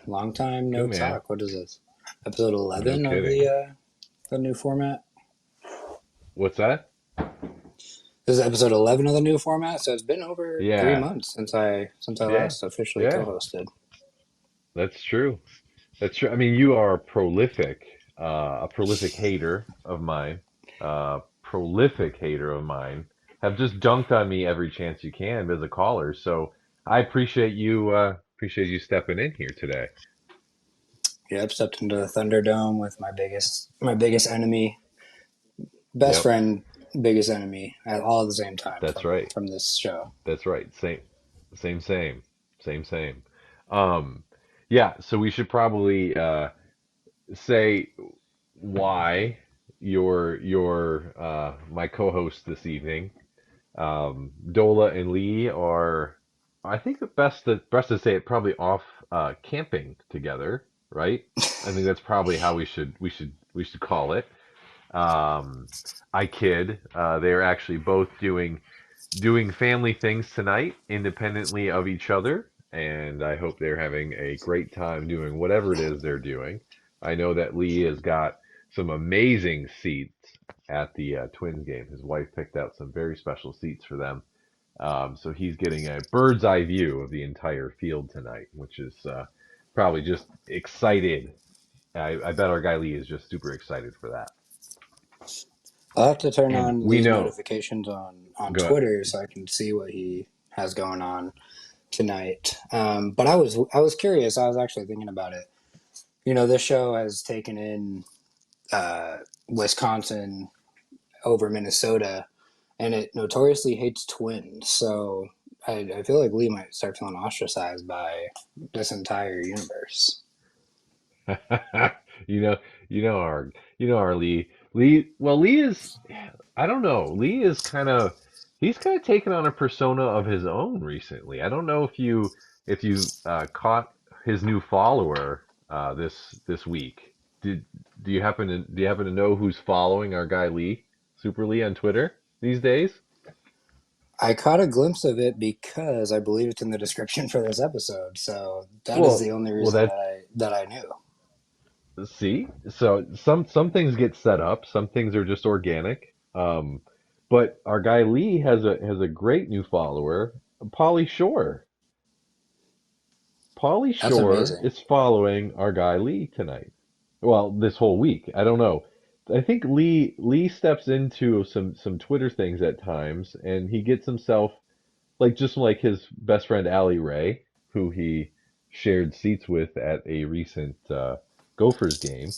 Long time Good no man. talk. What is this? Episode No 11 of kidding. the new format. What's that? This is episode 11 of the new format, so it's been over 3 Yeah. months since I Yeah. last officially Yeah. co-hosted. That's true. That's true. I mean, you are a prolific hater of mine, prolific hater of mine. Have just dunked on me every chance you can as a caller. So I appreciate you stepping in here today. Yep, stepped into the Thunderdome with my biggest enemy, best Yep. friend, biggest enemy, at all at the same time That's from right. from this show. That's right. Same. Um, yeah. So we should probably say why you're my co-host this evening. Dola and Lee are, I think the best to say it, probably off camping together, right? I think that's probably how we should call it. Um, I kid. They are actually both doing family things tonight, independently of each other, and I hope they're having a great time doing whatever it is they're doing. I know that Lee has got some amazing seats at the Twins game. His wife picked out some very special seats for them, so he's getting a bird's eye view of the entire field tonight, which is probably just excited. I bet our guy Lee is just super excited for that. I'll have to turn And on we Lee's know, notifications on go Twitter so I can see what he has going on tonight. But I was curious. I was actually thinking about it. This show has taken in Wisconsin over Minnesota, and it notoriously hates Twins. So I feel like Lee might start feeling ostracized by this entire universe. you know, you know our Lee. Lee is, I don't know. Lee is he's kind of taken on a persona of his own recently. I don't know if you caught his new follower this week. Did do you happen to know who's following our guy Lee, Super Lee on Twitter these days? I caught a glimpse of it because I believe it's in the description for this episode. So that is the only Well, reason that that I knew. See, so some things get set up, some things are just organic. But our guy Lee has a great new follower, Polly Shore. Polly That's Shore amazing. is following our guy Lee tonight. Well, this whole week. I don't know. I think Lee steps into some Twitter things at times, and he gets himself just like his best friend Allie Ray, who he shared seats with at a recent Gophers game.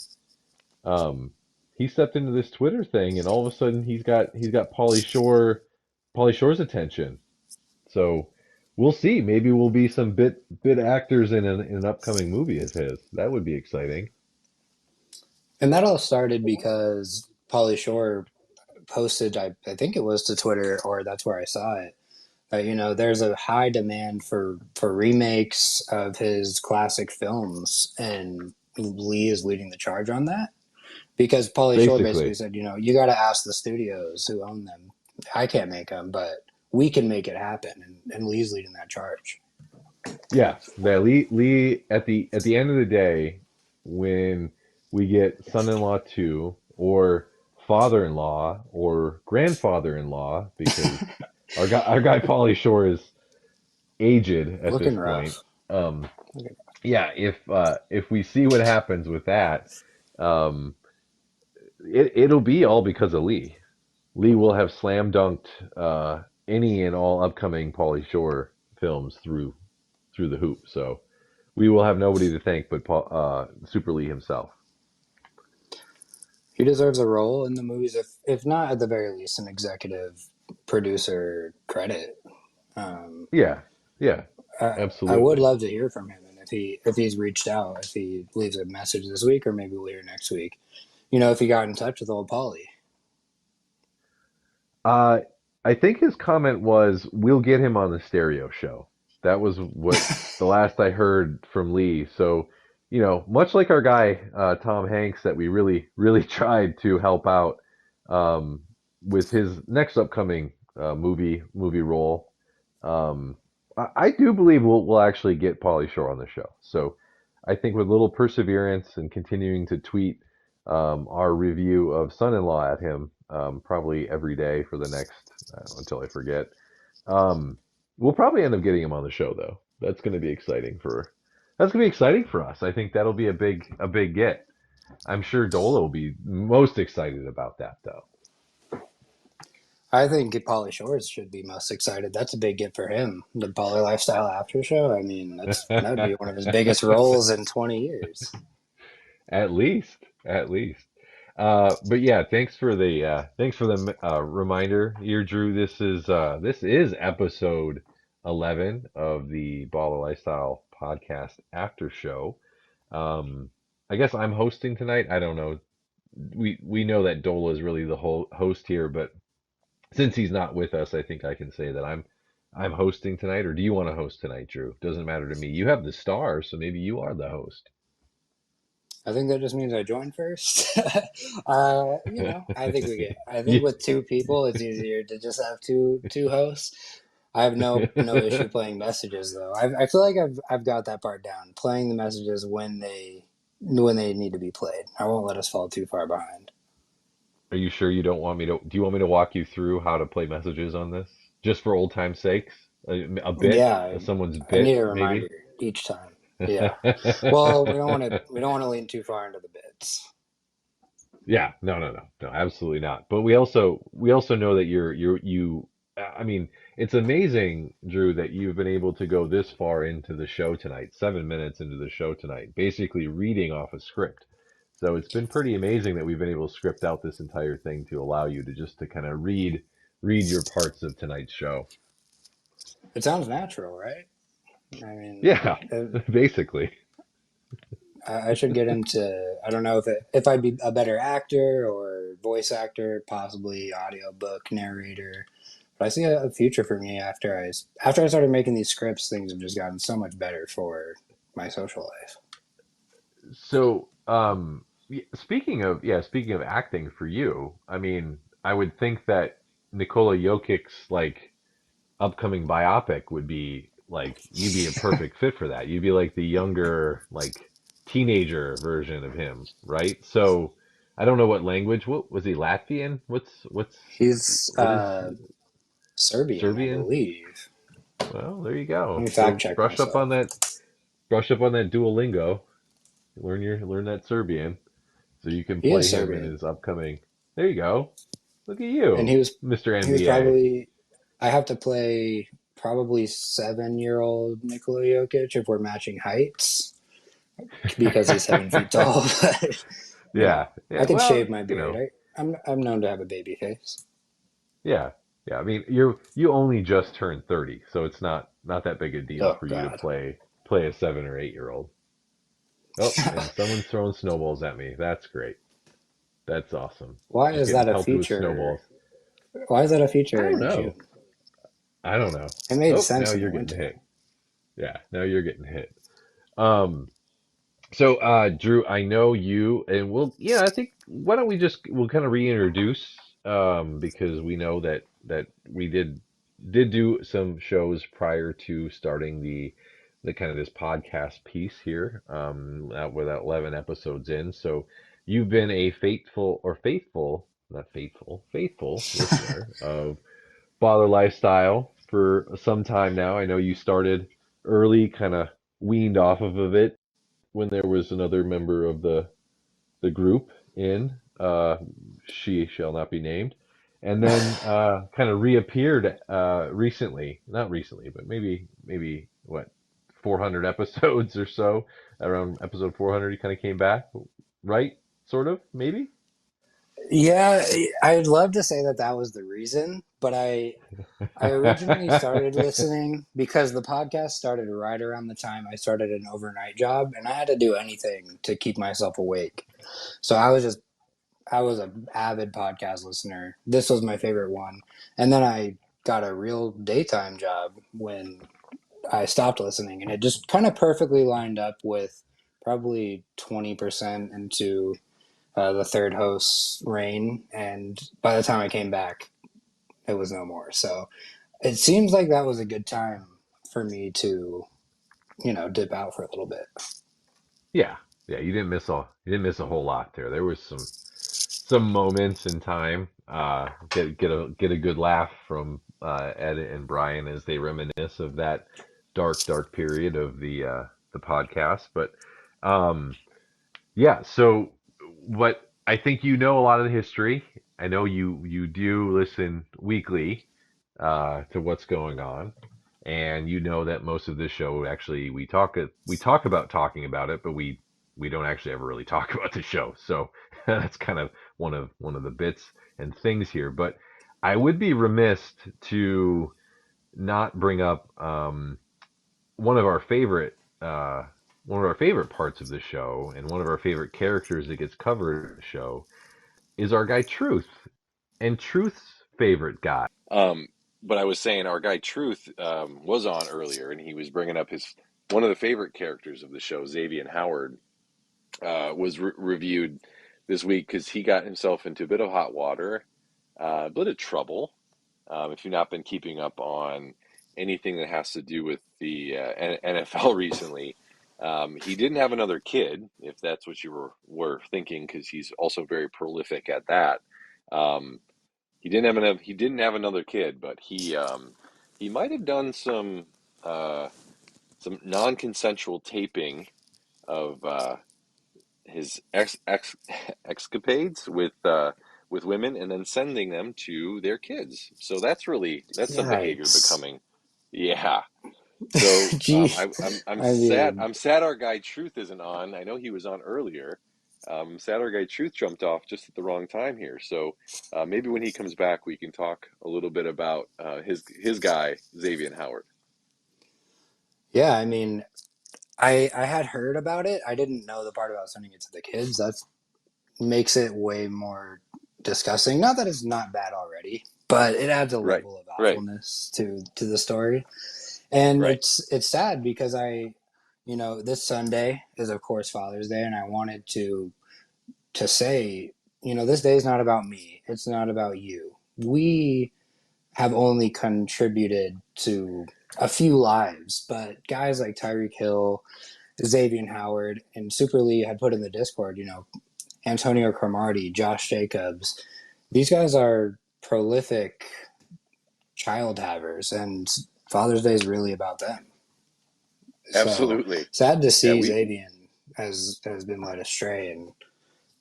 Um, he stepped into this Twitter thing, and all of a sudden he's got Pauly Shore's attention. So we'll see. Maybe we'll be some bit actors in an upcoming movie of his. That would be exciting. And that all started because Pauly Shore posted, I think it was to Twitter, or that's where I saw it. There's a high demand for remakes of his classic films, and Lee is leading the charge on that. Because Pauly Shore basically Basically, said, you got to ask the studios who own them. I can't make them, but we can make it happen, and Lee's leading that charge. yeah. That Lee at the end of the day, when we get son-in-law two or father-in-law or grandfather-in-law, because our guy Pauly Shore is aged at this Looking point. rough. Um, yeah, if we see what happens with that, um, it'll be all because of Lee. Lee will have slam dunked any and all upcoming Pauly Shore films through the hoop. So we will have nobody to thank but Super Lee himself. He deserves a role in the movies, if not at the very least an executive producer credit. Um, Yeah, yeah, I would absolutely. love to hear from him, and if he's reached out, if he leaves a message this week, or maybe we'll hear next week. If he got in touch with old Polly. Uh, I think his comment was, "We'll get him on the stereo show." That was what the last I heard from Lee. So, much like our guy Tom Hanks, that we really tried to help out um, with his next upcoming movie role. I do believe we'll actually get Pauly Shore on the show. So, I think with little perseverance and continuing to tweet our review of Son-in-Law at him probably every day for the next until I forget. Um, we'll probably end up getting him on the show though. That's going to be exciting for us. I think that'll be a big get. I'm sure Dola will be most excited about that though. I think Pauly Shores should be most excited. That's a big get for him. The Baller Lifestyle After Show. I mean, that would be one of his biggest roles in 20 years. At least, at least. But yeah, thanks for the reminder here, Drew. This is episode 11 of the Baller Lifestyle Podcast After Show. Um, I guess I'm hosting tonight. I don't know. We know that Dola is really the whole host here, but since he's not with us, I think I can say that I'm hosting tonight. Or do you want to host tonight, Drew? Doesn't matter to me. You have the star, so maybe you are the host. I think that just means I join first. I think we get. I think Yeah. with two people, it's easier to just have two hosts. I have no issue playing messages though. I feel like I've got that part down. Playing the messages when they need to be played. I won't let us fall too far behind. Are you sure you don't want me to? Do you want me to walk you through how to play messages on this, just for old time's sakes? A bit, Yeah, someone's I need bit, a maybe. reminder each time. Yeah. Well, we don't want to lean too far into the bits. Yeah, no, no, no, no, absolutely not. But we also know that you. I mean, it's amazing, Drew, that you've been able to go this far into the show tonight, 7 minutes into the show tonight, basically reading off a script. So it's been pretty amazing that we've been able to script out this entire thing to allow you to just to kind of read your parts of tonight's show. It sounds natural, right? I mean, Yeah, basically. I should get into. I don't know if I'd be a better actor or voice actor, possibly audiobook narrator. But I see a future for me after I started making these scripts. Things have just gotten so much better for my social life. So, speaking of acting for you, I mean, I would think that Nikola Jokic's like upcoming biopic would be like you'd be a perfect fit for that. You'd be like the younger, like teenager version of him, right? So, I don't know what language. What was he Latvian? He's What is Serbian, I Serbian? believe. Well, there you Let go. me fact Go check brush up on myself. that. Brush up on that Duolingo. Learn that Serbian. So you can He is play him in Serbian, his upcoming. There you go. Look at and you, he was Mr. he was NBA. probably. I have to play probably 7-year-old Nikola Jokic if we're matching heights because he's 7 feet tall. But Yeah, I yeah. could Well, shave my beard. I'm known to have a baby face. yeah, yeah. I mean, you only just turned 30, so it's not that big a deal Oh for you to God. play a 7 or 8 year old. Oh, and someone's throwing snowballs at me. That's great. That's awesome. Why Just is getting that a pelted with feature? snowballs. Why is that a I feature don't in know. June? I don't know. It made Oh, now sense in the you're getting winter. hit. Yeah, now you're getting hit. Um, So, Drew, I know you, and I think why don't we'll kind of reintroduce, because we know that we did do some shows prior to starting the kind of this podcast piece here, we're that 11 episodes in. So you've been a faithful listener of Baller Lifestyle for some time now. I know you started early, kind of weaned off of it when there was another member of the group in, she shall not be named, and then kind of reappeared recently, not recently, but maybe what 400 episodes or so, around episode 400 he kind of came back, right? Sort of, maybe. Yeah, I'd love to say that was the reason, but I originally started listening because the podcast started right around the time I started an overnight job, and I had to do anything to keep myself awake. So I was an avid podcast listener. This was my favorite one. And then I got a real daytime job when I stopped listening, and it just kind of perfectly lined up with probably 20% into the third host's reign. And by the time I came back, it was no more. So it seems like that was a good time for me to, dip out for a little bit. Yeah, yeah, you didn't miss a whole lot there. There was some moments in time. Get a good laugh from Ed and Brian as they reminisce of that dark period of the podcast. But um, yeah, so what I think you know a lot of the history. I know you do listen weekly to what's going on, and you know that most of this show actually we talk about talking about it, but we don't actually ever really talk about the show. So that's kind of one of the bits and things here. But I would be remiss to not bring up one of our favorite one of our favorite parts of the show and one of our favorite characters that gets covered in the show is our guy Truth. And Truth's favorite guy. Um, but I was saying our guy Truth was on earlier, and he was bringing up his one of the favorite characters of the show, Xavier Howard, was reviewed this week because he got himself into a bit of hot water, a bit of trouble. If you've not been keeping up on anything that has to do with the NFL recently, he didn't have another kid, if that's what you were thinking, because he's also very prolific at that. Um, he didn't have another kid, but he might have done uh, some non-consensual taping of his escapades with women and then sending them to their kids. So that's some behavior Yikes. becoming, yeah. So Gee, I'm I sad. mean, I'm sad our guy Truth isn't on. I know he was on earlier. Sad our guy Truth jumped off just at the wrong time here. So maybe when he comes back, we can talk a little bit about his guy Xavier Howard. yeah, I mean, I had heard about it. I didn't know the part about sending it to the kids. That makes it way more disgusting. Not that it's not bad already, but it adds a Right, level of right, awfulness to the story. And right. it's sad because this Sunday is of course Father's Day, and I wanted to say, this day is not about me. It's not about you. We have only contributed to a few lives, but guys like Tyreek Hill, Xavier Howard, and Super Lee had put in the Discord, Antonio Cromartie, Josh Jacobs. These guys are prolific child havers, and Father's Day is really about them. So Absolutely. sad to Yeah, see Xavier has been led astray and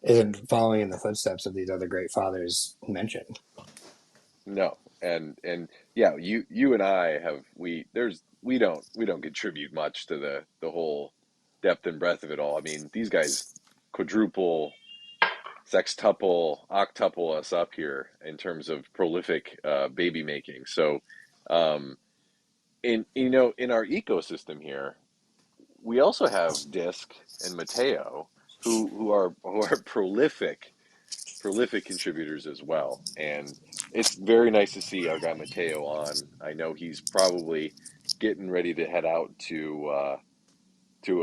isn't following in the footsteps of these other great fathers mentioned. no, and yeah, you and I have we don't contribute much to the whole depth and breadth of it all. I mean, these guys quadruple, sextuple, octuple us up here in terms of prolific baby making. So, um, in our ecosystem here, we also have Disc and Mateo who are prolific contributors as well. And it's very nice to see our guy Mateo on. I know he's probably getting ready to head out to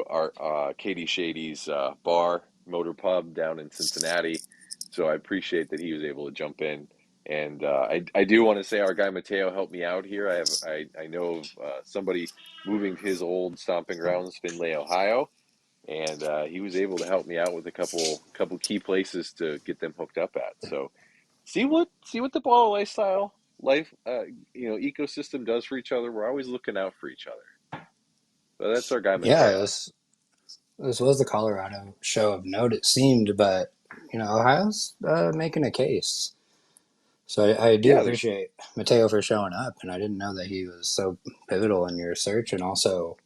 our Katie Shady's bar motor pub down in Cincinnati. So I appreciate that he was able to jump in. And I do want to say our guy Mateo helped me out here. I know of somebody moving to his old stomping grounds, Findlay, Ohio, and he was able to help me out with a couple key places to get them hooked up at. So see what the ball lifestyle life ecosystem does for each other. We're always looking out for each other. So that's our guy Yeah, Mateo. this was the Colorado show of note, it seemed, but Ohio's making a case. So I do Yeah, there's appreciate Mateo for showing up, and I didn't know that he was so pivotal in your search, and also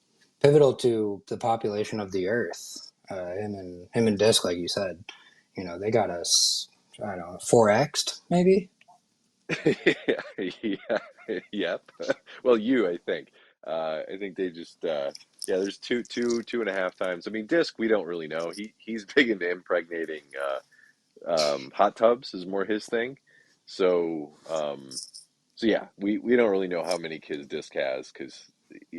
pivotal to the population of the Earth. Him and Disc, like you said, they got us. I don't know, 4x'd maybe. yeah, yep. Well, I think. I think they just yeah. There's two and a half times. I mean, Disc, we don't really know. He's big into impregnating. Hot tubs is more his thing. So so yeah, we don't really know how many kids Disc has because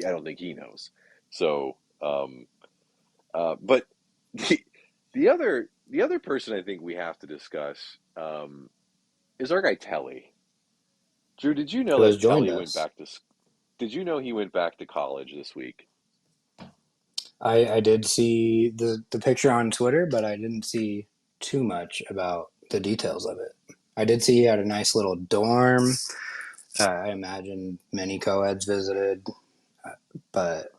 I don't think he knows. So but the the other person I think we have to discuss is our guy Telly. Drew, did you know Who has that joined Telly went us? back to? Did you know he went back to college this week? I did see the picture on Twitter, but I didn't see too much about the details of it. I did see he had a nice little dorm. I imagine many co-eds visited, but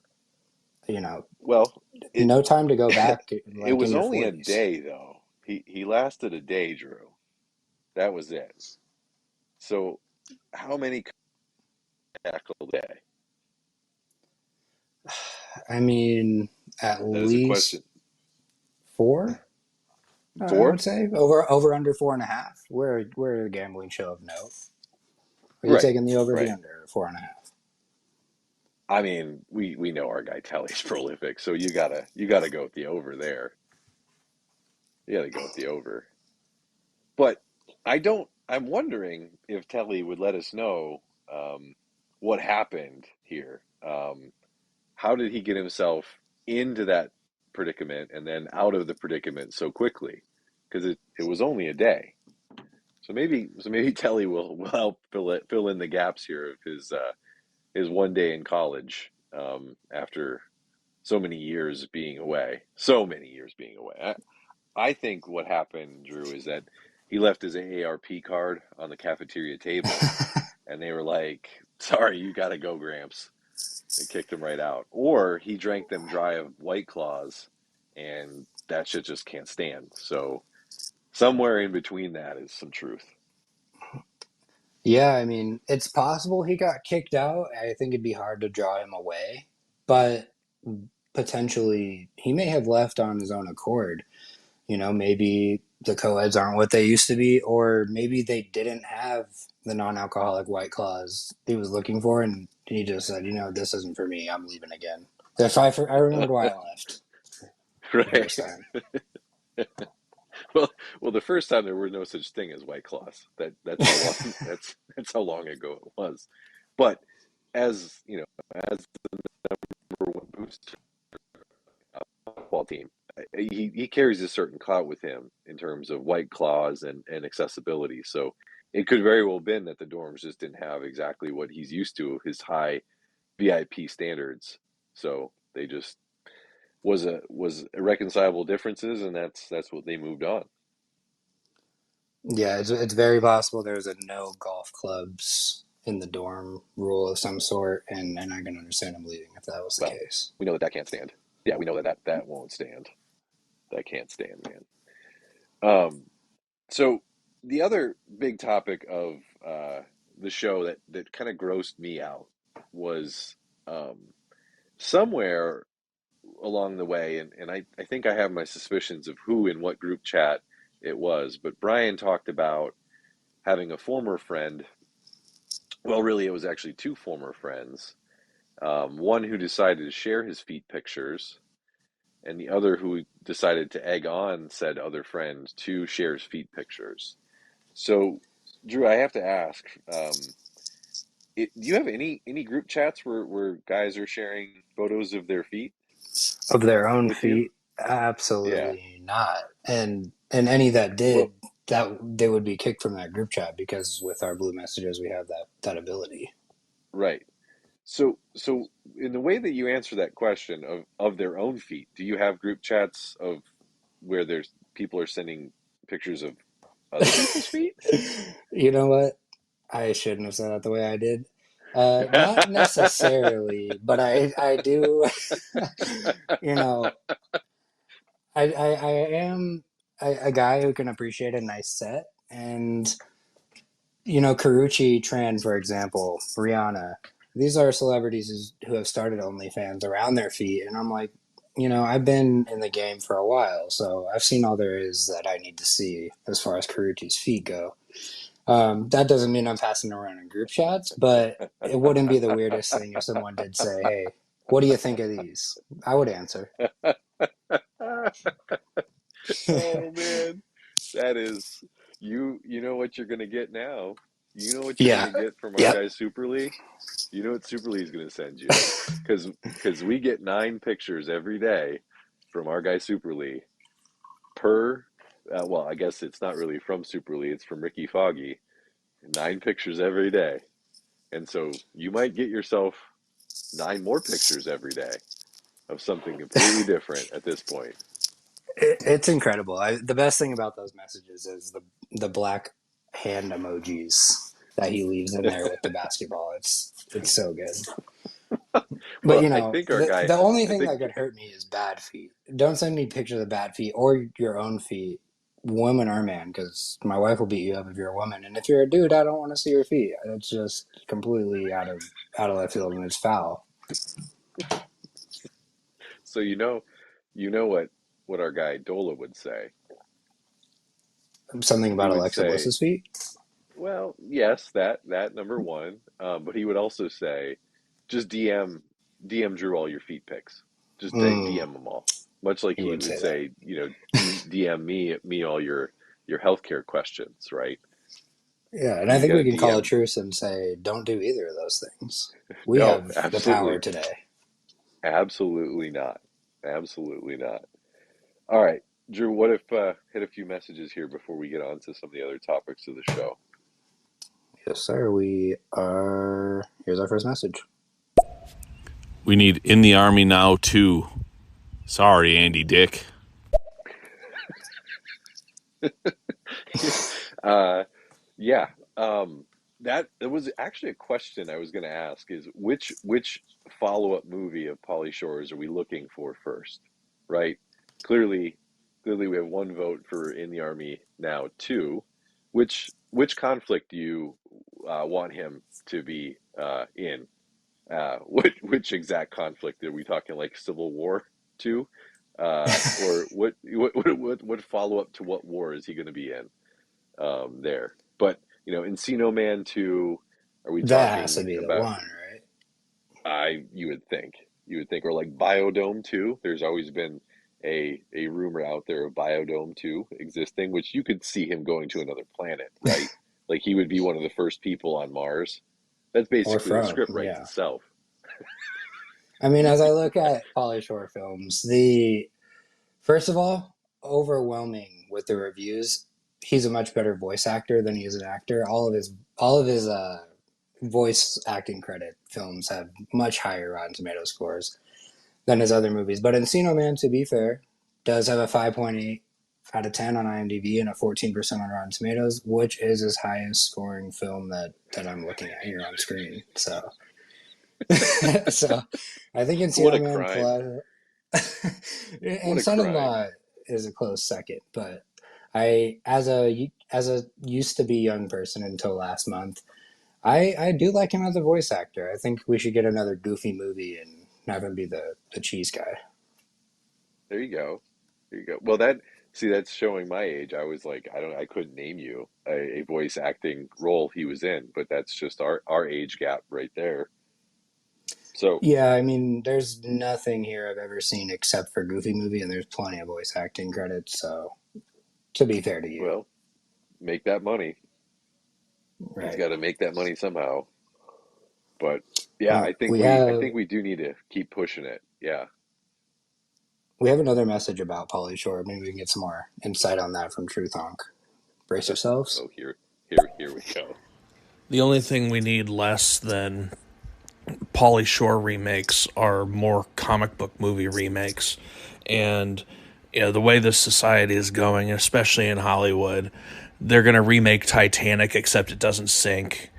you know, Well, it no time to go back it like in was your only a 40s. day though. He lasted a day, Drew. That was it. So how many tackle a day? I mean, at That is a question. least four, I would Four? say. Over under 4.5. We're a gambling show of note. Are you Right. taking the over the Right. under 4.5? I mean, we know our guy Telly's prolific, so you gotta go with the over there. You gotta go with the over. But I'm wondering if Telly would let us know what happened here. How did he get himself into that predicament and then out of the predicament so quickly? Because it was only a day. So maybe Telly will help fill in the gaps here of his one day in college after so many years being away. So many years being away. I think what happened, Drew, is that he left his AARP card on the cafeteria table, and they were like, "Sorry, you got to go, Gramps." They kicked him right out. Or he drank them dry of White Claws, and that shit just can't stand. So somewhere in between that is some truth. Yeah, I mean, it's possible he got kicked out. I think it'd be hard to draw him away, but potentially he may have left on his own accord. Maybe the co-eds aren't what they used to be, or maybe they didn't have the non-alcoholic White Claws he was looking for, and he just said, this isn't for me. I'm leaving again. I remembered why I left the Right. first time. Well, well, the first time there were no such thing as White Claws. That's how long that's how long ago it was. But as you know, as number one booster football team, he carries a certain clout with him in terms of White Claws and accessibility. So it could very well have been that the dorms just didn't have exactly what he's used to, his high VIP standards. So they just was irreconcilable differences, and that's what they moved on. Yeah, it's very possible there's a no golf clubs in the dorm rule of some sort, and I can understand him leaving if that was the Well, case. we know that that can't stand. Yeah, we know that won't stand. That can't stand, man. Um, so the other big topic of the show that kind of grossed me out was um, somewhere along the way, and I think I have my suspicions of who in what group chat it was, but Brian talked about having a former friend. Well, really, it was actually two former friends. One who decided to share his feet pictures, and the other who decided to egg on said other friend to share his feet pictures. So, Drew, I have to ask, do you have any group chats where guys are sharing photos of their feet Of their own with you? feet, Yeah. absolutely not. And any that Well, did, that they would be kicked from that group chat because with our blue messages we have that ability. right. So in the way that you answer that question of their own feet, do you have group chats of where there's people are sending pictures of other people's feet? You know what? I shouldn't have said that the way I did. Not necessarily, but I do. you know, I am a guy who can appreciate a nice set, and Karuchi Tran, for example, Rihanna. These are celebrities who have started OnlyFans around their feet, and I'm like, I've been in the game for a while, so I've seen all there is that I need to see as far as Karuchi's feet go. That doesn't mean I'm passing around in group chats, but it wouldn't be the weirdest thing if someone did say, "Hey, what do you think of these?" I would answer. Oh man, that is you know what you're gonna get now. You know what you're Yeah. gonna get from our Yep. guy Super Lee. You know what Super Lee's gonna send you because we get 9 pictures every day from our guy Super Lee per. Well, I guess it's not really from Super Lee; it's from Ricky Foggy. 9 pictures every day, and so you might get yourself 9 more pictures every day. of something completely different at this point. It's incredible. The best thing about those messages is the black hand emojis that he leaves in there with the basketball. It's so good. But Well, I think our guy, the only I thing think that could hurt me is bad feet. Don't send me pictures of bad feet or your own feet, woman or man, because my wife will beat you up if you're a woman, and if you're a dude, I don't want to see your feet. It's just completely out of left field, and it's foul. so. You know what our guy Dola would say. Something He about would Alexa say, Bliss's feet. well, yes, that number one. But he would also say, just DM Drew all your feet pics. Just Mm, DM them all. Much like he he would would say that. say, DM me all your healthcare questions, right? Yeah, and I He's think got we to can call a DM. truce and say, don't do either of those things. We No, have the power absolutely, today. absolutely not, absolutely not. All right, Drew. What if hit a few messages here before we get on to some of the other topics of the show? Yes, sir. We are. Here's our first message. We need In the Army Now too. Sorry, Andy Dick. uh, Yeah, that was actually a question I was going to ask is which follow-up movie of Pauly Shore's are we looking for first, right? Clearly, clearly we have one vote for In the Army Now two. Which conflict do you want him to be in? Which exact conflict are we talking like Civil War two? Or what follow-up to what war is he going to be in? There. But Encino Man 2, are we That has to talking be the about one, right? you would think or like Biodome 2? There's always been a rumor out there of Biodome 2 existing, which you could see him going to another planet, right? Like he would be one of the first people on Mars. That's Or basically the from, script writes yeah. itself. I mean, as I look at Pauly Shore films, the first of all, overwhelming with the reviews, he's a much better voice actor than he is an actor. All of his voice acting credit films have much higher Rotten Tomato scores than his other movies. But Encino Man, to be fair, does have a 5.8 out of 10 on IMDb and a 14% on Rotten Tomatoes, which is his highest scoring film that I'm looking at here on screen. So, so I think What Encino a Man crime. plus What and a crime. Son-in-Law is a close second. But as a used to be young person until last month, I do like him as a voice actor. I think we should get another Goofy movie and have him be the cheese guy. There you go. There you go. Well, that's showing my age. I was like, I couldn't name you a voice acting role he was in, but that's just our age gap right there. So, Yeah, I mean, there's nothing here I've ever seen except for Goofy movie, and there's plenty of voice acting credits. So, to be fair to you, well, make that money. He's right? got to make that money somehow. But yeah, Well, I think we do need to keep pushing it. Yeah. we have another message about Pauly Shore. Maybe we can get some more insight on that from Truth Honk. Brace yourselves. Oh, here we go. The only thing we need less than Pauly Shore remakes are more comic book movie remakes. And the way this society is going, especially in Hollywood, they're going to remake Titanic except it doesn't sink.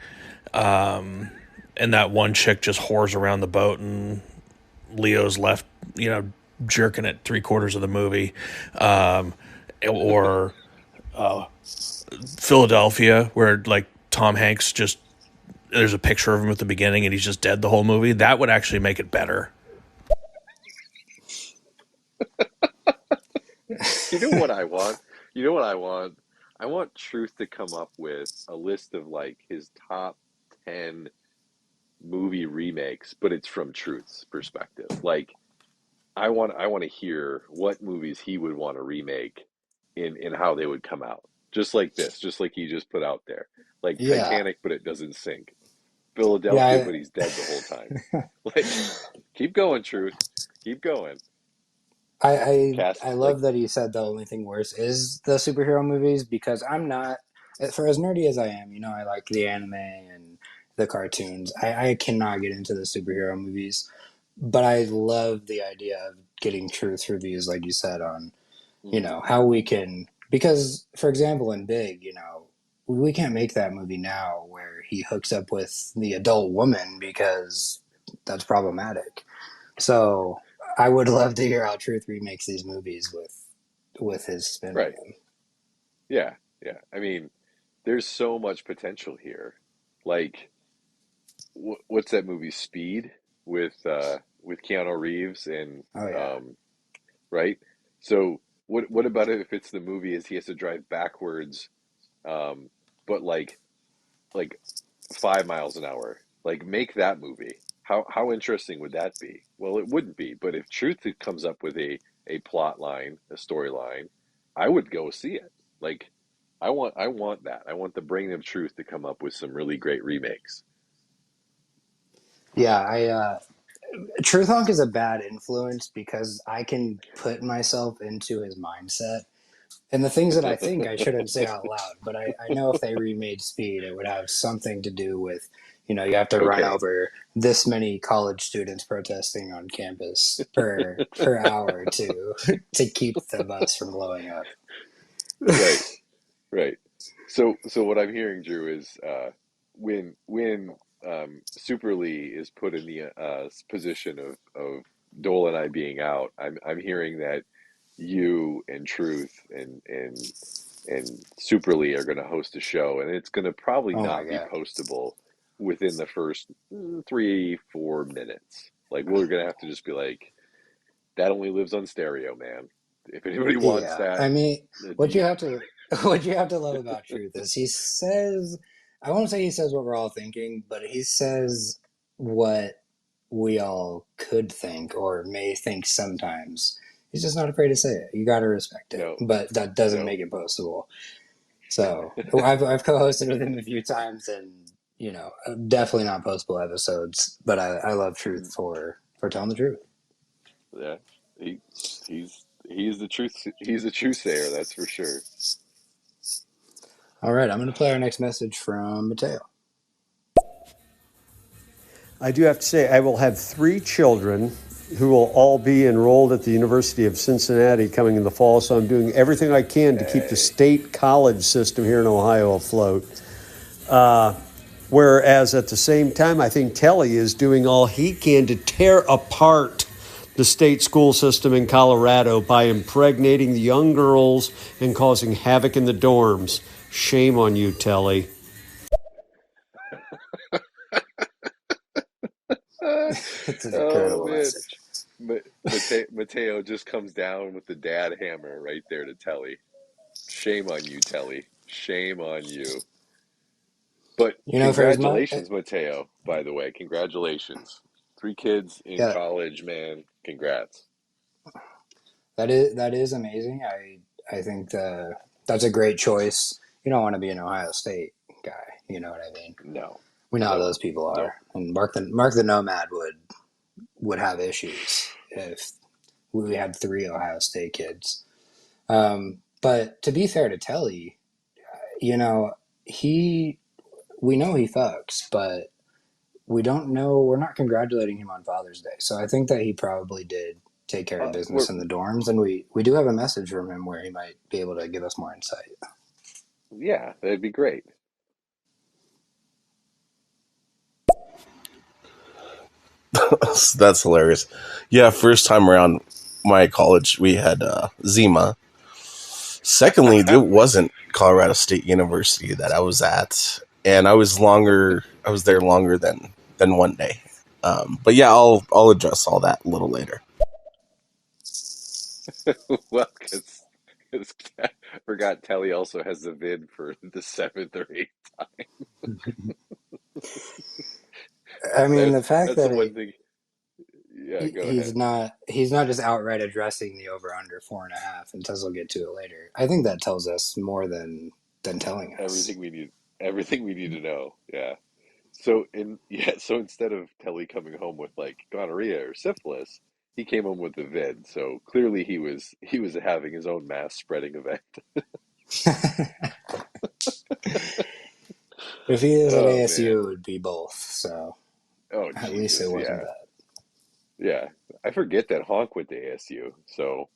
And that one chick just whores around the boat and Leo's left, jerking it 3/4 of the movie. Or Philadelphia, where like Tom Hanks just there's a picture of him at the beginning and he's just dead the whole movie. That would actually make it better. You know what I want? You know what I want? I want Truth to come up with a list of like his top 10 movie remakes, but it's from Truth's perspective. Like I want to hear what movies he would want to remake in how they would come out. Just like this, just like he just put out there. Like Yeah, Titanic, but it doesn't sink. Philadelphia, yeah. but he's dead the whole time. Like, keep going, Truth. Keep going. I, I Cast I like, love that he said the only thing worse is the superhero movies because I'm not for as nerdy as I am. I like the anime and the cartoons. I cannot get into the superhero movies. but I love the idea of getting truth reviews, like you said, on Hmm. how we can, because for example in Big, we can't make that movie now where he hooks up with the adult woman because that's problematic. So I would love to hear how Truth remakes these movies with his spin on Right. them. Yeah. Yeah. I mean, there's so much potential here. Like, what's that movie, Speed, with Keanu Reeves and Oh yeah. um, right? So what about if it's the movie is he has to drive backwards, um, but like 5 miles an hour? Like, make that movie. How interesting would that be? Well, it wouldn't be, but if Truth comes up with a plot line, a storyline, I would go see it. Like, I want that. I want the brain of Truth to come up with some really great remakes. Yeah, I Truth Honk is a bad influence because I can put myself into his mindset. And the things that I think I shouldn't say out loud, but I know if they remade Speed, it would have something to do with, you have to run Okay. over this many college students protesting on campus per hour to keep the bus from blowing up. Right. Right. So what I'm hearing, Drew, is when Super Lee is put in the position of Dole and I being out, I'm hearing that you and Truth and Super Lee are going to host a show, and it's going to probably Oh my not be god. postable within the first 3 4 minutes. Like, we're going to have to just be like, that only lives on stereo, man. If anybody wants Yeah, that, I mean, do what you you? have to what you have to love about Truth is he says, I won't say he says what we're all thinking, but he says what we all could think or may think sometimes. He's just not afraid to say it. You got to respect it, No, but that doesn't no. make it postable. So I've co-hosted with him a few times, and definitely not postable episodes. But I love Truth for telling the truth. Yeah, he he's the truth. He's the truth sayer. That's for sure. All right, I'm going to play our next message from Mateo. I do have to say, I will have 3 children who will all be enrolled at the University of Cincinnati coming in the fall. So I'm doing everything I can to keep the Hey, state college system here in Ohio afloat. Whereas at the same time, I think Telly is doing all he can to tear apart the state school system in Colorado by impregnating the young girls and causing havoc in the dorms. Shame on you, Telly. It's an oh incredible man, message. Mateo just comes down with the dad hammer right there to Telly. Shame on you, Telly. Shame on you. But For as much, congratulations, Mateo. By the way, congratulations. 3 kids in yeah, college, man. Congrats. that is amazing. I think that's a great choice. You don't want to be an Ohio State guy. You know what I mean? No, We know how no, those people no. are, and Mark the Nomad would have issues if we had 3 Ohio State kids. But to be fair to Telly, you know, he we know he fucks, but we don't know. We're not congratulating him on Father's Day, so I think that he probably did take care of We're business in the dorms, and we do have a message from him where he might be able to give us more insight. Yeah, that'd be great. That's hilarious. Yeah, first time around my college, we had Zima. Secondly, it wasn't Colorado State University that I was at, and I was longer. I was there longer than one day. But yeah, I'll address all that a little later. Well, because I forgot Telly also has the vid for the seventh or eighth time. I mean, the fact That's the that one thing. Yeah, go ahead. he's not just outright addressing the over under 4.5, and Tess will get to it later. I think that tells us more than telling us. Everything we need, everything we need to know. Yeah. So instead of Telly coming home with like gonorrhea or syphilis, he came home with the vid. So clearly he was having his own mass spreading event. If he is at Oh man. ASU, it would be both. So Oh at least it Jesus. wasn't Yeah. that. Yeah, I forget that Honk went to ASU. So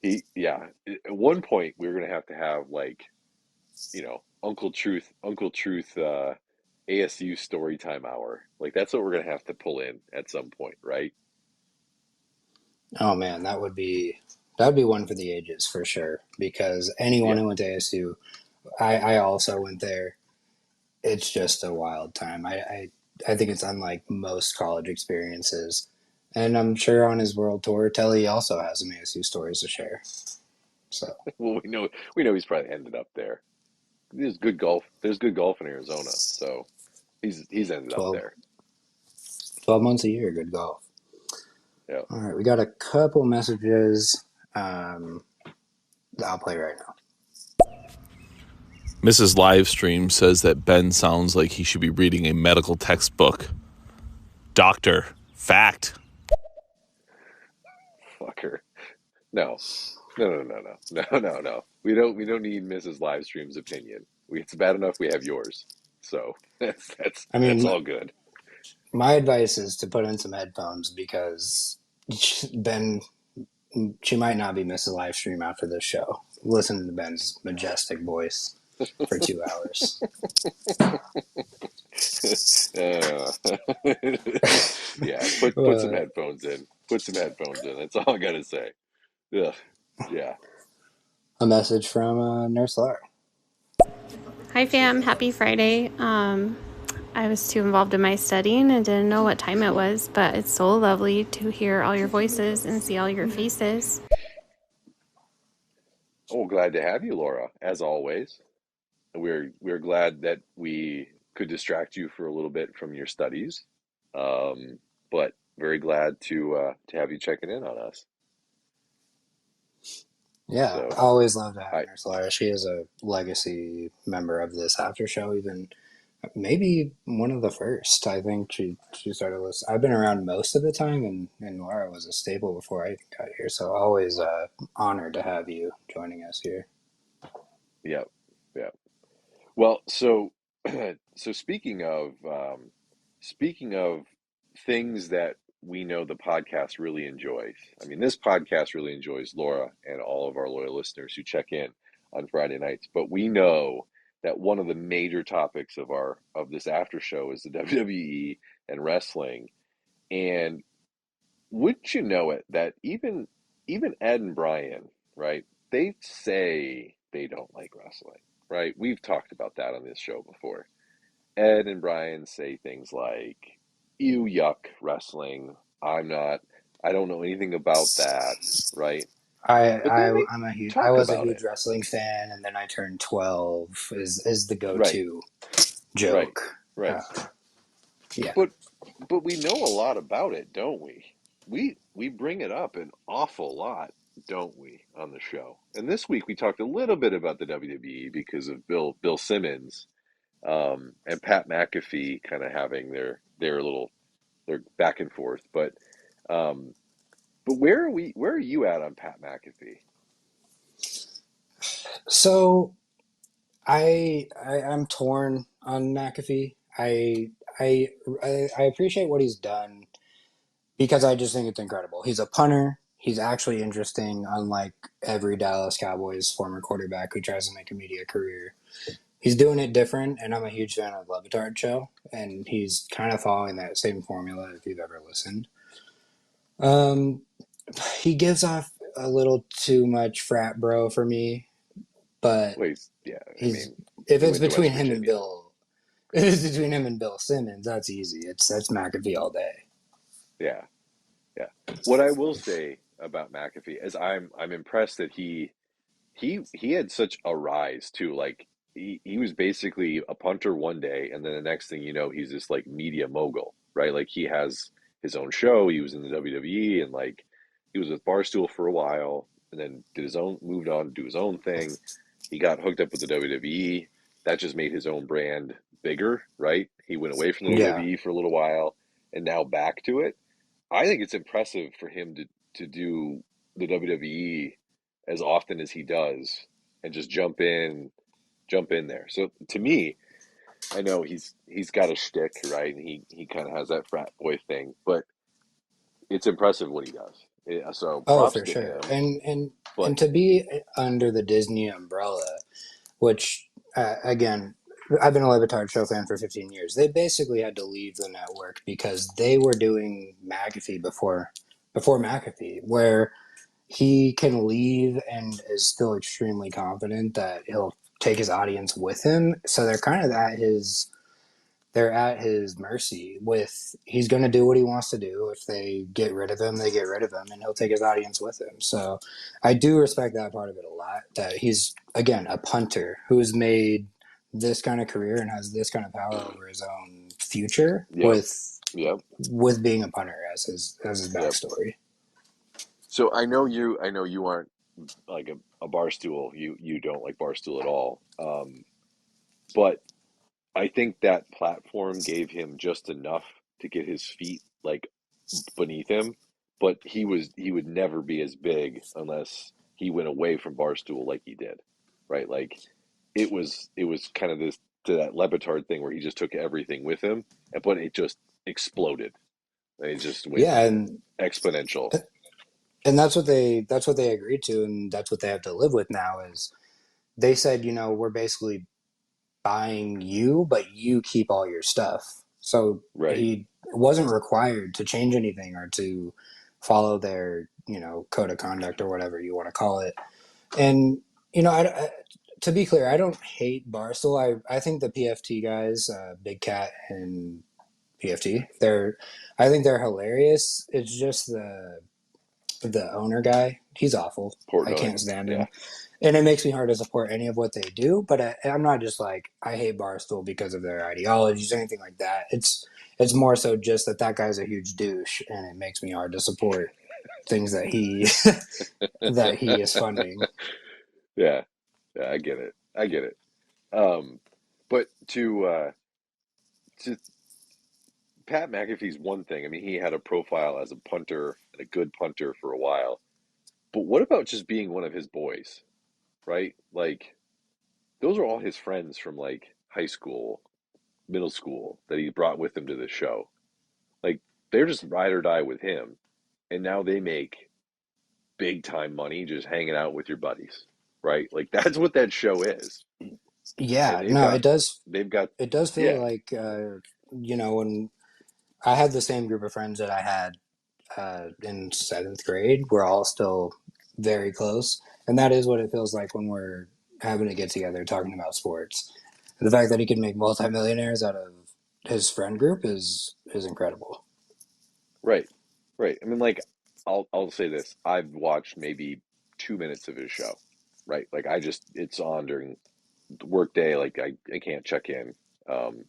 at one point we were gonna have to have like, Uncle Truth, ASU story time hour. Like that's what we're gonna have to pull in at some point, right? Oh man, that would be one for the ages for sure. Because anyone Yeah. who went to ASU, I also went there. It's just a wild time. I think it's unlike most college experiences. And I'm sure on his world tour, Telly also has some ASU stories to share. So Well, we know he's probably ended up there. There's good golf. There's good golf in Arizona, so he's ended up 12, there. 12 months a year, good golf. Yeah. All right, we got a couple messages. Um, I'll play right now. Mrs. Livestream says that Ben sounds like he should be reading a medical textbook. Doctor. Fact. Fucker. No. No, no, no, no, no, no, no. We don't need Mrs. Livestream's opinion. It's bad enough we have yours. So I that's mean, all good. my advice is to put in some headphones because Ben, she might not be missing a live stream after this show. Listen to Ben's majestic voice for 2 hours. Uh, yeah, put some Uh, headphones in. Put some headphones in. That's all I gotta say. Ugh. Yeah. a message from Nurse Laura. Hi fam, happy Friday. I was too involved in my studying and didn't know what time it was, but it's so lovely to hear all your voices and see all your faces. Oh, glad to have you, Laura, as always. We're glad that we could distract you for a little bit from your studies. But very glad to have you checking in on us. Yeah, I So always love to have I Nurse Laura. She is a legacy member of this after show, even maybe one of the first. I think she started listening. I've been around most of the time, and Laura was a staple before I even got here. So always honored to have you joining us here. Yeah, yeah. Well, so so speaking of things that we know the podcast really enjoys. I mean, this podcast really enjoys Laura and all of our loyal listeners who check in on Friday nights. But we know that one of the major topics of this after show is the WWE and wrestling. And wouldn't you know it that even Ed and Brian, right? They say they don't like wrestling, right? We've talked about that on this show before. Ed and Brian say things like, "Ew, yuck, wrestling. I don't know anything about that," right? I, But then I they I talk was a about huge it, wrestling fan, and then I turned 12 is the go right? to Right, joke. right. Uh, yeah, But but we know a lot about it, don't we? We bring it up an awful lot, don't we, on the show? And this week we talked a little bit about the WWE because of Bill Simmons, and Pat McAfee kind of having their back and forth. Um, but where are you at on Pat McAfee? so I'm torn on McAfee. I appreciate what he's done because I just think it's incredible. He's a punter. He's actually interesting, unlike every Dallas Cowboys former quarterback who tries to make a media career. He's doing it different, and I'm a huge fan of Levitard show, and he's kind of following that same formula if you've ever listened. Um, he gives off a little too much frat bro for me, but Well, yeah, I he's mean, if he it's went to West between him and Virginia. Bill, if it's between him and Bill Simmons, that's easy. That's McAfee all day. Yeah, yeah. What I will say about McAfee is I'm impressed that he had such a rise too. Like he was basically a punter one day, and then the next thing you know, he's this like media mogul, right? Like he has his own show. He was in the WWE, and like he was with Barstool for a while, and then moved on to do his own thing. He got hooked up with the WWE. That just made his own brand bigger, right? He went away from the Yeah, WWE for a little while, and now back to it. I think it's impressive for him to do the WWE as often as he does and just jump in there. So to me, I know he's got a shtick, right? And he kind of has that frat boy thing, but it's impressive what he does. So Oh, props for to sure. him. And But to be under the Disney umbrella, which again, I've been a Levitard show fan for 15 years. They basically had to leave the network because they were doing McAfee before McAfee, where he can leave and is still extremely confident that he'll take his audience with him. So they're at his mercy with he's going to do what he wants to do. If they get rid of him, they get rid of him, and he'll take his audience with him. So I do respect that part of it a lot, that he's again a punter who's made this kind of career and has this kind of power over his own future yep, yep, with being a punter as his yep. backstory. So I know you aren't like a barstool. You don't like barstool at all. But I think that platform gave him just enough to get his feet like beneath him. But he would never be as big unless he went away from barstool like he did, right? Like it was kind of this to that Levitard thing where he just took everything with him, and but it just exploded. It just went Yeah, exponential. and that's what they agreed to, and that's what they have to live with now. Is they said, we're basically buying you, but you keep all your stuff. So Right. he wasn't required to change anything or to follow their, code of conduct or whatever you want to call it. And, to be clear, I don't hate Barstool. I think the PFT guys, Big Cat and PFT, I think they're hilarious. It's just the owner guy. He's awful. I Portnoy. can't stand Yeah. him, and it makes me hard to support any of what they do. But I'm not just like I hate Barstool because of their ideologies or anything like that. It's more so just that guy's a huge douche, and it makes me hard to support things that he that he is funding. Yeah. Yeah, I get it. I get it. Um, but to Pat McAfee's one thing. I mean, he had a profile as a punter and a good punter for a while. But what about just being one of his boys, right? Like those are all his friends from like high school, middle school that he brought with him to the show. Like they're just ride or die with him, and now they make big time money just hanging out with your buddies, right? Like that's what that show is. And Yeah, no, they've got it does feel yeah, like when I had the same group of friends that I had in seventh grade. We're all still very close, and that is what it feels like when we're having to get together talking about sports. The fact that he can make multimillionaires out of his friend group is incredible. right. Right. I mean like I'll say this. I've watched maybe 2 minutes of his show. Right? Like I just it's on during the work day, like I can't check in. Um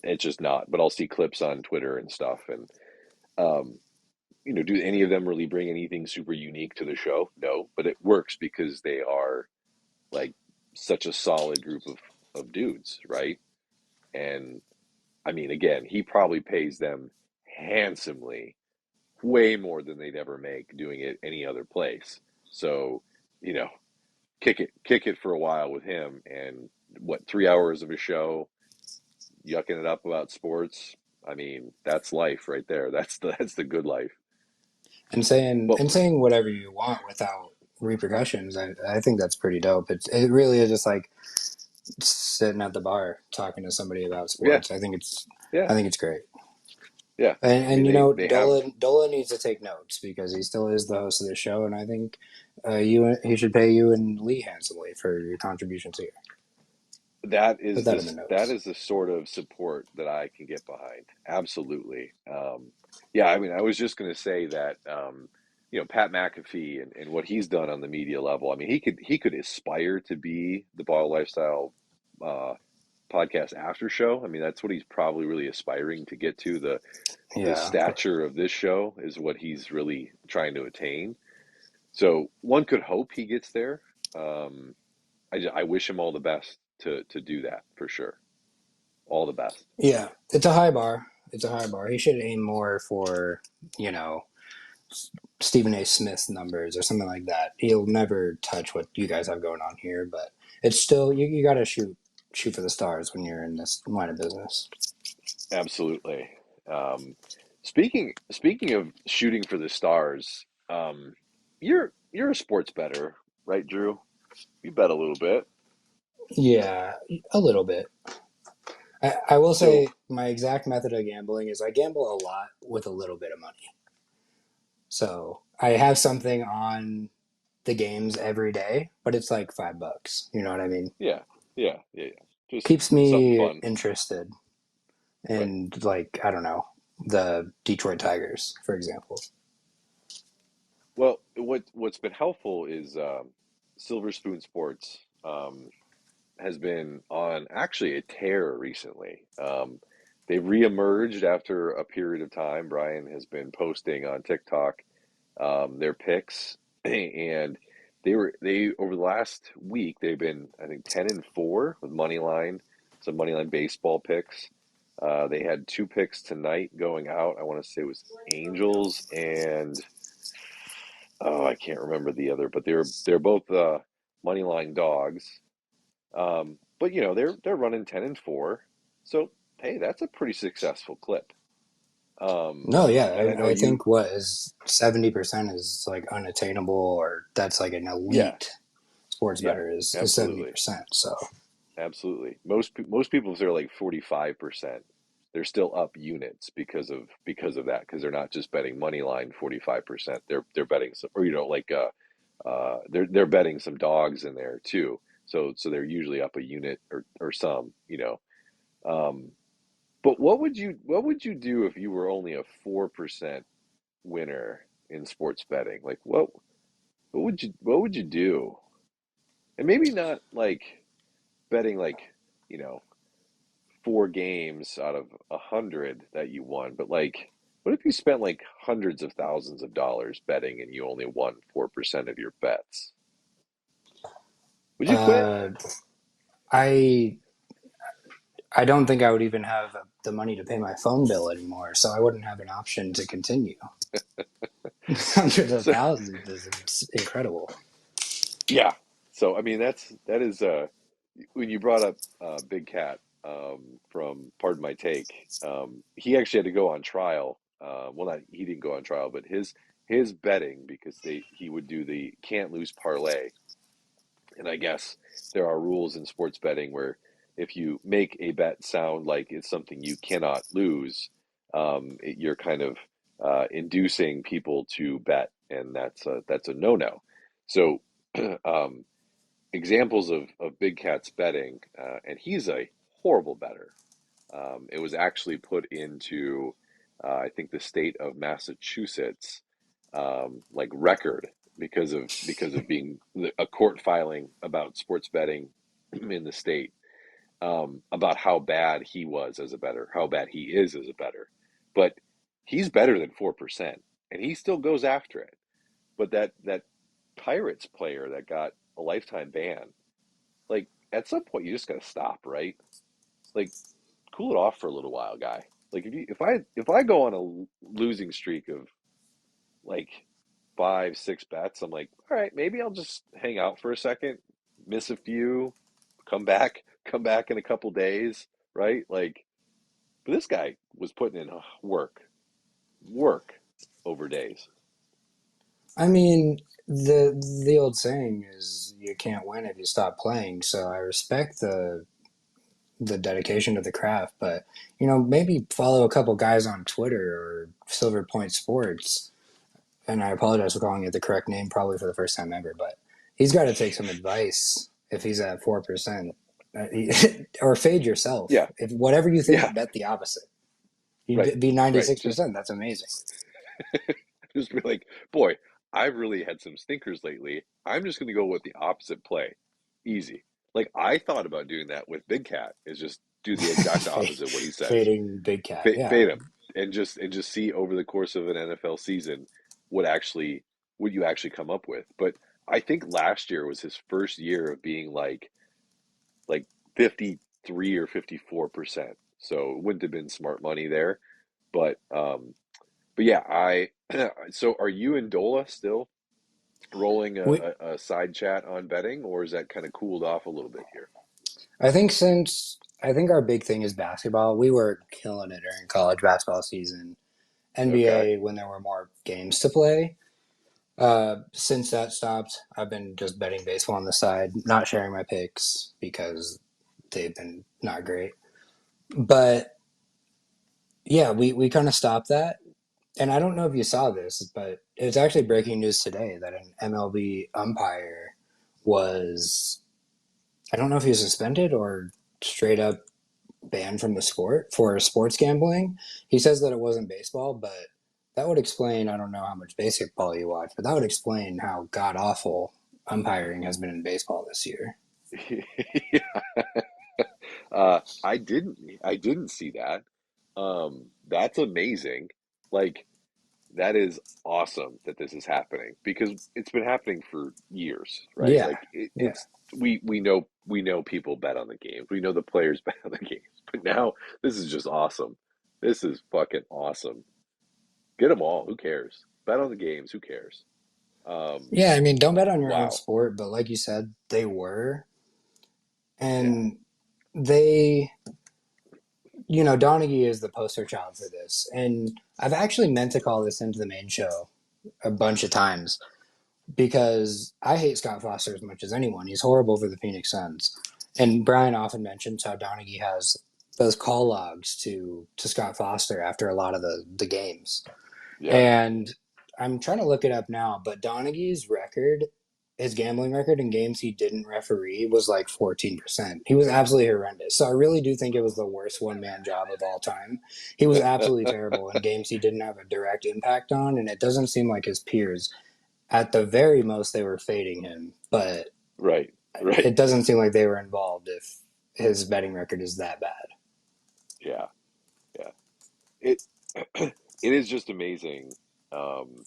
it's just not, but I'll see clips on Twitter and stuff and um do any of them really bring anything super unique to the show? No, but it works because they are like such a solid group of dudes, right? And I mean, again, he probably pays them handsomely, way more than they'd ever make doing it any other place. So, you know, kick it for a while with him, and what 3 hours of a show, yucking it up about sports. I mean, that's life right there. That's the good life. But And saying whatever you want without repercussions. I think that's pretty dope. It really is just like sitting at the bar talking to somebody about yeah, sports. yeah, I think it's great. yeah. And, I mean, they have Dola needs to take notes because he still is the host of the show, and I think he should pay you and Lee handsomely for your contributions here. Put that in the that notes. is the sort of support that I can get behind. Absolutely. Yeah, I mean, I was just going to say that Pat McAfee and what he's done on the media level. I mean, he could aspire to be the Ball Lifestyle uh, podcast after show. I mean, that's what he's probably really aspiring to get to. The Yeah, stature of this show is what he's really trying to attain. So one could hope he gets there. Um, I wish him all the best to do that for sure. All the best. yeah. It's a high bar. It's a high bar. He should aim more for you know Stephen A. Smith numbers or something like that. He'll never touch what you guys have going on here, but it's still you got to shoot for the stars when you're in this line of business. Absolutely. Um, Speaking of shooting for the stars, you're a sports bettor, right, Drew? You bet a little bit. Yeah, a little bit. I will So say my exact method of gambling is I gamble a lot with a little bit of money. So I have something on the games every day, but it's like $5. You know what I mean? yeah, yeah. Just Keeps something me fun, interested right? in, like, I don't know, the Detroit Tigers, for example. Well, what's been helpful is Silver Spoon Sports has been on actually a tear recently. They reemerged after a period of time. Brian has been posting on TikTok their picks, and they over the last week they've been I think 10-4 with money line, some money line baseball picks. They had two picks tonight going out. I want to say it was Angels and oh I can't remember the other, but they're both money line dogs. But you know they're running 10-4, so hey, that's a pretty successful clip. Um, No, yeah, and I know I you, think what is 70% is like unattainable, or that's like an yeah, elite sports yeah, better is absolutely. 70%. So Absolutely. Most people, if they're like 45%, they're still up units because of that because they're not just betting money line 45%. They're betting some or like they're betting some dogs in there too. So they're usually up a unit or some, you know. Um, but what would you do if you were only a 4% winner in sports betting? Like what would you do? And maybe not like betting like, you know, four games out of 100 that you won, but like, what if you spent like hundreds of thousands of dollars betting and you only won 4% of your bets? Would you quit? uh, I I don't think I would even have the money to pay my phone bill anymore, so I wouldn't have an option to continue. Hundreds of So thousands is incredible. yeah. So I mean, that is when you brought up Big Cat from Pardon My Take, he actually had to go on trial. Well, not he didn't go on trial, but his betting because he would do the can't lose parlay. And I guess there are rules in sports betting where if you make a bet sound like it's something you cannot lose, you're kind of inducing people to bet, and that's a no-no. So, um, examples of Big Cat's betting, and he's a horrible bettor. It was actually put into, I think, the state of Massachusetts, like record because of being a court filing about sports betting in the state, about how bad he was as a bettor, how bad he is as a bettor. But he's better than 4%, and he still goes after it. But that Pirates player that got a lifetime ban, like at some point you just got to stop, right? Like cool it off for a little while, guy. Like if I go on a losing streak of like 5, 6 bets, I'm like, all right, maybe I'll just hang out for a second, miss a few, come back in a couple days, right? Like, but this guy was putting in work over days. I mean, the old saying is you can't win if you stop playing. So I respect the dedication to the craft, but maybe follow a couple guys on Twitter or Silver Point Sports. And I apologize for calling it the correct name, probably for the first time ever, but he's got to take some advice if he's at 4%, or fade yourself. Yeah, If whatever you yeah, think, bet the opposite. right, You'd be right. Just 96%. That's amazing. just be like, boy, I've really had some stinkers lately. I'm just going to go with the opposite play. Easy. Like I thought about doing that with Big Cat is just do the exact opposite of what he says. Fading Big Cat. Yeah. Fade him and just see over the course of an NFL season what you actually come up with. But I think last year was his first year of being like 53 or 54%. So it wouldn't have been smart money there. But yeah, I so are you and Dola still rolling We, a side chat on betting, or is that kind of cooled off a little bit here? I think our big thing is basketball. We were killing it during college basketball season. Okay. NBA when there were more games to play. Since that stopped, I've been just betting baseball on the side, not sharing my picks because they've been not great. But yeah, we kind of stopped that. And I don't know if you saw this, but it's actually breaking news today that an MLB umpire was, I don't know if he was suspended or straight up banned from the sport for sports gambling. He says that it wasn't baseball, but that would explain, I don't know how much baseball you watch, but that would explain how god awful umpiring has been in baseball this year. I didn't see that. That's amazing. Like that is awesome that this is happening because it's been happening for years, right? Yeah, Like yeah. we know people bet on the games. We know the players bet on the games. But now this is just awesome. This is fucking awesome. Get them all. Who cares? Bet on the games. Who cares? Um, Yeah, I mean, don't bet on your own wow. sport, but like you said, they were. Yeah. And they, Donaghy is the poster child for this. And I've actually meant to call this into the main show a bunch of times because I hate Scott Foster as much as anyone. He's horrible for the Phoenix Suns. And Brian often mentions how Donaghy has those call logs to Scott Foster after a lot of the games. Yeah. And I'm trying to look it up now, but Donaghy's record, his gambling record in games he didn't referee was like 14%. He was absolutely horrendous. So I really do think it was the worst one man job of all time. He was absolutely terrible in games he didn't have a direct impact on, and it doesn't seem like his peers, at the very most, they were fading him, but Right. Right. it doesn't seem like they were involved if his betting record is that bad. Yeah. Yeah. It it is just amazing. Um,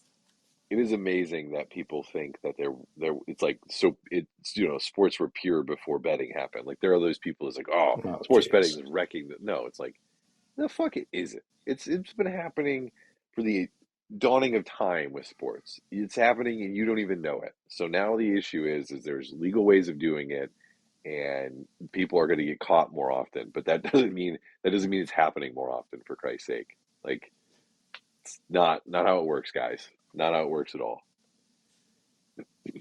it is amazing that people think that they're it's like so it's sports were pure before betting happened. Like there are those people that's like, oh, Oh, sports betting jeez. is wrecking the no, it's like the fuck it isn't. It's been happening for the dawning of time with sports. It's happening and you don't even know it. So now the issue is there's legal ways of doing it and people are going to get caught more often. But that doesn't mean it's happening more often for Christ's sake. Like it's not how it works, guys. Not how it works at all.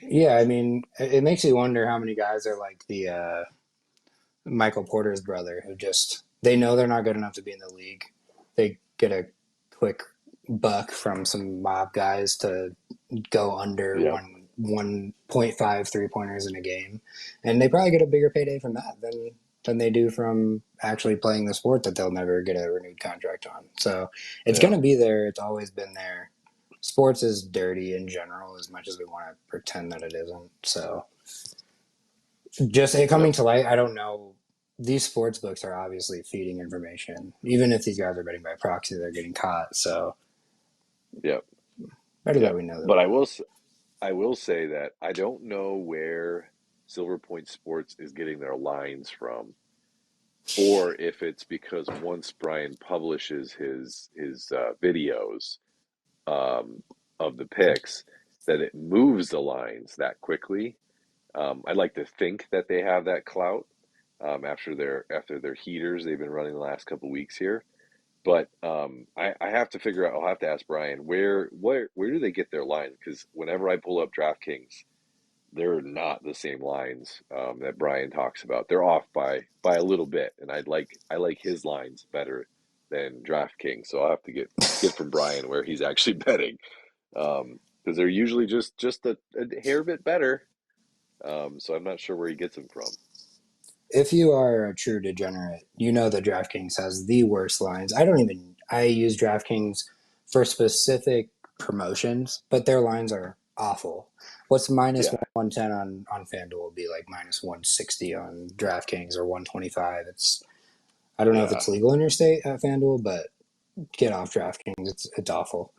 Yeah, I mean, it makes you wonder how many guys are like the Michael Porter's brother, who just they know they're not good enough to be in the league. They get a quick buck from some mob guys to go under Yep. 1.5 3 pointers in a game, and they probably get a bigger payday from that than they do from actually playing the sport that they'll never get a renewed contract on. So it's Yeah. going to be there. It's always been there. Sports is dirty in general, as much as we want to pretend that it isn't. So just it Yep. coming to light, I don't know. These sports books are obviously feeding information. Even if these guys are betting by proxy, they're getting caught. So Yep. better that Yep. we know that But we I know. will I will say that I don't know where Silver Point Sports is getting their lines from, or if it's because once Brian publishes his videos um, of the picks, that it moves the lines that quickly. I'd like to think that they have that clout after their heaters they've been running the last couple weeks here. But I have to figure out. I'll have to ask Brian where do they get their lines? Because whenever I pull up DraftKings, they're not the same lines that Brian talks about. They're off by a little bit, and I like his lines better than DraftKings. So I'll have to get from Brian where he's actually betting because they're usually just a hair bit better. So I'm not sure where he gets them from. If you are a true degenerate, you know that DraftKings has the worst lines. I use DraftKings for specific promotions, but their lines are awful. What's minus Yeah, 110 on FanDuel will be like minus 160 on DraftKings or 125. I don't know if yeah. it's legal in your state at FanDuel, but get off DraftKings. It's awful.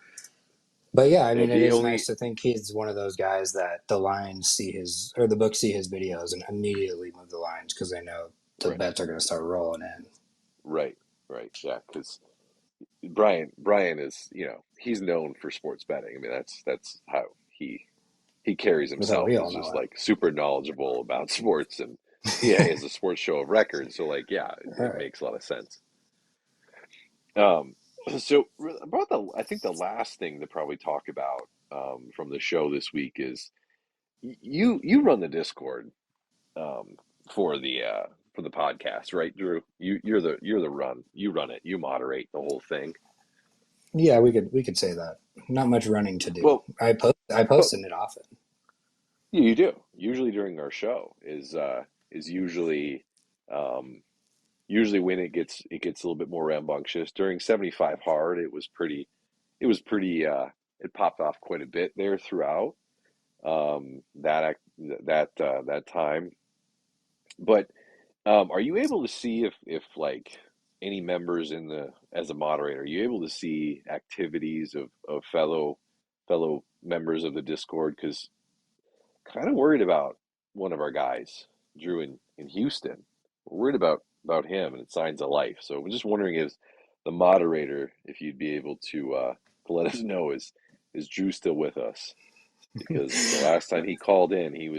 But yeah, I Yeah, mean, it the is nice only to think he's one of those guys that the lines see his or the books see his videos and immediately move the lines because they know the right, bets are going to start rolling in. right, right. Yeah, because Brian is he's known for sports betting. I mean that's how he carries That's how himself we all is know just it. like super knowledgeable about sports and yeah, he has a sports show of record. So like yeah, it All right. makes a lot of sense. So about I think the last thing to probably talk about from the show this week is you run the Discord um, for the podcast, right, Drew? You're the run. You run it. You moderate the whole thing. Yeah, we could say that. Not much running to do. Well, I but post in it often. yeah, you do. Usually during our show is um, usually when it gets a little bit more rambunctious. During 75 hard, it was pretty it popped off quite a bit there throughout that time. But are you able to see if like any members in the as a moderator, are you able to see activities of fellow members of the Discord? Because kind of worried about one of our guys, Drew in Houston. We're worried about him and signs of life. So we're just wondering if the moderator, if you'd be able to let us know is Drew still with us? Because the last time he called in, he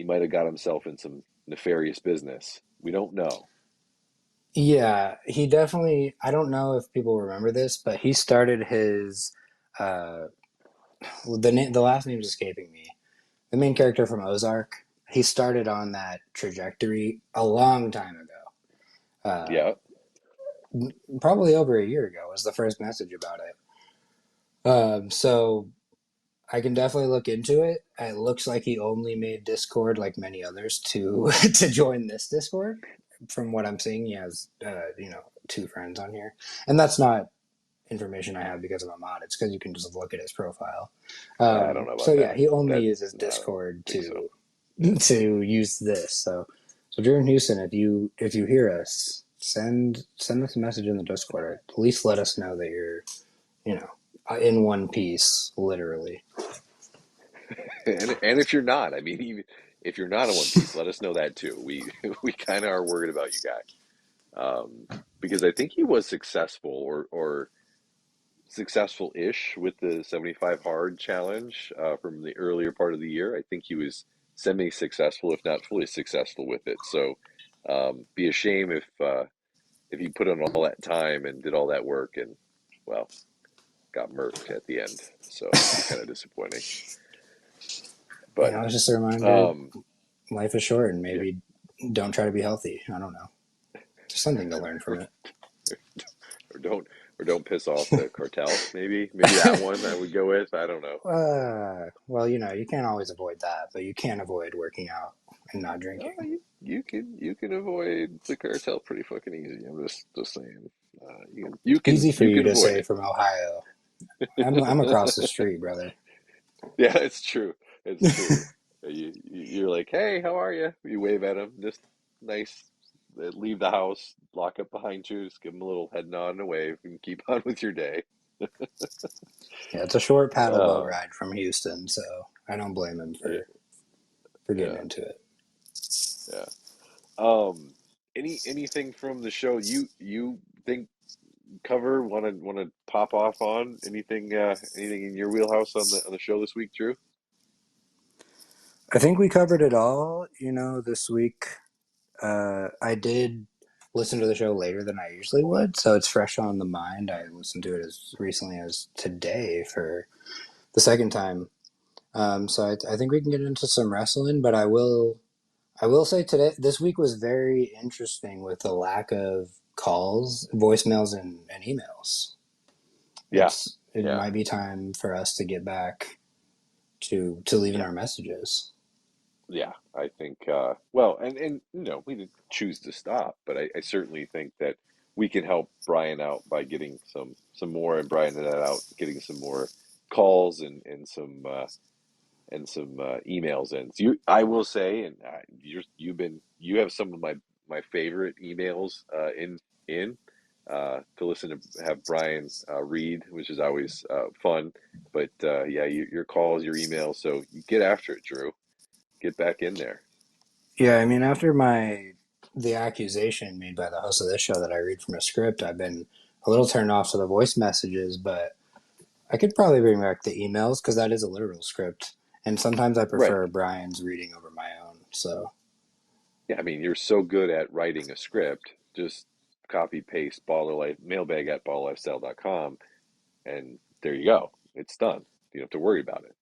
might have got himself in some nefarious business. We don't know. Yeah, he definitely. I don't know if people remember this, but he started his. Uh, the last name's escaping me. The main character from Ozark. He started on that trajectory a long time ago. Yeah, Probably over a year ago was the first message about it. So I can definitely look into it. It looks like he only made Discord, like many others, to to join this Discord. From what I'm seeing, he has two friends on here, and that's not information I have because I'm a mod. It's because you can just look at his profile. I don't know So about yeah, that. he only That uses no, I don't Discord think so. to use this. So Drew and Houston, if you hear us, send us a message in the Discord. Or at least let us know that you're you know in one piece, literally. And if you're not, I mean, even if you're not in One Piece, let us know that too. We we kind of are worried about you guys because I think he was successful or successful-ish with the 75 hard challenge from the earlier part of the year. I think he was semi-successful, if not fully successful with it. So be a shame if he put in all that time and did all that work and well got murked at the end. So be kind of disappointing. But It's just a reminder: um, life is short, and yeah, maybe don't try to be healthy. I don't know. There's something to learn from or, it. or don't piss off the cartel. Maybe that one I would go with. I don't know. Well, you can't always avoid that, but you can avoid working out and not Oh, drinking. you can avoid the cartel pretty fucking easy. I'm just saying. Easy for You you can to avoid say it. from Ohio. I'm across the street, brother. Yeah, it's true. It's true. You're like, hey, how are you? You wave at them, just nice. Leave the house, lock up behind you, just give them a little head nod and a wave, and keep on with your day. Yeah, it's a short paddle boat Uh, ride from Houston, so I don't blame him yeah, for getting yeah, into it. yeah. Anything from the show you think cover want to pop off on anything in your wheelhouse on the show this week, Drew? I think we covered it all, this week. I did listen to the show later than I usually would, so it's fresh on the mind. I listened to it as recently as today for the second time. So I think we can get into some wrestling, but I will say this week was very interesting with the lack of calls, voicemails, and emails. Yeah, It yeah, might be time for us to get back to leaving yeah, our messages. yeah. I think well, and we didn't choose to stop, but I certainly think that we can help Brian out by getting some more, and Brian and that out getting some more calls and some emails in. So I will say, and you have some of my favorite emails in to listen to have Brian read, which is always fun. But yeah, your calls, your emails. So you get after it, Drew. Get back in there. Yeah, I mean, after the accusation made by the host of this show that I read from a script, I've been a little turned off to the voice messages, but I could probably bring back the emails because that is a literal script. And sometimes I Right. prefer Brian's reading over my own. So Yeah. I mean, you're so good at writing a script. Just copy paste baller life mailbag at ballerlifestyle.com, and there you go. It's done. You don't have to worry about it.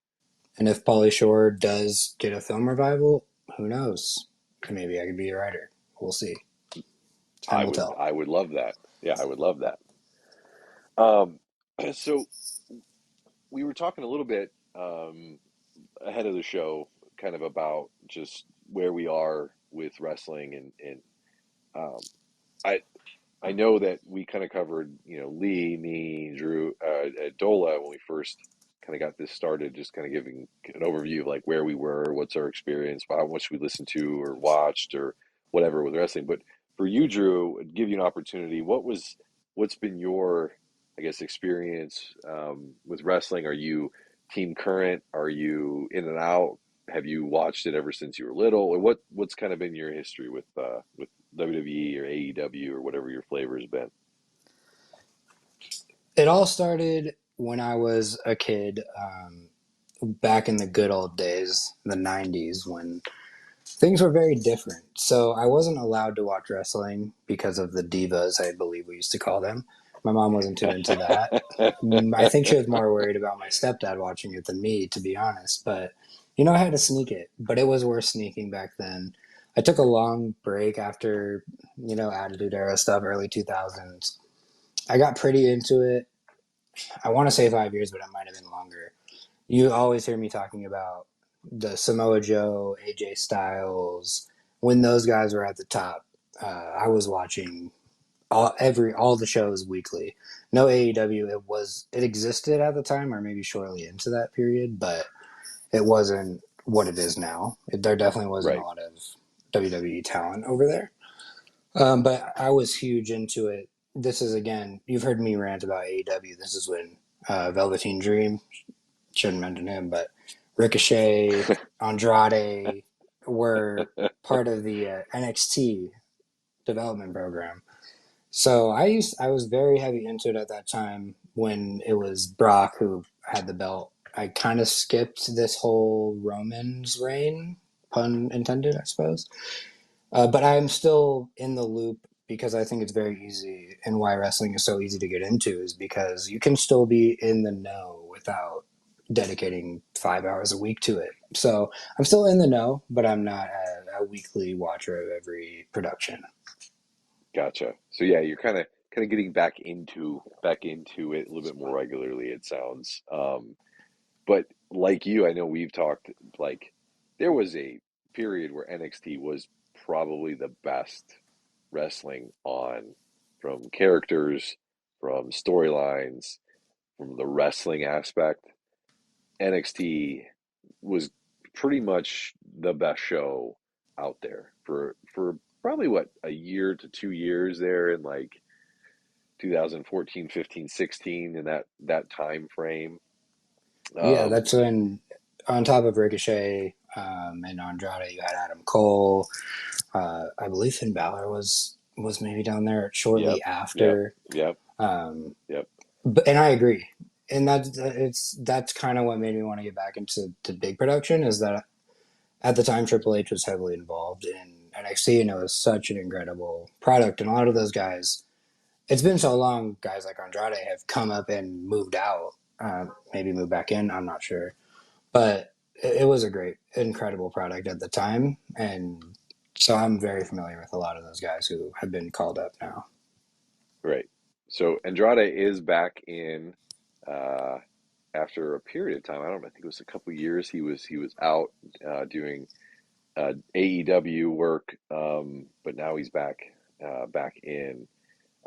And if Pauly Shore does get a film revival, who knows? Maybe I could be a writer. We'll see. Time will tell. I would love that. Yeah, I would love that. Um, so we were talking a little bit ahead of the show, kind of about just where we are with wrestling, and um, I I know that we kind of covered, Lee, me, Drew, Dola when we first kind of got this started, just kind of giving an overview of like where we were, what's our experience, how much we listened to or watched or whatever with wrestling. But for you, Drew, I'd give you an opportunity. What's been your, I guess, experience with wrestling? Are you team current? Are you in and out? Have you watched it ever since you were little, or what's kind of been your history with WWE or AEW or whatever your flavor has been? It all started when I was a kid, back in the good old days, the 90s, when things were very different. So I wasn't allowed to watch wrestling because of the divas, I believe we used to call them. My mom wasn't too into that. I think she was more worried about my stepdad watching it than me, to be honest. But, I had to sneak it. But it was worth sneaking back then. I took a long break after, Attitude Era stuff, early 2000s. I got pretty into it. I want to say 5 years, but it might have been longer. You always hear me talking about the Samoa Joe, AJ Styles, when those guys were at the top. I was watching all the shows weekly. No AEW. It existed at the time, or maybe shortly into that period, but it wasn't what it is now. There definitely wasn't a Right. lot of WWE talent over there. But I was huge into it. This is, again, you've heard me rant about AEW. This is when Velveteen Dream, shouldn't mention him, but Ricochet, Andrade were part of the NXT development program. So I was very heavy into it at that time when it was Brock who had the belt. I kind of skipped this whole Roman's reign, pun intended, I suppose. But I'm still in the loop because I think it's very easy, and why wrestling is so easy to get into is because you can still be in the know without dedicating 5 hours a week to it. So I'm still in the know, but I'm not a weekly watcher of every production. Gotcha. So yeah, you're kind of getting back into it a little bit more regularly, it sounds. But like you, I know we've talked, like there was a period where NXT was probably the best wrestling on, from characters, from storylines, from the wrestling aspect. NXT was pretty much the best show out there for probably what, a year to 2 years there in like 2014, 15, 16, in that time frame. Yeah, Um, that's when, on top of Ricochet and Andrade, you had Adam Cole. I believe Finn Balor was maybe down there yep, shortly yep, after. yep, Um, yep. and I agree, and that's kind of what made me want to get back into big production. Is that at the time Triple H was heavily involved in NXT, and it was such an incredible product. And a lot of those guys, it's been so long, guys like Andrade have come up and moved out, maybe moved back in. I'm not sure, but it was a great, incredible product at the time, and so I'm very familiar with a lot of those guys who have been called up now. Right. So Andrade is back in uh, after a period of time. I don't know. I think it was a couple of years. He was out doing AEW work, but now he's back in.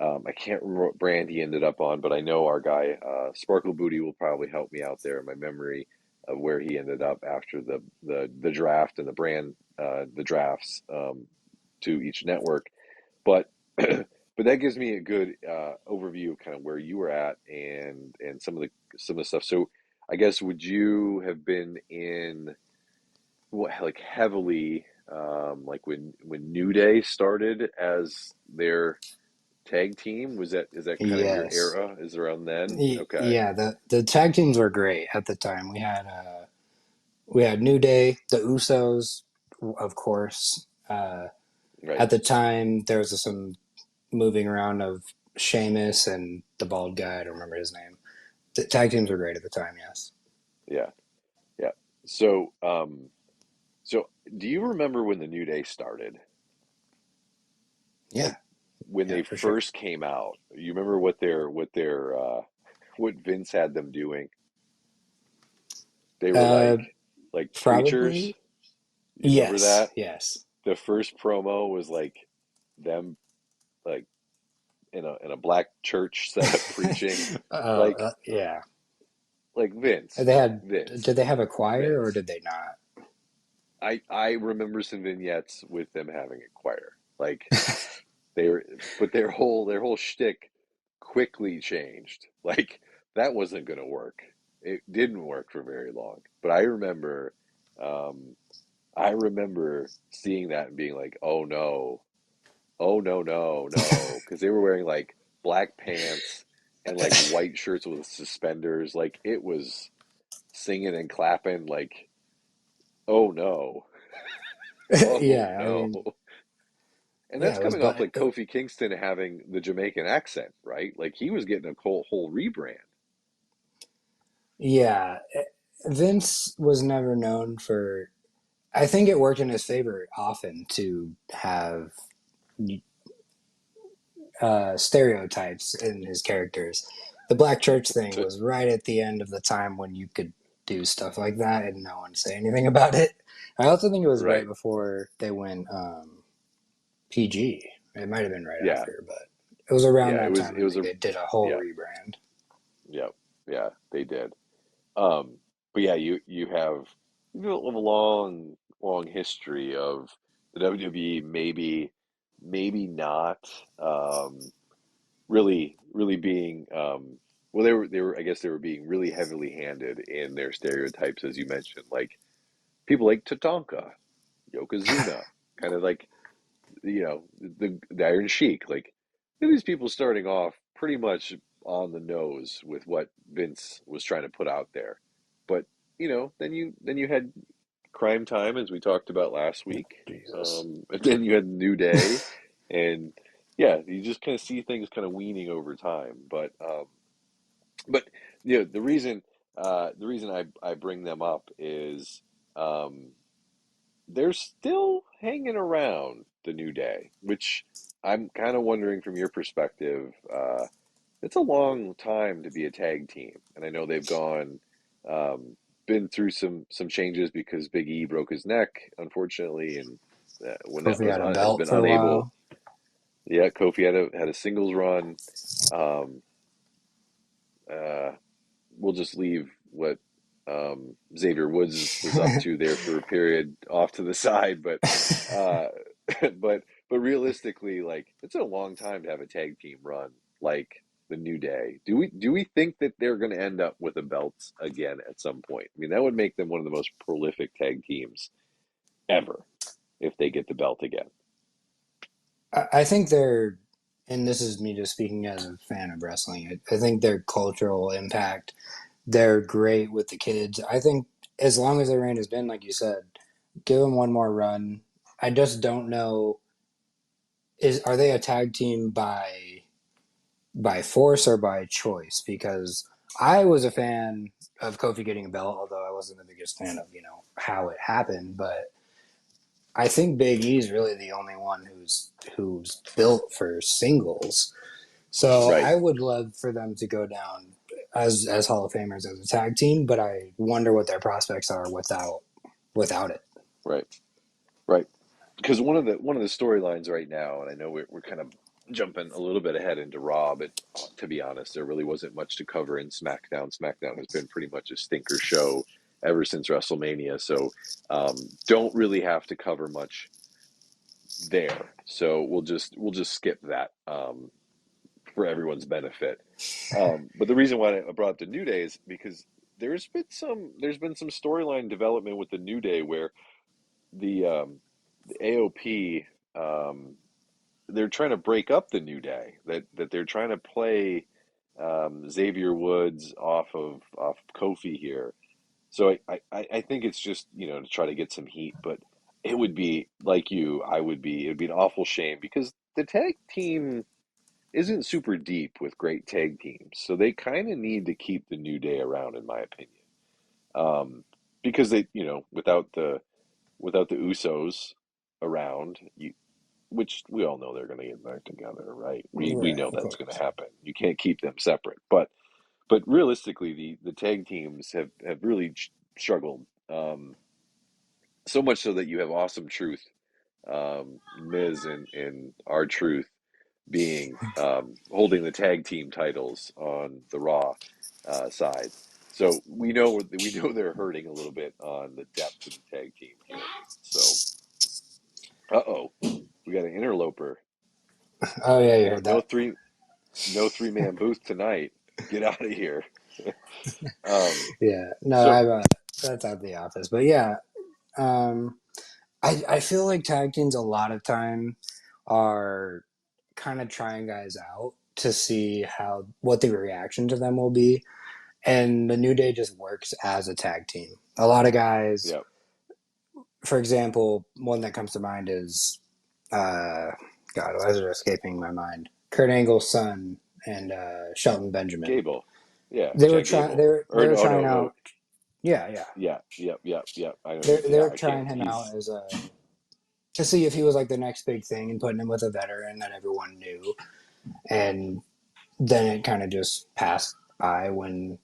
I can't remember what brand he ended up on, but I know our guy Sparkle Booty will probably help me out there in my memory of where he ended up after the draft and the brand, the drafts, to each network. But but that gives me a good overview of kind of where you were at, and some of the stuff. So I guess, would you have been in what, like heavily, like when New Day started as their tag team? Is that kind of your Yes. era? Is around then? Okay, Yeah, the tag teams were great at the time. We had New Day, the Usos, of course. right. At the time, there was some moving around of Sheamus and the bald guy. I don't remember his name. The tag teams were great at the time. Yes. Yeah, yeah. So, so do you remember when the New Day started? Yeah. Like when Yeah. they For sure. first came out, you remember what Vince had them doing? They were Uh, like preachers. Probably. You remember Yes. that? Yes. The first promo was like them like in a black church setup preaching, like Yeah. like Vince, They had. Did Vince, they have a choir or Vince. did they not? I remember some vignettes with them having a choir. Like they were, but their whole shtick quickly changed. Like that wasn't going to work. It didn't work for very long. But um, I remember seeing that and being like, "Oh no, oh no, no, no," because they were wearing like black pants and like white shirts with suspenders. Like it was singing and clapping. Like, oh no, oh Yeah. I no. mean, And yeah. that's It was, coming off but like Kofi Kingston having the Jamaican accent, right? Like he was getting a whole rebrand. yeah. Vince was never known for. I think it worked in his favor often to have stereotypes in his characters. The black church thing was right at the end of the time when you could do stuff like that and no one say anything about it. I also think it was right Right. before they went PG. It might have been right Yeah. after, but it was around Yeah. that time It I was think a they did a whole yeah. rebrand. Yeah. Yeah. They did. Um, but yeah, you have a long history of the WWE maybe not really being well they were I guess they were being really heavily handed in their stereotypes as you mentioned, like people like Tatanka, Yokozuna, kind of like the Iron Sheik, like these people starting off pretty much on the nose with what Vince was trying to put out there. But then you had Crime Time as we talked about last week, Jesus. and then you had New Day, and yeah, you just kind of see things kind of weaning over time. But the reason I bring them up is um, they're still hanging around the New Day, which I'm kind of wondering from your perspective. It's a long time to be a tag team, and I know they've um, been through some changes because Big E broke his neck, unfortunately, and when that Kofi was had a has belt been for a unable. while. Yeah, Kofi had a singles run. Um, uh, we'll just leave what Xavier Woods was up to there for a period off to the side, but uh, but realistically, like it's a long time to have a tag team run like the New Day. Do we think that they're going to end up with a belt again at some point? I mean, that would make them one of the most prolific tag teams ever if they get the belt again. I think they're, and this is me just speaking as a fan of wrestling. I think their cultural impact, they're great with the kids. I think as long as their reign has been, like you said, give them one more run. I just don't know, is are they a tag team by force or by choice? Because I was a fan of Kofi getting a belt, although I wasn't the biggest fan of how it happened. But I think Big E is really the only one who's built for singles. So Right, I would love for them to go down as Hall of Famers as a tag team, but I wonder what their prospects are without it. right, right. Because one of the storylines right now, and I know we're kind of jumping a little bit ahead into Raw, but to be honest, there really wasn't much to cover in SmackDown. SmackDown has been pretty much a stinker show ever since WrestleMania, so don't really have to cover much there. So we'll just skip that for everyone's benefit. But the reason why I brought up the New Day is because there's been some storyline development with the New Day where the AOP, um, they're trying to break up the New Day. That they're trying to play Xavier Woods off Kofi here. So I think it's just to try to get some heat, but it would be like you. It would be an awful shame because the tag team. isn't super deep with great tag teams. So they kind of need to keep the New Day around, in my opinion. Um, because they, without the Usos around, which we all know they're going to get back together, right? We Right, know of that's going to course. happen. You can't keep them separate. But realistically, the tag teams have really struggled. So much so that you have Awesome Truth, Miz and R Truth being holding the tag team titles on the Raw side. So we know they're hurting a little bit on the depth of the tag team here. So, uh-oh, we got an interloper. Oh yeah, you heard No that. three, no three-man booth tonight. Get out of here. Um, Yeah, no, so that's at the office, but yeah, um, I feel like tag teams a lot of time are kind of trying guys out to see how what the reaction to them will be, and the New Day just works as a tag team. A lot of guys, yeah, for example, one that comes to mind is uh, God, why is it escaping my mind? Kurt Angle's son and Shelton Benjamin. Gable. Yeah, They were Chad trying. Gable. They Or were no, trying no, no. out. Yeah, yeah. Yeah, yep, yep, yep. I know. Yeah, They're I can't. trying him out He's as a to see if he was like the next big thing and putting him with a veteran that everyone knew. And then it kind of just passed by when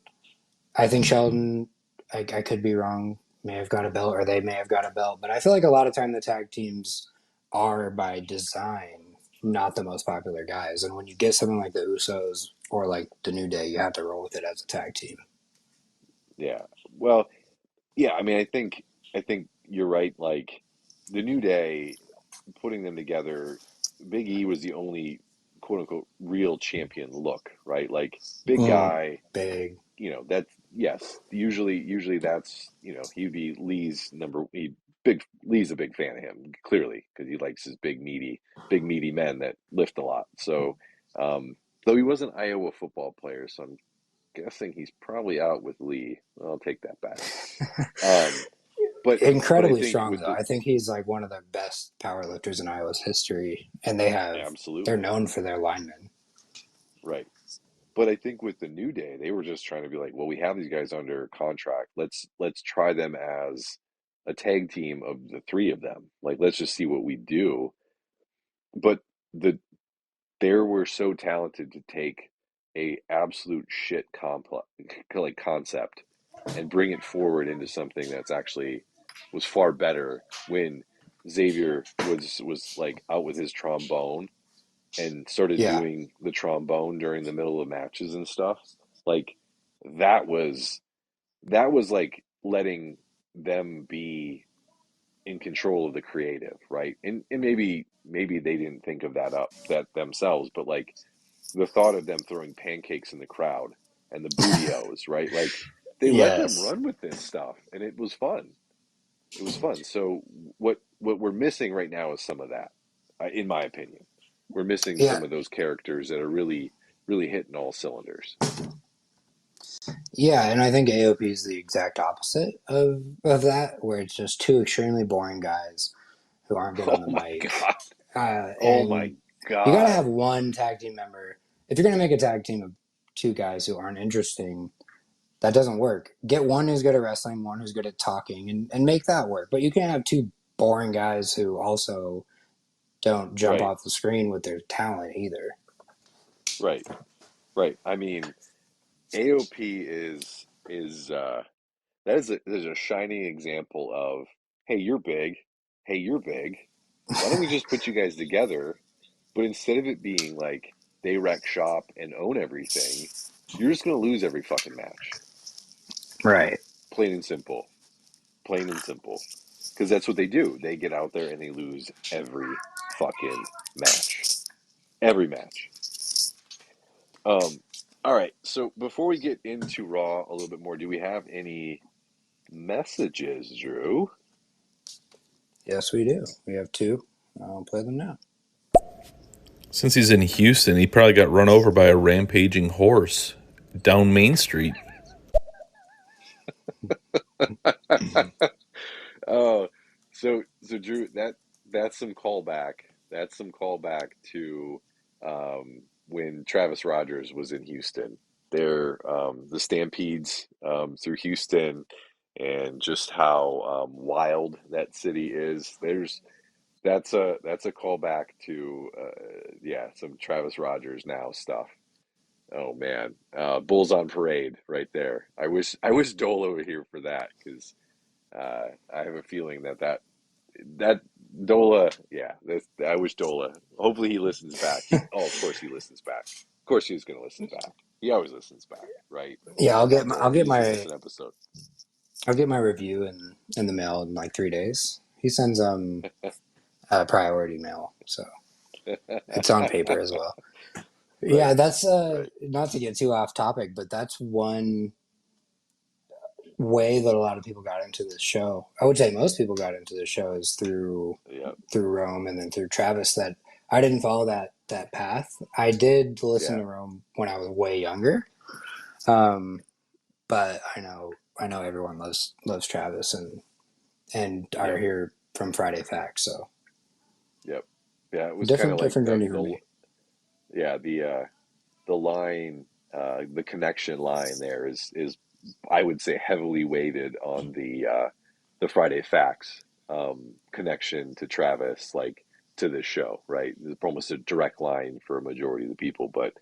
I think Sheldon, I could be wrong, may have got a belt or they may have got a belt. But I feel like a lot of time the tag teams are by design not the most popular guys. And when you get something like the Usos or like the New Day, you have to roll with it as a tag team. yeah. Well, yeah. I mean, I think you're right. Like the New Day, putting them together, Big E was the only quote unquote real champion look, right? Like big guy, Big. that's yes. Usually that's, he'd be Lee's number he big Lee's a big fan of him, clearly, because he likes his big meaty men that lift a lot. So though he was an Iowa football player, so I'm guessing he's probably out with Lee. I'll take that back. Um but I Incredibly think strong with though. the I think he's like one of the best power lifters in Iowa's history, and they're absolutely known for their linemen. right. But I think with the New Day, they were just trying to be like, well, we have these guys under contract. Let's try them as a tag team of the three of them. Like, let's just see what we do. But the they were so talented to take a absolute shit complex like concept and bring it forward into something that's actually was far better when Xavier was like out with his trombone and started Yeah, doing the trombone during the middle of matches and stuff. Like that was that was like letting them be in control of the creative, right? And maybe they didn't think of that themselves, but like the thought of them throwing pancakes in the crowd and the bootios, right? Like they let them yes, run with this stuff and it was fun. It was fun. So what we're missing right now is some of that, in my opinion. We're missing yeah, some of those characters that are really hitting all cylinders. yeah. And I think AOP is the exact opposite of that, where it's just two extremely boring guys who aren't good Oh on the my mic, god! Oh my and you got to god! have one tag team member. If you're going to make a tag team of two guys who aren't interesting, that doesn't work. Get one who's good at wrestling, one who's good at talking, and make that work. But you can't have two boring guys who also don't jump Right, off the screen with their talent either. right, right. I mean, AOP is that is a shining example of, hey, you're big, hey, you're big. Why don't we just put you guys together? But instead of it being like they wreck shop and own everything, you're just gonna lose every fucking match. Right. Plain and simple. Plain and simple. Because that's what they do. They get out there and they lose every fucking match. Every match. Um, all right. So before we get into Raw a little bit more, do we have any messages, Drew? Yes, we do. We have two. I'll play them now. Since he's in Houston, he probably got run over by a rampaging horse down Main Street. Oh, so Drew, that's some callback. That's some callback to when Travis Rogers was in Houston. There, the Stampedes through Houston, and just how wild that city is. That's a callback to yeah, some Travis Rogers now stuff. Oh man, Bulls on Parade right there. I wish Dolo were here for that because I have a feeling that Dola, yeah, I wish Dola. Hopefully he listens back. Of course he listens back. Of course he's going to listen back. He always listens back, right? Yeah, Come on, Dola, I'll you get just didn't miss an episode. my review in the mail in like 3 days. He sends priority mail, so it's on paper as well. Yeah, Right, that's right. not to get too off topic, but that's one way that a lot of people got into this show. I would say most people got into the show is Yep, through Rome and then through Travis. That I didn't follow that path. I did listen yeah, to Rome when I was way younger, um, but I know everyone loves Travis and are yep, here from Friday Facts. So yep. Yeah, it was kind of different like journey for me. yeah, the line, the connection line there is I would say heavily weighted on the Friday Facts connection to Travis, like to this show, right? It's almost a direct line for a majority of the people, but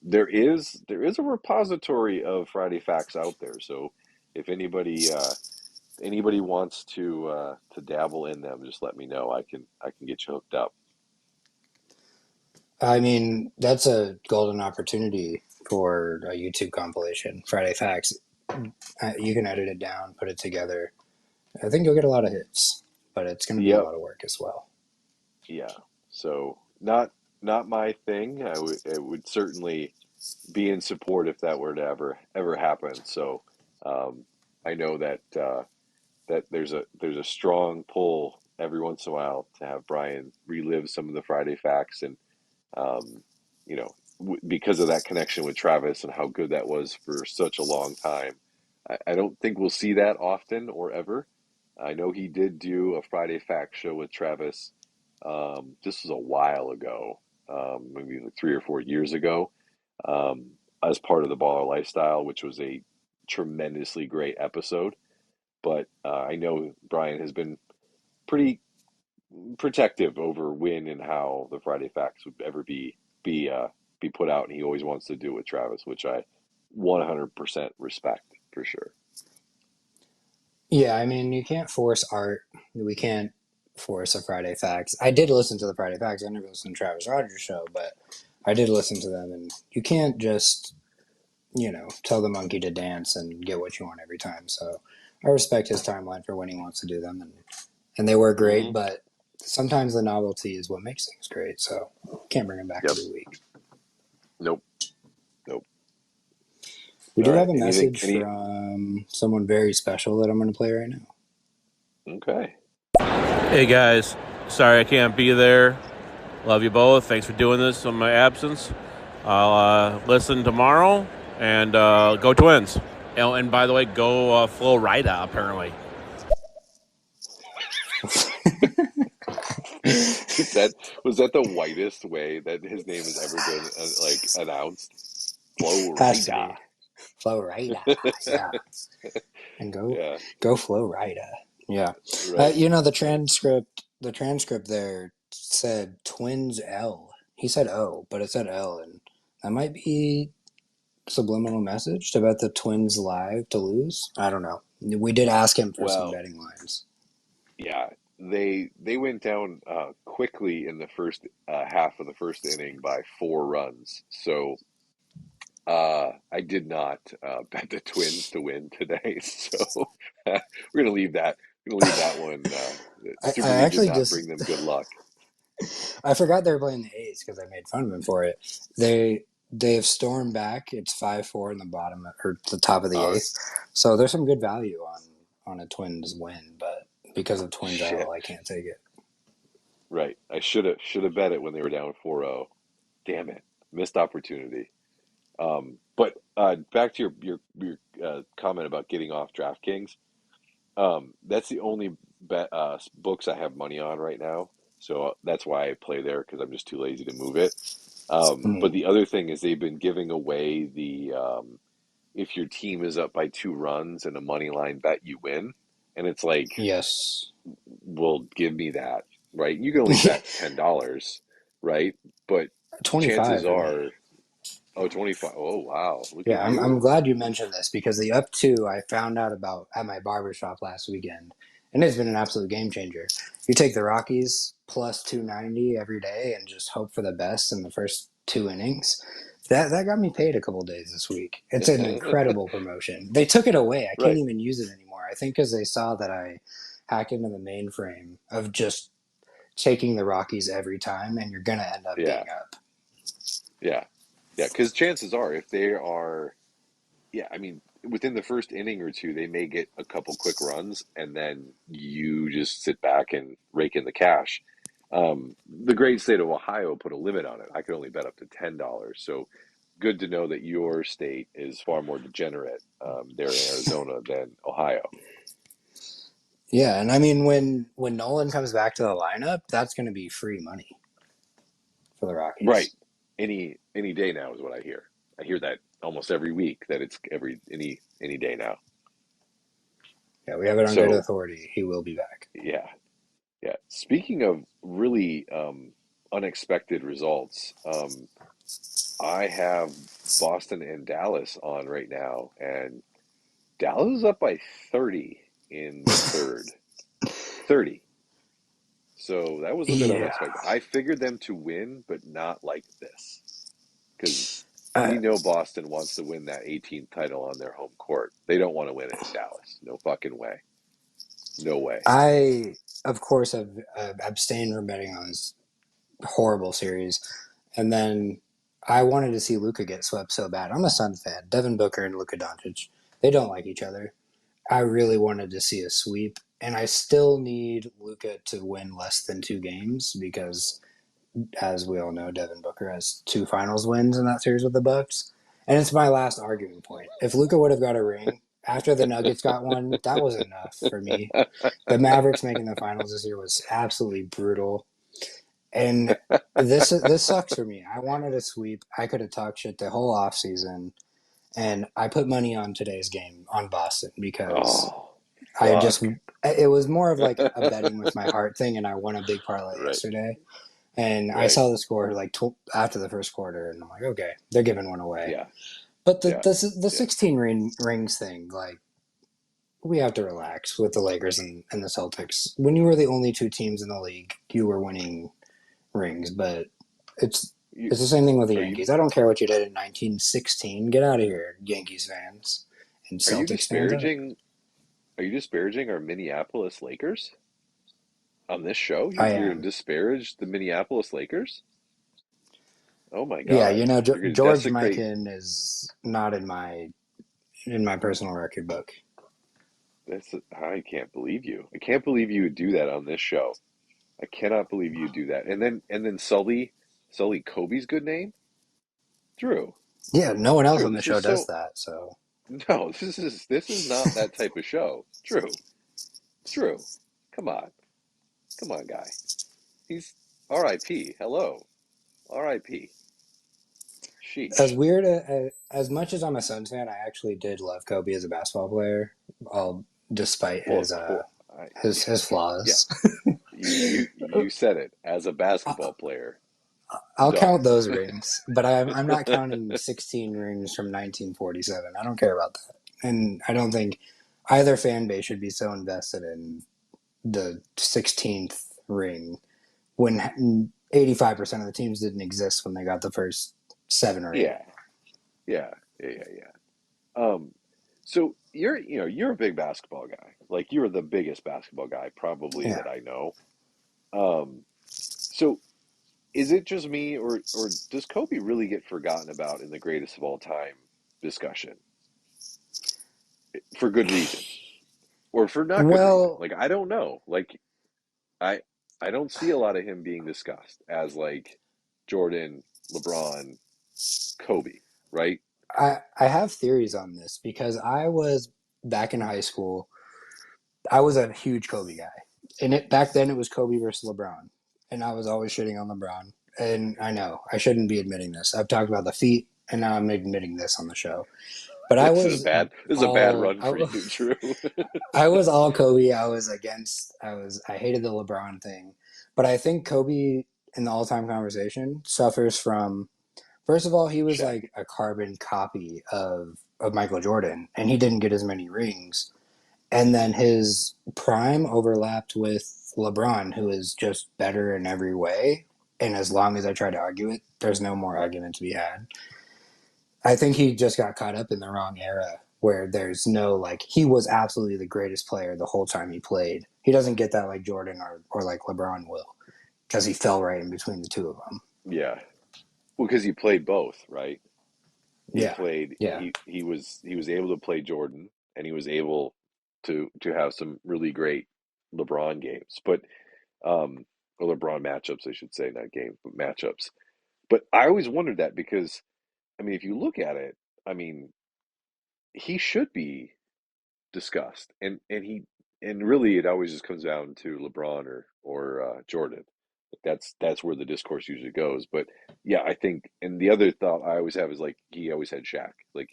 there is a repository of Friday Facts out there. So if anybody wants to dabble in them, just let me know. I can get you hooked up. I mean, that's a golden opportunity for a YouTube compilation. Friday Facts. You can edit it down, put it together. I think you'll get a lot of hits, but it's going to be a Yep. lot of work as well. Yeah. So not my thing. I would certainly be in support if that were to ever happen. So I know that there's a strong pull every once in a while to have Brian relive some of the Friday Facts, and um, because of that connection with Travis and how good that was for such a long time. I don't think we'll see that often or ever. I know he did do a Friday Fact show with Travis. This was a while ago, maybe like 3 or 4 years ago, um, as part of the Baller Lifestyle, which was a tremendously great episode. But I know Brian has been pretty protective over when and how the Friday Facts would ever be put out, and he always wants to do it with Travis, which I 100% respect for sure. Yeah, I mean, you can't force art. We can't force a Friday Facts. I did listen to the Friday Facts. I never listened to Travis Rogers' show, but I did listen to them, and you can't just tell the monkey to dance and get what you want every time. So I respect his timeline for when he wants to do them, and they were great, Hmm. but sometimes the novelty is what makes things great. So can't bring them back Yep. every week. Nope. Nope. We All do right. have a Anything? message Any? from someone very special that I'm going to play right now. Okay. Hey guys, sorry I can't be there. Love you both. Thanks for doing this in my absence. I'll listen tomorrow and go Twins. And by the way, go Flo Rida, apparently. Was that the whitest way that his name has ever been like announced? Flo Has to Rida. be Flow Rida, yeah, and Yeah. go Flow Rida, yeah. Right. Right. The transcript there said Twins L. He said O, but it said L, and that might be subliminal message about the Twins live to lose. I don't know. We did ask him for some Well, betting lines. yeah, they went down quickly in the first half of the first inning by 4 runs. So I did not bet the Twins to win today. So we're gonna leave that. We're gonna leave that one. I Super League did actually not bring just them good luck. I forgot they were playing the A's because I made fun of him for it. They have stormed back. It's 5-4 in the bottom or the top of the Uh, eighth. So there's some good value on a Twins win, but because of Twins Shit. L, I can't take it. Right. I should have bet it when they were down 4-0. Damn it. Missed opportunity. But back to your comment about getting off DraftKings. That's the only books I have money on right now. So that's why I play there because I'm just too lazy to move it. But the other thing is they've been giving away the if your team is up by 2 runs and a money line bet, you win. And it's like, Yes. well, give me that, right? You can only bet $10, right? But 25 chances for me. are, oh, 25. Oh, wow. Look at Yeah, I'm you. glad you mentioned this because the up two I found out about at my barbershop last weekend, and it's been an absolute game changer. You take the Rockies plus 290 every day and just hope for the best in the first 2 innings. That got me paid a couple days this week. It's an incredible promotion. They took it away. I can't Right. even use it anymore. I think because they saw that I hacked into the mainframe of just taking the Rockies every time, and you're gonna end up Yeah. being up. Yeah. Yeah. Because chances are, if they are, yeah, I mean, within the first inning or two, they may get a couple quick runs, and then you just sit back and rake in the cash. The great state of Ohio put a limit on it. I could only bet up to $10. So good to know that your state is far more degenerate there in Arizona than Ohio. Yeah, and I mean when Nolan comes back to the lineup, that's going to be free money for the Right. Rockies. Any day now is what I hear. I hear that almost every week that it's any day now. Yeah, we have it on good So authority. He will be back. yeah, yeah. Speaking of really unexpected results, I have Boston and Dallas on right now, and Dallas is up by 30 in the third. 30. So that was a bit Yeah, unexpected. I figured them to win, but not like this. Because uh, we know Boston wants to win that 18th title on their home court. They don't want to win it in Dallas. No fucking way. No way. I of course have abstained from betting on this horrible series, and then I wanted to see Luka get swept so bad. I'm a Suns fan. Devin Booker and Luka Doncic, they don't like each other. I really wanted to see a sweep, and I still need Luka to win less than 2 games because as we all know, Devin Booker has 2 finals wins in that series with the Bucks. And it's my last arguing point. If Luka would have got a ring after the Nuggets got one, that was enough for me. The Mavericks making the finals this year was absolutely brutal. And this sucks for me. I wanted a sweep. I could have talked shit the whole offseason. And I put money on today's game on Boston because Oh, I just fuck. it was more of like a betting with my heart thing, and I won a big parlay Right, yesterday. And I right. saw the score like after the first quarter, and I'm like, okay, they're giving one away. Yeah, But yeah, the yeah. 16 rings thing, like we have to relax with the Lakers and the Celtics. When you were the only 2 teams in the league, you were winning rings. But it's You, it's the same thing with the are you Yankees. I don't care what you did in 1916. Get out of here, Yankees fans and are you Celtics fans. disparaging are you disparaging our Minneapolis Lakers on this show? I You're gonna am. disparage the Minneapolis Lakers? Oh my Yeah, God. You're gonna George desecrate Mikan is not in my personal record book. this. I can't believe you. I can't believe you would do that on this show. I cannot believe you do that. And then Sully Kobe's good name? Drew. Yeah, no one else Drew, on the this show is does so that. So no, this is not that type of show. Drew. Come on. Come on, guy. He's R.I.P. Hello. R.I.P. as Sheesh. weird as much as I'm a Suns fan, I actually did love Kobe as a basketball player, all despite Well, his of course. Yeah, his yeah. flaws. You said it as a basketball player. I'll Done. count those rings, but I'm not counting 16 rings from 1947. I don't care about that, and I don't think either fan base should be so invested in the 16th ring when 85% of the teams didn't exist when they got the first 7 or 8. Yeah, yeah, yeah. So you're a big basketball guy. Like you're the biggest basketball guy probably Yeah. that I know. Um, so is it just me, or does Kobe really get forgotten about in the greatest of all time discussion for good reason or for not good reason? Well, Like I don't know. Like I I don't see a lot of him being discussed as like Jordan, LeBron, Kobe, right? I have theories on this because I was back in high school. I was a huge Kobe guy, and it back then it was Kobe versus LeBron, and I was always shitting on LeBron. and I know I shouldn't be admitting this. I've talked about the feet, and now I'm admitting this on the show. But I This is a was bad this is a bad all run for you, Drew. I was all Kobe. I was against. I hated the LeBron thing, but I think Kobe in the all-time conversation suffers from. First of all, he was Shaq. like a carbon copy of Michael Jordan, and he didn't get as many rings. And then his prime overlapped with LeBron, who is just better in every way. And as long as I try to argue it, there's no more argument to be had. I think he just got caught up in the wrong era where there's no like he was absolutely the greatest player the whole time he played. He doesn't get that like Jordan or like LeBron will because he fell right in between the two of them. Yeah. Well, because he played both, right? He Yeah, played yeah, he was able to play Jordan and he was able to have some really great LeBron games. But or LeBron matchups, I should say, not games, but matchups. But I always wondered that because I mean, if you look at it, I mean, he should be discussed, and really it always just comes down to LeBron or Jordan. That's where the discourse usually goes. But yeah, I think, and the other thought I always have is like he always had Shaq. Like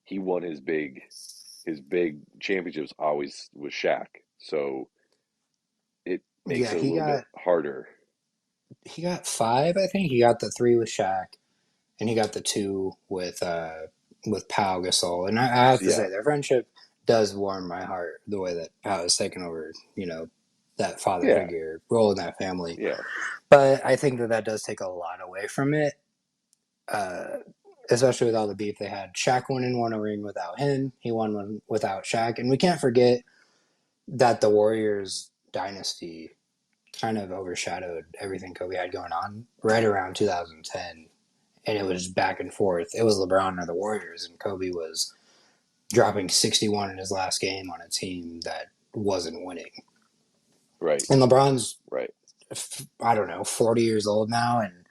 he won his big championships always with Shaq, so it makes yeah. it a little bit harder. He got five. I think he got the three with Shaq, and he got the two with Pau Gasol. And I have to Yeah, say, their friendship does warm my heart. The way that Pau has taken over, that father yeah, figure role in that family. yeah, But I think that does take a lot away from it, uh, especially with all the beef they had. Shaq won a ring without him. He won one without Shaq, and we can't forget that the Warriors dynasty kind of overshadowed everything Kobe had going on right around 2010, and it was back and forth. It was LeBron or the Warriors, and Kobe was dropping 61 in his last game on a team that wasn't winning. right, And LeBron's, right. I don't know, 40 years old now and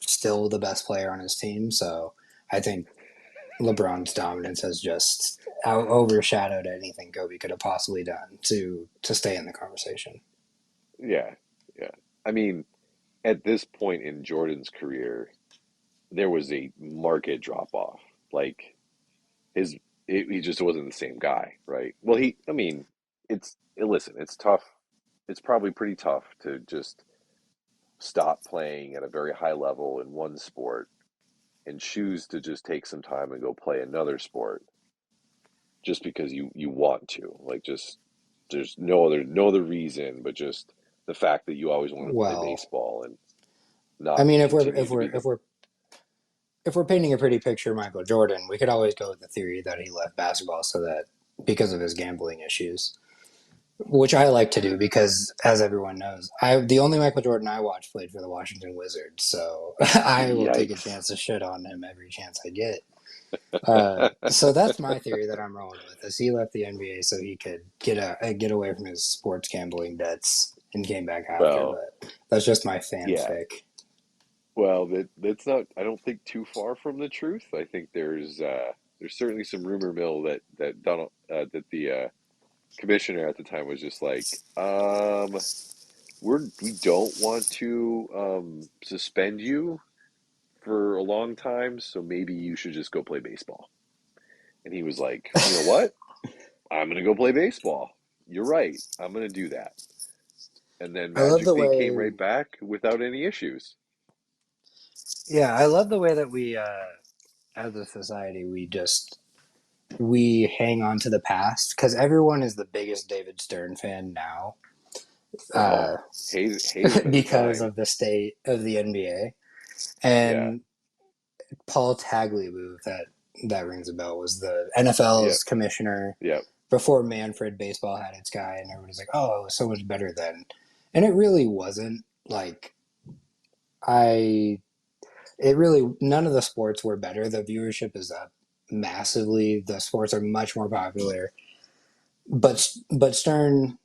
still the best player on his team. So I think LeBron's dominance has just overshadowed anything Kobe could have possibly done to stay in the conversation. Yeah, yeah. I mean, at this point in Jordan's career, there was a market drop off. Like his, he just wasn't the same guy, right? Well, I mean, listen, it's tough. It's probably pretty tough to just stop playing at a very high level in one sport and choose to just take some time and go play another sport just because you want to. Like just there's no other reason but just the fact that you always wanted to play Well, baseball and I not mean, if we're continue if to we're be if the we're if we're painting a pretty picture of Michael Jordan, we could always go with the theory that he left basketball so that because of his gambling issues, which I like to do because, as everyone knows, the only Michael Jordan I watched played for the Washington Wizards, so I will take a yikes. chance to shit on him every chance I get. So that's my theory that I'm rolling with. Is he left the NBA so he could get away from his sports gambling debts and came back after, Well, but that's just my yeah. fanfic. Well, that's not I don't think too far from the truth. I think there's certainly some rumor mill that Donald that the commissioner at the time was just like, we don't want to suspend you for a long time, so maybe you should just go play baseball. And he was like, you know what? I'm gonna go play baseball. You're right. I'm gonna do that. And then I love the magically came way, right back without any issues. yeah, I love the way that we, as a society, we hang on to the past because everyone is the biggest David Stern fan now, uh, Oh, hated at the because time. of the state of the NBA. Yeah. And Paul Tagliabue, if that rings a bell, was the Yep. NFL's commissioner Yep. before Manfred Baseball had its guy, and everybody's like, "Oh, it was so much better then," and it really wasn't. Like I, it really none of the sports were better. The viewership is up massively. The sports are much more popular, but Stern,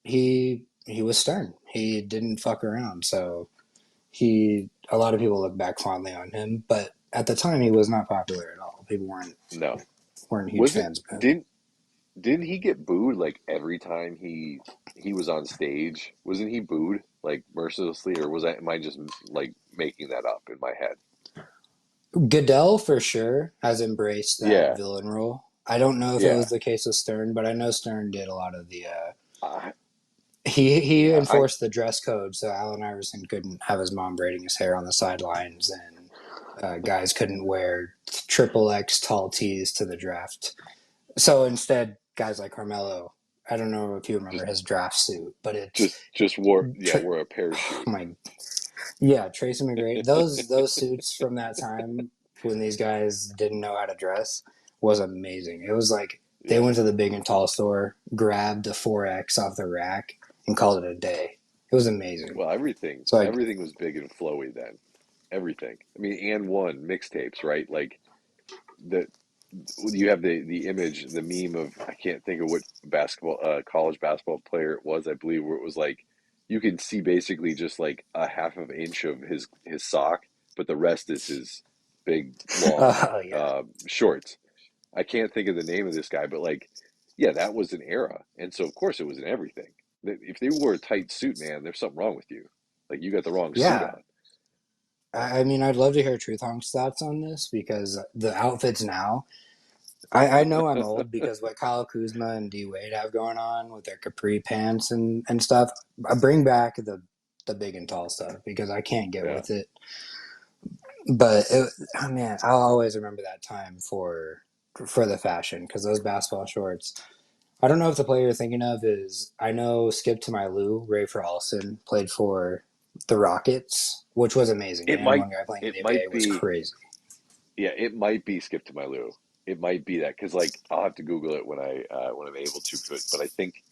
he was Stern. He didn't fuck around, so a lot of people look back fondly on him, but at the time he was not popular at all. People No. weren't huge Was it fans of him. didn't he get booed like every time he was on stage? Wasn't he booed like mercilessly, or was I am I just like making that up in my head. Goodell for sure has embraced that Yeah, villain role. I don't know if it yeah, was the case with Stern, but I know Stern did a lot of the. I, He yeah. enforced the dress code, so Allen Iverson couldn't have his mom braiding his hair on the sidelines, and guys couldn't wear XXX tall tees to the draft. So instead, guys like Carmelo. I don't know if you remember just his draft suit, but it's just wore tra- wore a oh parachute. my yeah, Tracy McGrady. Those suits from that time when these guys didn't know how to dress was amazing. It was like they Yeah. went to the big and tall store, grabbed a 4X off the rack, and called it a day. It was amazing. Well, So like, everything was big and flowy then. Everything. I mean, and one mixtapes, right? Like the you have the image, the meme of I can't think of what basketball college basketball player it was, I believe, where it was like you can see basically just like a half of inch of his sock, but the rest is his big long yeah, shorts. I can't think of the name of this guy, but like, yeah, that was an era, and so of course it was in everything. If they wore a tight suit, man, there's something wrong with you. Like you got the wrong suit yeah. on. I mean, I'd love to hear Truth Honk's thoughts on this because the outfits now. I know I'm old because what Kyle Kuzma and D Wade have going on with their capri pants and stuff. I bring back the big and tall stuff because I can't get Yeah. with it. But oh man, I'll always remember that time for the fashion because those basketball shorts. I don't know if the player you're thinking of is. I know Skip to my Lou, Ray Olson played for the Rockets, which was amazing. It And might one guy playing in it the might NBA was be crazy. yeah, it might be Skip to my Lou. It might be that because like I'll have to Google it when I'm able to, but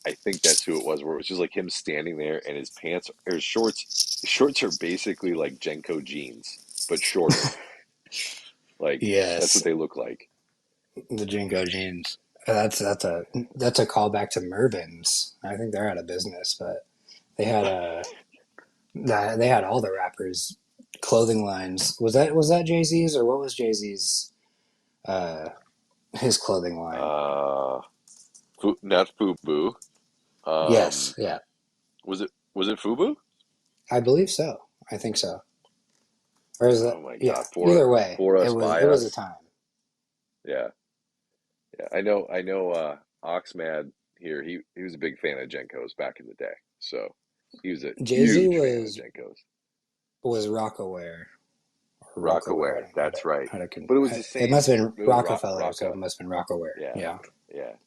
I think that's who it was. Where it was just like him standing there and his pants or his shorts are basically like Jenko jeans but shorter. Like that's what Yes, they look like. the Jinko jeans. That's a callback to Mervin's. I think they're out of business, but they had they had all the rappers clothing lines. Was that Jay Z's or what was Jay Z's uh, his clothing line? Uh, not Fubu. Yes, Um, yeah, was it Fubu? I believe so. I think so. Or is that Oh my yeah? God, Either way, for it us was by it was a us. time. Yeah, yeah. I know. Oxmad here. He was a big fan of Jenko's back in the day. So he was a Jay Z huge fan of Jenko's. was Rockaware or Rockaware. I Rockaware. don't know That's right. how to con- But it was the it same. must have been It was Rockefeller, so it Rocka. must have been Rockaware. Yeah, Yeah.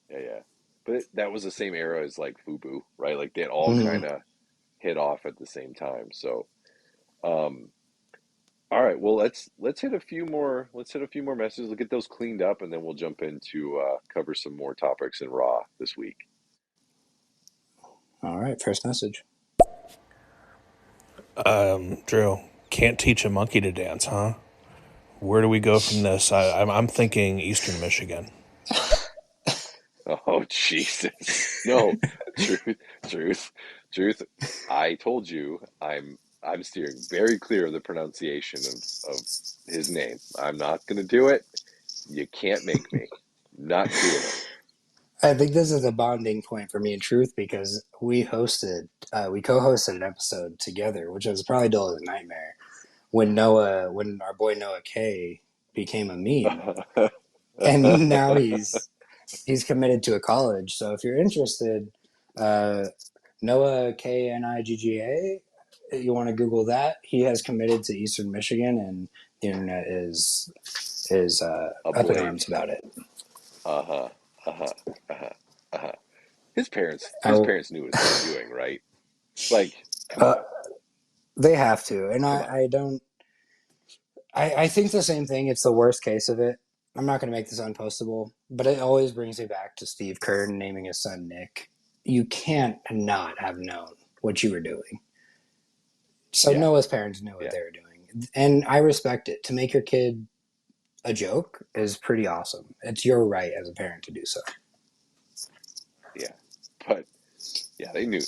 yeah. But that was the same era as like Fubu, right? Like they all Mm-hmm. kind of hit off at the same time. So, um, all right. Well, let's hit a few more. Let's hit a few more messages. We'll get those cleaned up, and then we'll jump into cover some more topics in Raw this week. All right, first message. Drew, can't teach a monkey to dance, huh? Where do we go from this? I'm thinking Eastern Michigan. Oh Jesus! No, truth, truth, truth. I told you I'm steering very clear of the pronunciation of his name. I'm not going to do it. You can't make me. Not doing it. I think this is a bonding point for me and Truth because we co-hosted an episode together, which was probably dull as a nightmare. When our boy Noah K became a meme, and now he's committed to a college. So if you're interested, uh, Noah Knigga, you want to Google that. He has committed to Eastern Michigan, and the internet is up in arms Ablaze. about it. Uh huh. Uh huh. Uh huh. Uh huh. I His parents knew what they were doing, right? Like, come uh, on, they have to, and come on. I don't. I think the same thing. It's the worst case of it. I'm not going to make this unpostable, but it always brings me back to Steve Kerr naming his son Nick. You can't not have known what you were doing. So Yeah, Noah's parents knew what yeah, they were doing, and I respect it. To make your kid a joke is pretty awesome. It's your right as a parent to do so. yeah. But yeah, they knew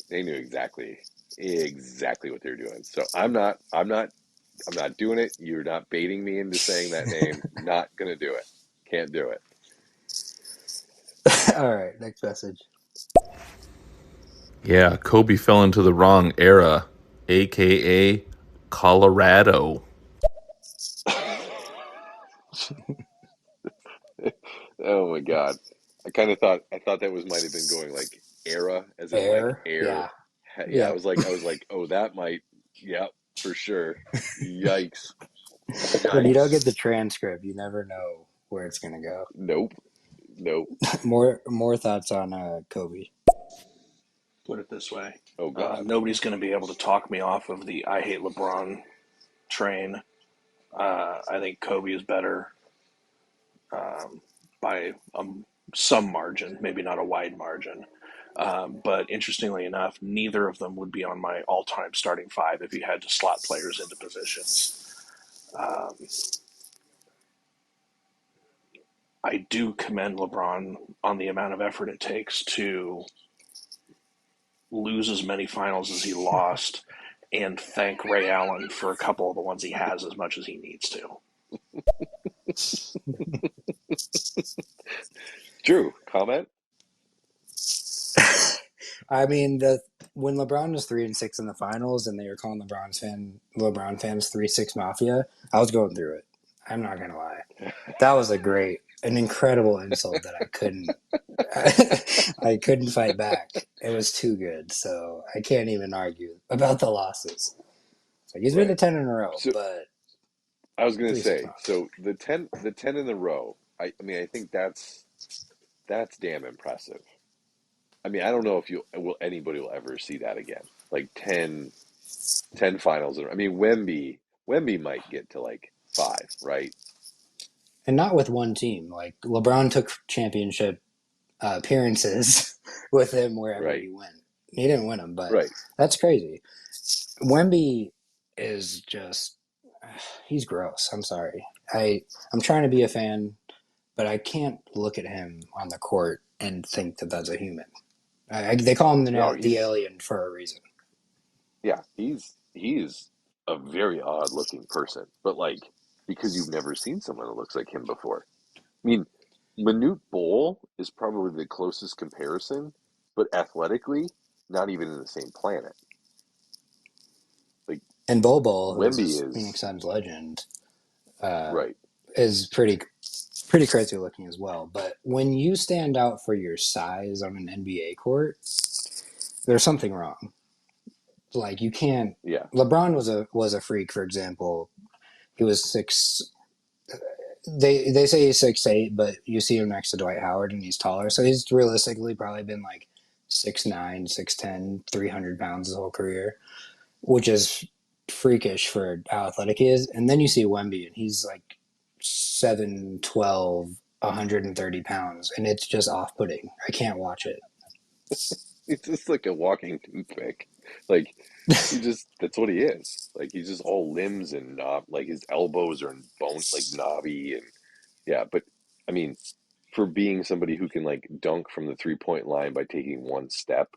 exactly what they were doing. So I'm not doing it. You're not baiting me into saying that name. Not gonna do it. Can't do it. All right, next message. Yeah, Kobe fell into the wrong era, aka Colorado. Oh my God. I thought that was might have been going like era as in like Air, air. yeah, Yeah, yep. I was like, oh, that might, yeah, for sure. Yikes. When you don't Yikes. get the transcript, you never know where it's gonna go. Nope. Nope. More thoughts on Kobe. Put it this way: Oh God. nobody's going to be able to talk me off of the "I hate LeBron" train. I think Kobe is better by some margin, maybe not a wide margin. But interestingly enough, neither of them would be on my all-time starting five if you had to slot players into positions. Um, I do commend LeBron on the amount of effort it takes to lose as many finals as he lost and thank Ray Allen for a couple of the ones he has as much as he needs to. Drew, comment? I mean, the when LeBron was 3-6 in the finals, and they were calling LeBron fans 3-6 Mafia, I was going through it. I'm not gonna lie. That was an incredible insult that I couldn't, I couldn't fight back. It was too good, so I can't even argue about the losses. So he's been to Right. 10 in a row, So but I was gonna 3-6 say, Mafia. so the ten in a row, I mean I think that's damn impressive. I mean, I don't know if anybody will ever see that again. Like 10 finals. I mean, Wemby might get to like five, right? And not with one team. Like LeBron took championship appearances with him wherever Right. he went. He didn't win them, but Right. that's crazy. Wemby is just he's gross. I'm sorry. I'm trying to be a fan, but I can't look at him on the court and think that that's a human. They call him No, the he's alien for a reason. yeah, he's a very odd looking person, but like because you've never seen someone that looks like him before. I mean, Manute Bol is probably the closest comparison, but athletically, not even in the same planet. Like And Bol Bol, who's Wemby this Phoenix is Suns legend, uh, right. is pretty crazy looking as well. But when you stand out for your size on an NBA court, there's something wrong. Like you can't. Yeah, LeBron was a freak, for example. He was six. They say he's 6'8", but you see him next to Dwight Howard and he's taller. So he's realistically probably been like 6'9", 6'10", 300 pounds his whole career, which is freakish for how athletic he is. And then you see Wemby and he's like 7'12", 130 pounds, and it's just off putting. I can't watch it. he's just like a walking toothpick. Like he just that's what he is. Like he's just all limbs and knob. Like his elbows are bone like knobby and yeah. But I mean, for being somebody who can like dunk from the 3-point line by taking one step,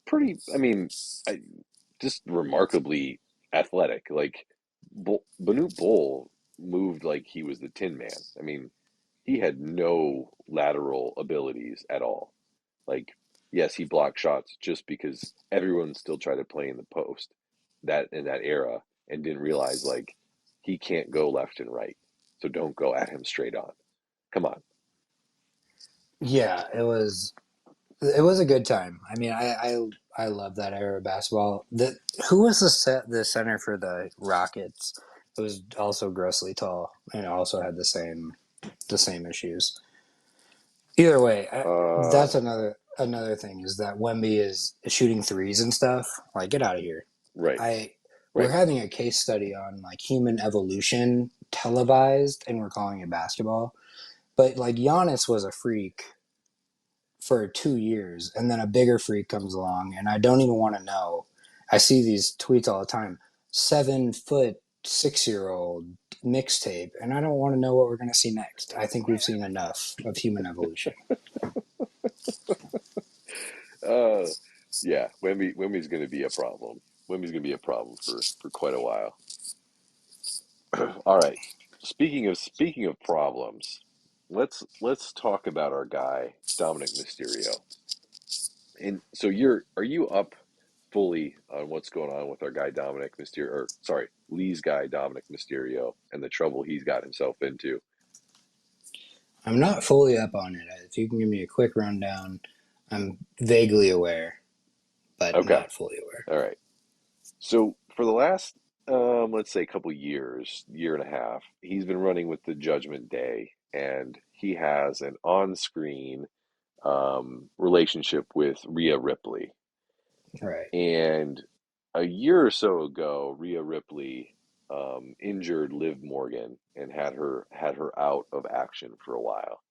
pretty. I mean, I just remarkably athletic. Like Banute Bol moved like he was the Tin Man. I mean, he had no lateral abilities at all. Like, yes, he blocked shots just because everyone still tried to play in the post that in that era and didn't realize like he can't go left and right. So don't go at him straight on. Come on. Yeah, it was a good time. I mean, I love that era of basketball. Who was the center for the Rockets? It was also grossly tall and also had the same issues. Either way, that's Uh another thing is that Wemby is shooting threes and stuff. Like, get out of here. right, I We're right. having a case study on like human evolution televised, and we're calling it basketball. But like Giannis was a freak for 2 years, and then a bigger freak comes along, and I don't even want to know. I see these tweets all the time. 7 foot 6 year old mixtape, and I don't want to know what we're going to see next. I think we've seen enough of human evolution. Uh yeah, Wemby's gonna be a problem. Wemby's gonna be a problem for quite a while. All right. Speaking of problems, let's talk about our guy Dominic Mysterio. And so are you up fully on what's going on with our guy Dominic Mysterio, or sorry, Lee's guy Dominic Mysterio, and the trouble he's got himself into? I'm not fully up on it. If you can give me a quick rundown, I'm vaguely aware, but Okay, not fully aware. all right. So for the last, let's say, a couple years, year and a half, he's been running with the Judgment Day, and he has an on-screen relationship with Rhea Ripley. Right. And a year or so ago, Rhea Ripley injured Liv Morgan and had her out of action for a while.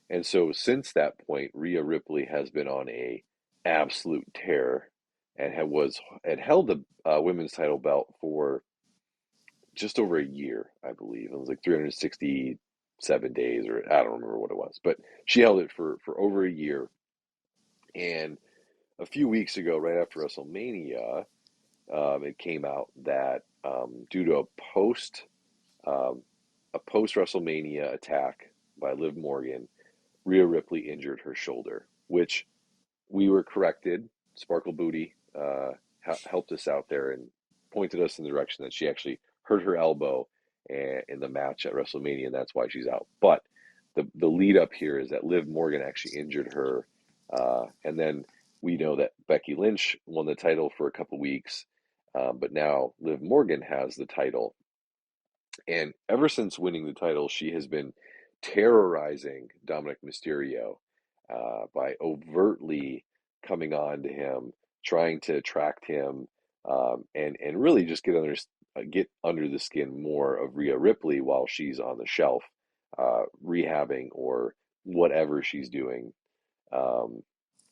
And so since that point, Rhea Ripley has been on a absolute tear and had held the women's title belt for just over a year, I believe. It was like 367 days, or I don't remember what it was, but she held it for over a year. And a few weeks ago, right after WrestleMania, it came out that due to um, a post WrestleMania attack by Liv Morgan, Rhea Ripley injured her shoulder, which we were corrected. Sparkle Booty helped us out there and pointed us in the direction that she actually hurt her elbow in the match at WrestleMania, and that's why she's out. But the lead up here is that Liv Morgan actually injured her, and then we know that Becky Lynch won the title for a couple weeks, but now Liv Morgan has the title, and ever since winning the title, she has been terrorizing Dominic Mysterio by overtly coming on to him, trying to attract him, and really just get under the skin more of Rhea Ripley while she's on the shelf, rehabbing or whatever she's doing um,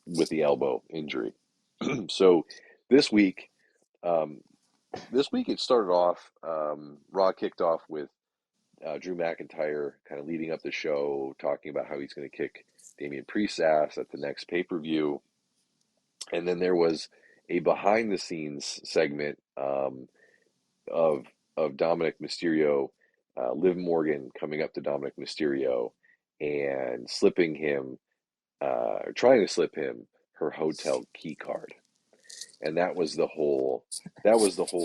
with the elbow injury. So this week, um, it started off. Raw kicked off with Drew McIntyre kind of leading up the show, talking about how he's going to kick Damian Priest's ass at the next pay-per-view. And then there was a behind-the-scenes segment of Dominic Mysterio, Liv Morgan coming up to Dominic Mysterio and slipping him, or trying to slip him her hotel key card. And that was the whole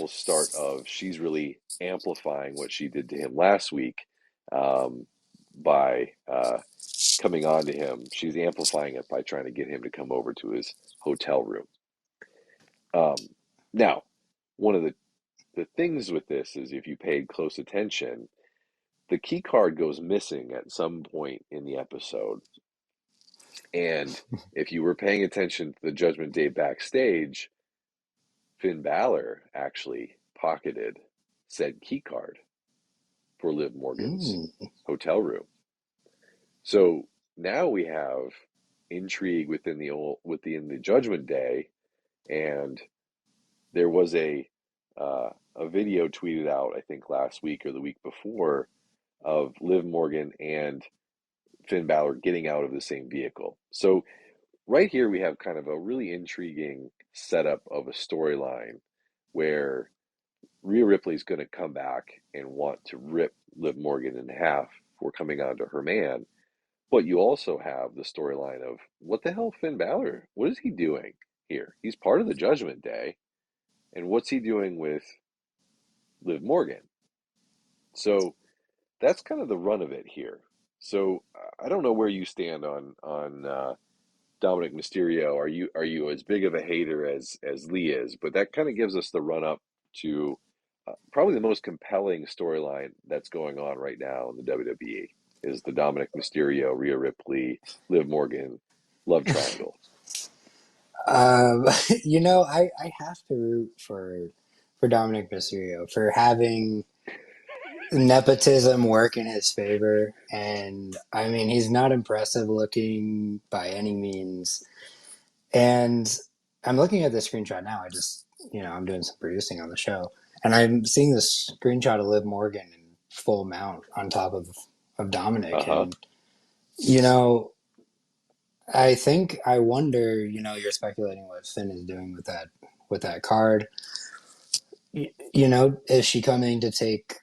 start of she's really amplifying what she did to him last week by coming on to him. She's amplifying it by trying to get him to come over to his hotel room. Now, one of the things with this is, if you paid close attention, the key card goes missing at some point in the episode. And if you were paying attention to the Judgment Day backstage, Finn Balor actually pocketed said key card for Liv Morgan's Mm. hotel room. So now we have intrigue within the Judgment Day, and there was a video tweeted out, I think last week or the week before, of Liv Morgan and Finn Balor getting out of the same vehicle. So right here we have kind of a really intriguing setup of a storyline where Rhea Ripley's going to come back and want to rip Liv Morgan in half for coming onto her man. But you also have the storyline of, what the hell, Finn Balor? What is he doing here? He's part of the Judgment Day. And what's he doing with Liv Morgan? So that's kind of the run of it here. So I don't know where you stand on Dominic Mysterio. Are you as big of a hater as Lee is? But that kind of gives us the run up to probably the most compelling storyline that's going on right now in the WWE, is the Dominic Mysterio, Rhea Ripley, Liv Morgan love triangle. Um, I have to root for Dominic Mysterio for having nepotism work in his favor. And I mean, he's not impressive looking by any means. And I'm looking at the screenshot now. I'm doing some producing on the show, and I'm seeing this screenshot of Liv Morgan in full mount on top of Dominic. Uh-huh. And, I wonder, you're speculating what Finn is doing with that card. Is she coming to take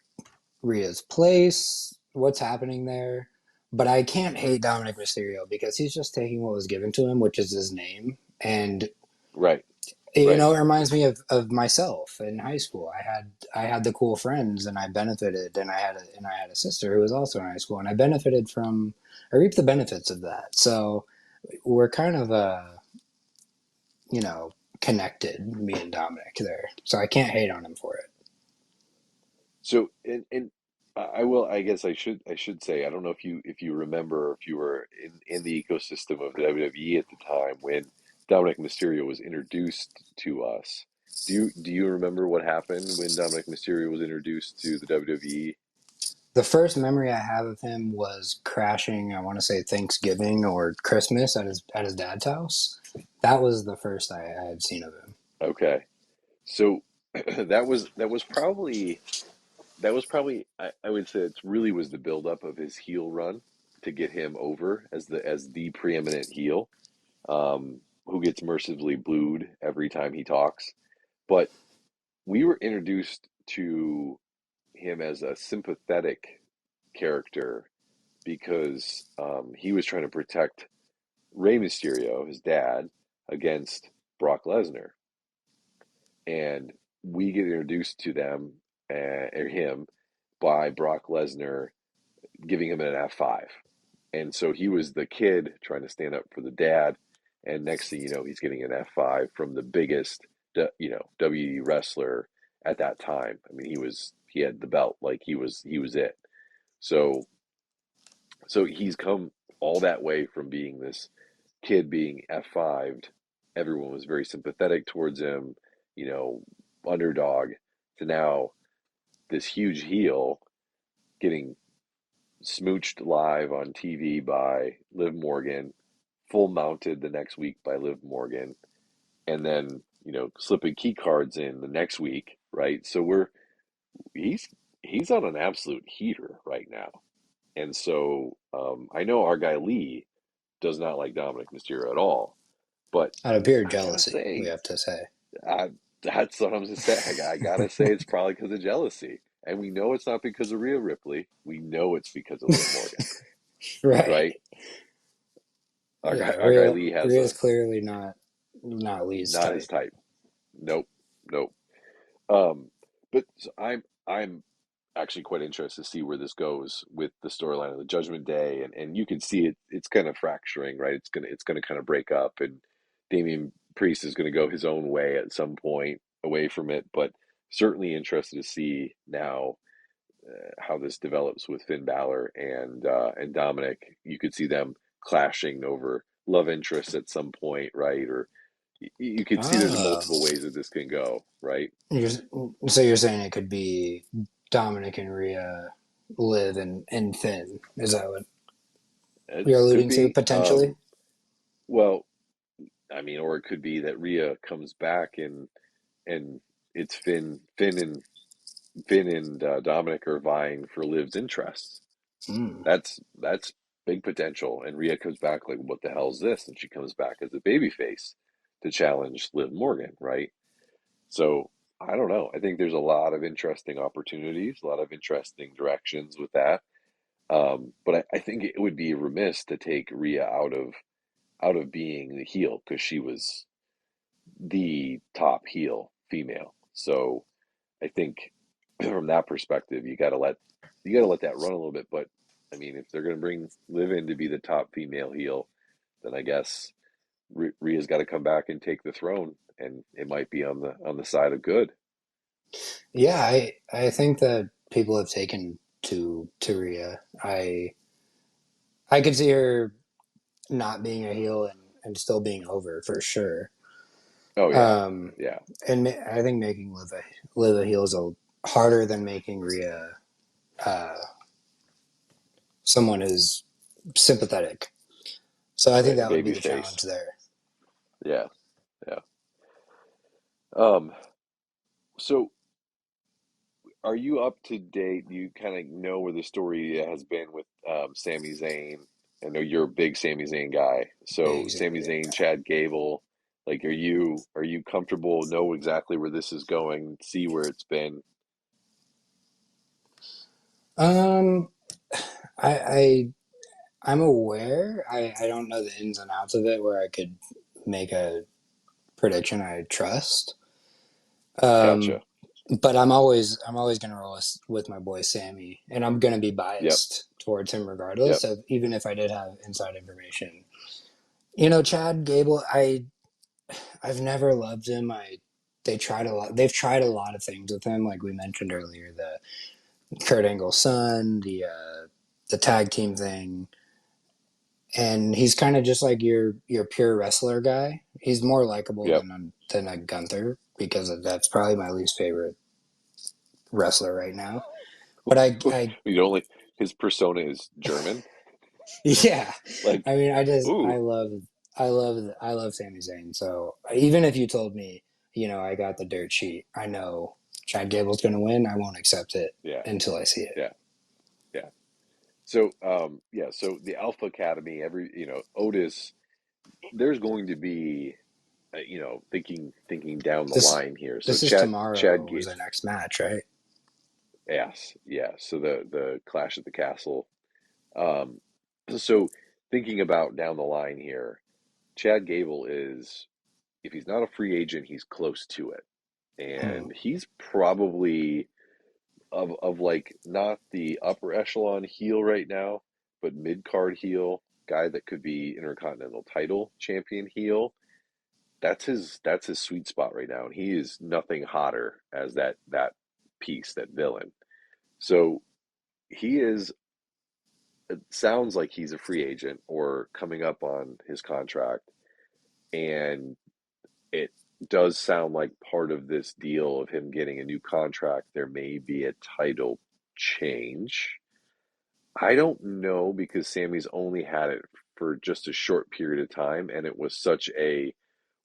Rhea's place? What's happening there? But I can't hate Dominic Mysterio because he's just taking what was given to him, which is his name. And Right. You Right. know, it reminds me of myself in high school. I had the cool friends, and I benefited, and I had a sister who was also in high school, and I reaped the benefits of that. So we're kind of you know, connected, me and Dominic there. So I can't hate on him for it. So, and I will. I guess I should say I don't know if you remember or if you were in the ecosystem of the WWE at the time when Dominic Mysterio was introduced to us. Do you remember what happened when Dominic Mysterio was introduced to the WWE? The first memory I have of him was crashing, I want to say Thanksgiving or Christmas at his dad's house. That was the first I had seen of him. Okay, so that was probably I would say it really was the buildup of his heel run to get him over as the preeminent heel, who gets mercifully booed every time he talks. But we were introduced to him as a sympathetic character because he was trying to protect Rey Mysterio, his dad, against Brock Lesnar, and we get introduced to them or him by Brock Lesnar giving him an F5. And so he was the kid trying to stand up for the dad. And next thing you know, he's getting an F5 from the biggest, WWE wrestler at that time. I mean, he had the belt, like he was it. So, so he's come all that way from being this kid being F5'd. Everyone was very sympathetic towards him, you know, underdog, to now this huge heel getting smooched live on TV by Liv Morgan, full mounted the next week by Liv Morgan, and then slipping key cards in the next week, right? So he's he's on an absolute heater right now, and so I know our guy Lee does not like Dominic Mysterio at all, but Out of pure I gotta jealousy, we say, have to say. that's what I'm just saying. I gotta say it's probably because of jealousy, and we know it's not because of Rhea Ripley. We know it's because of Liv Morgan, Right. right? Yeah, Our guy Lee has Rhea's a clearly not Lee's not his type. type. Nope, nope. Um, but so I'm actually quite interested to see where this goes with the storyline of the Judgment Day, and you can see it's kind of fracturing, right? It's gonna kind of break up, and Damian Priest is gonna go his own way at some point away from it, but certainly interested to see now how this develops with Finn Balor and Dominic. You could see them clashing over love interests at some point, right? Or you could see there's Oh, multiple ways that this can go, right? you're, so you're saying it could be Dominic and Rhea live in Finn? Is that what It you're could alluding to be. potentially? Well, I mean, or it could be that Rhea comes back and it's Finn and Dominic are vying for Liv's interests. Hmm. That's big potential. And Rhea comes back like, what the hell is this? And she comes back as a babyface to challenge Liv Morgan, right? So I don't know. I think there's a lot of interesting opportunities, a lot of interesting directions with that. But I think it would be remiss to take Rhea out of being the heel because she was the top heel female. So I think from that perspective, you gotta let that run a little bit. But I mean, if they're gonna bring Liv in to be the top female heel, then I guess Rhea's got to come back and take the throne, and it might be on the side of good. Yeah, I think that people have taken to Rhea. I could see her not being a heel and still being over for sure. Oh yeah, Um, yeah, and I think making Liv a heel is harder than making Rhea uh, someone who's sympathetic. So I think right. A that would be baby the face. challenge there. Yeah, yeah. Um, so are you up to date? Do you kind of know where the story has been with Sami Zayn? I know you're a big Sami Zayn guy. So Big Sami Sami Zayn Zayn, guy. Chad Gable, like, are you comfortable? Know exactly where this is going? See where it's been? Um, I, I I'm aware. I don't know the ins and outs of it where I could make a prediction I trust. Um, Gotcha. but I'm always gonna roll with my boy Sammy, and I'm gonna be Yep. biased towards him Yep. regardless of even if I did have inside information. Chad Gable, I've never loved him. They tried a lot. They've tried a lot of things with him, like we mentioned earlier, the Kurt Angle's son, the tag team thing, and he's kind of just like your pure wrestler guy. He's more likable Yep. than a Gunther because that's probably my least favorite wrestler right now. But I You only his persona is German. yeah, Like, I mean, ooh, I love Sami Zayn. So even if you told me, I got the dirt sheet, I know Chad Gable's going to win. I won't accept it yeah, until I see it. yeah, yeah. So, yeah. So the Alpha Academy, Otis. There's going to be, thinking down the This line here. So this is Chad tomorrow is Gate, their next match, right? yes, yeah. So the Clash at the Castle. Um, so thinking about down the line here, Chad Gable is, if he's not a free agent, he's close to it, Hmm. and he's probably of like not the upper echelon heel right now, but mid card heel, guy that could be Intercontinental title champion heel. That's his sweet spot right now, and he is nothing hotter as that piece, that villain. So he is. It sounds like he's a free agent or coming up on his contract, and it does sound like part of this deal of him getting a new contract, there may be a title change. I don't know because Sammy's only had it for just a short period of time, and it was such a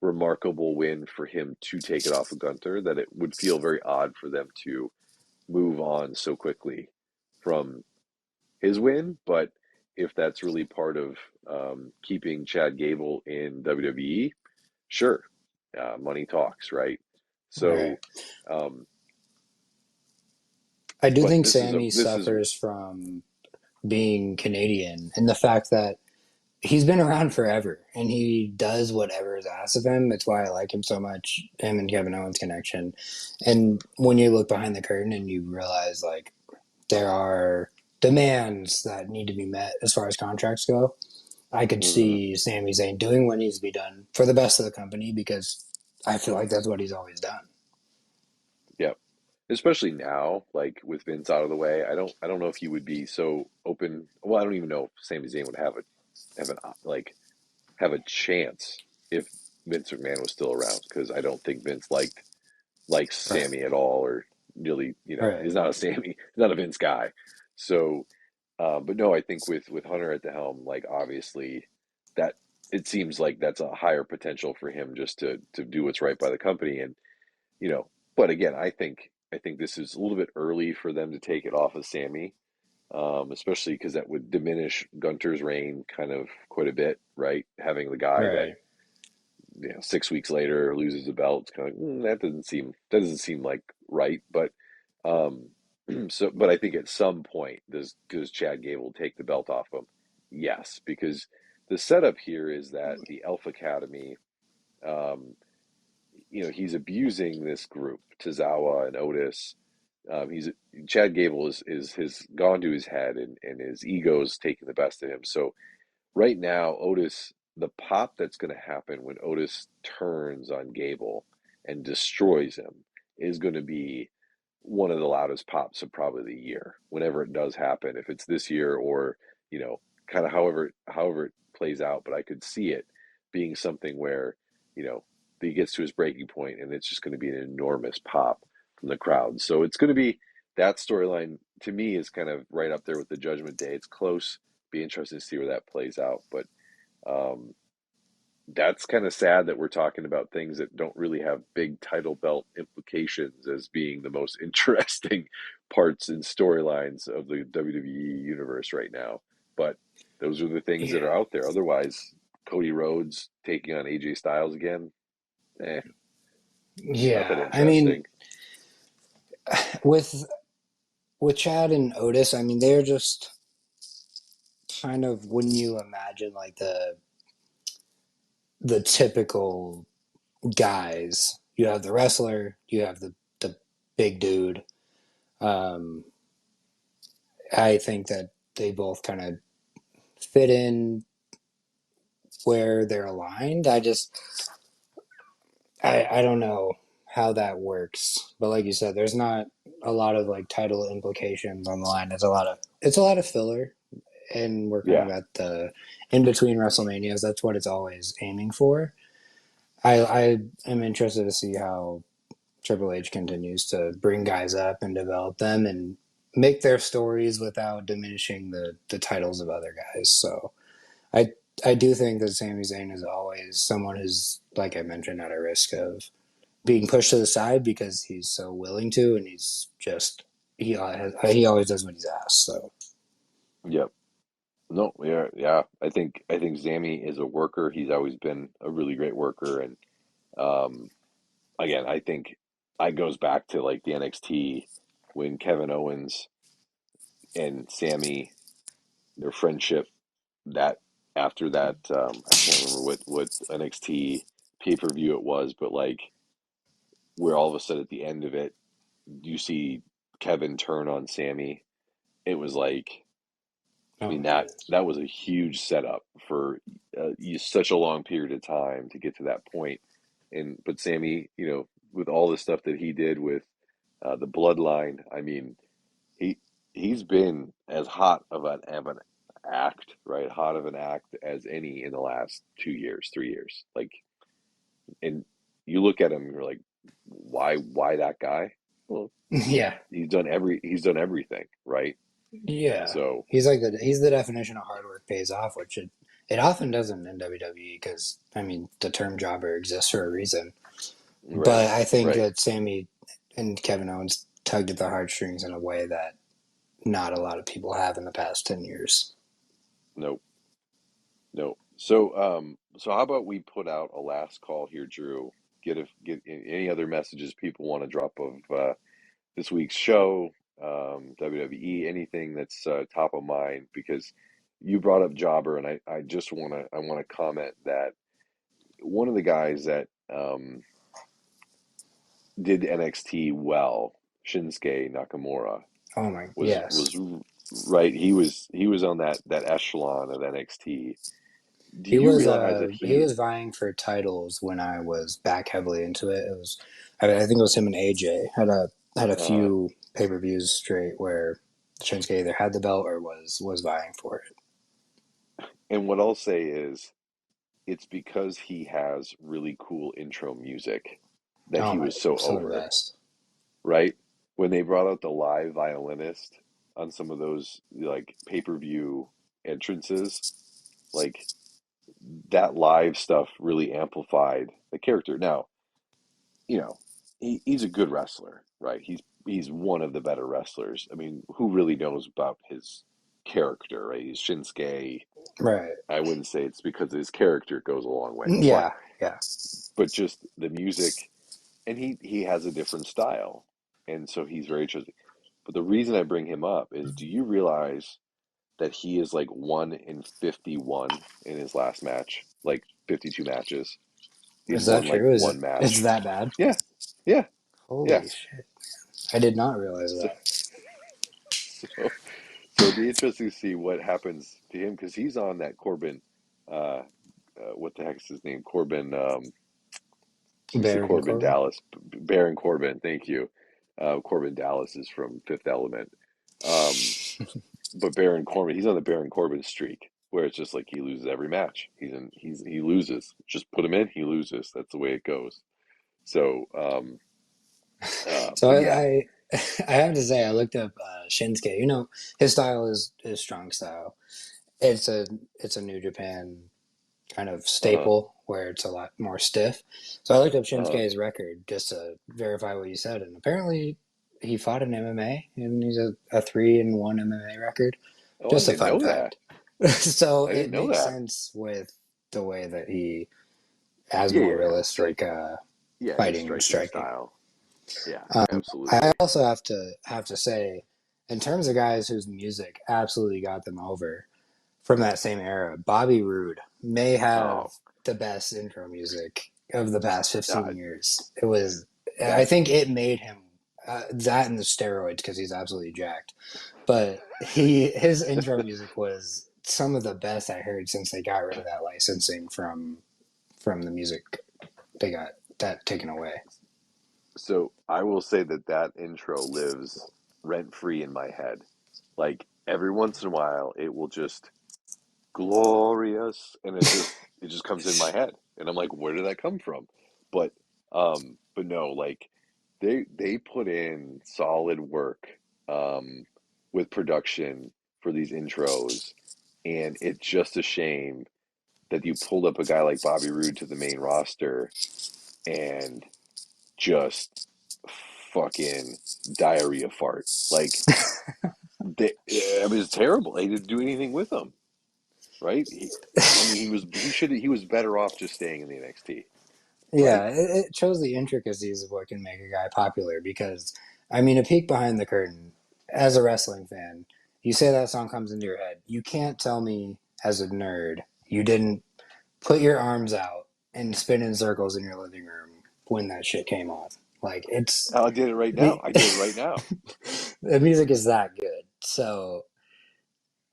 remarkable win for him to take it off of Gunter that it would feel very odd for them to move on so quickly from his win. But if that's really part of keeping Chad Gable in WWE, sure, money talks, right? Right. So, um, I do but think this is a Sammy this is suffers from being Canadian and the fact that he's been around forever and he does whatever is asked of him. It's why I like him so much, him and Kevin Owens connection. And when you look behind the curtain and you realize like there are demands that need to be met as far as contracts go, I could mhm, see Sami Zayn doing what needs to be done for the best of the company because I feel like that's what he's always done. yep. Especially now, like with Vince out of the way, I don't know if he would be so open. Well, I don't even know if Sami Zayn would have an like have a chance if Vince McMahon was still around because I don't think Vince likes Right. Sammy at all, or really, Right. he's not a Sammy, he's not a Vince guy. So, but no, I think with Hunter at the helm, like obviously that it seems like that's a higher potential for him just to do what's right by the company, and you know, but again, I think this is a little bit early for them to take it off of Sammy, especially because that would diminish Gunter's reign kind of quite a bit, right? Having the guy that, Right. 6 weeks later loses the belt, it's kind of like, that doesn't seem like right. But um, but I think at some point does Chad Gable take the belt off him? Yes, because the setup here is that the Elf Academy, um, he's abusing this group, Tozawa and Otis. He's Chad Gable is his gone to his head, and his ego's taking the best of him. So right now, Otis, the pop that's going to happen when Otis turns on Gable and destroys him is going to be one of the loudest pops of probably the year. Whenever it does happen, if it's this year or you know, kind of however it plays out, but I could see it being something where you know he gets to his breaking point, and it's just going to be an enormous pop from the crowd. So it's going to be that storyline to me is kind of right up there with the Judgment Day. It's close, be interesting to see where that plays out. But um, that's kind of sad that we're talking about things that don't really have big title belt implications as being the most interesting parts and storylines of the WWE universe right now. But those are the things that are Yeah. out there. Otherwise, Cody Rhodes taking on AJ Styles again, eh, not that Yeah. I mean, interesting. with Chad and Otis, I mean, they're just kind of when you imagine like the typical guys. You have the wrestler, you have the big dude. Um, I think that they both kind of fit in where they're aligned. I don't know how that works, but like you said, there's not a lot of like title implications on the line. It's a lot of filler, and we're kind Yeah, of at the in between WrestleManias. That's what it's always aiming for. I am interested to see how Triple H continues to bring guys up and develop them and make their stories without diminishing the titles of other guys. So I I do think that Sami Zayn is always someone who's, like I mentioned, at a risk of being pushed to the side because he's so willing to, and he's just he always does what he's asked. So yep. No, yeah. I think Sammy is a worker. He's always been a really great worker, and um, again, I think it goes back to like the NXT when Kevin Owens and Sammy, their friendship that after that, I can't remember what NXT pay-per-view it was, but like where all of a sudden at the end of it, you see Kevin turn on Sammy. It was like, I oh mean my goodness, that was a huge setup for such a long period of time to get to that point. And but Sammy, with all the stuff that he did with the bloodline, I mean, he he's been as hot of an act, right? Hot of an act as any in the last 2 years, 3 years. Like, and you look at him, and you're like, why that guy? Well, yeah, he's done everything, right? yeah. So He's the definition of hard work pays off, which it often doesn't in WWE because I mean the term jobber exists for a reason. right, But I think right. that Sammy and Kevin Owens tugged at the heartstrings in a way that not a lot of people have in the past 10 years. No, no. So how about we put out a last call here, Drew? Get any other messages people want to drop of this week's show, WWE, anything that's top of mind, because you brought up Jobber, and I just want to comment that one of the guys that did NXT well, Shinsuke Nakamura, Oh my, was yes. right. He was on that echelon of NXT. Do you realize that He he? was vying for titles when I was back heavily into it. It was I think it was him and AJ had a Uh, few pay-per-views straight where Shinsuke either had the belt or was vying for it. and what I'll say is, it's because he has really cool intro music that Oh he my, was so so the over, best. right? When they brought out the live violinist on some of those like pay-per-view entrances, like that live stuff really amplified the character. Now, he's a good wrestler, right? He's one of the better wrestlers. I mean, who really knows about his character, right? He's Shinsuke. Right. I wouldn't say it's because his character goes a long way, but Yeah, yeah. just the music, and he has a different style, and so he's very interesting. But the reason I bring him up is, do you realize that he is like 1 in 51 in his last match, like 52 matches? He's Is that won like true? one Is match. that bad? Yeah, yeah, yeah. Holy shit. I did not realize So, that. so, so it'd be interesting to see what happens to him because he's on that Corbin. Uh, what the heck is his name? Corbin. I say Baron Corbin Corbin? Dallas. Baron Corbin. Thank you. Corbin Dallas is from Fifth Element. Um, but Baron Corbin, he's on the Baron Corbin streak where it's just like he loses every match. He loses. Just put him in, he loses. That's the way it goes. So, So but yeah, I have to say I looked up Shinsuke. You know, his style is strong style. It's a New Japan kind of uh, staple where it's a lot more stiff. So I looked up uh, Shinsuke's record just to verify what you said, and apparently he fought in MMA, and he's a 3-1 MMA record. oh, I Just a didn't fun know that. fact. So I didn't it know makes that. sense with the way that he has Yeah, more yeah, it's realistic like, yeah, his fighting and striking striking. style. Yeah, I absolutely. also have to say, in terms of guys whose music absolutely got them over from that same era, Bobby Roode may have Oh, the best intro music of the past Uh, 15 years. It was, I that think it made him that and the steroids because he's absolutely jacked. But his intro music was some of the best I heard since they got rid of that licensing from the music. They got that taken away. So I will say that that intro lives rent free in my head. Like every once in a while, it will just glorious, and it just comes in my head, and I'm like, where did that come from? But but no, like they put in solid work with production for these intros, and it's just a shame that you pulled up a guy like Bobby Roode to the main roster and just fucking diarrhea fart. Like they, I mean, it's terrible. They didn't do anything with him, right? I mean, he was better off just staying in the NXT, right? Yeah, it shows the intricacies of what can make a guy popular because, I mean, a peek behind the curtain, as a wrestling fan, you say that song comes into your head. You can't tell me, as a nerd, you didn't put your arms out and spin in circles in your living room when that shit came on. Like, it's I did it right now. the, I did it right now. the music is that good. So,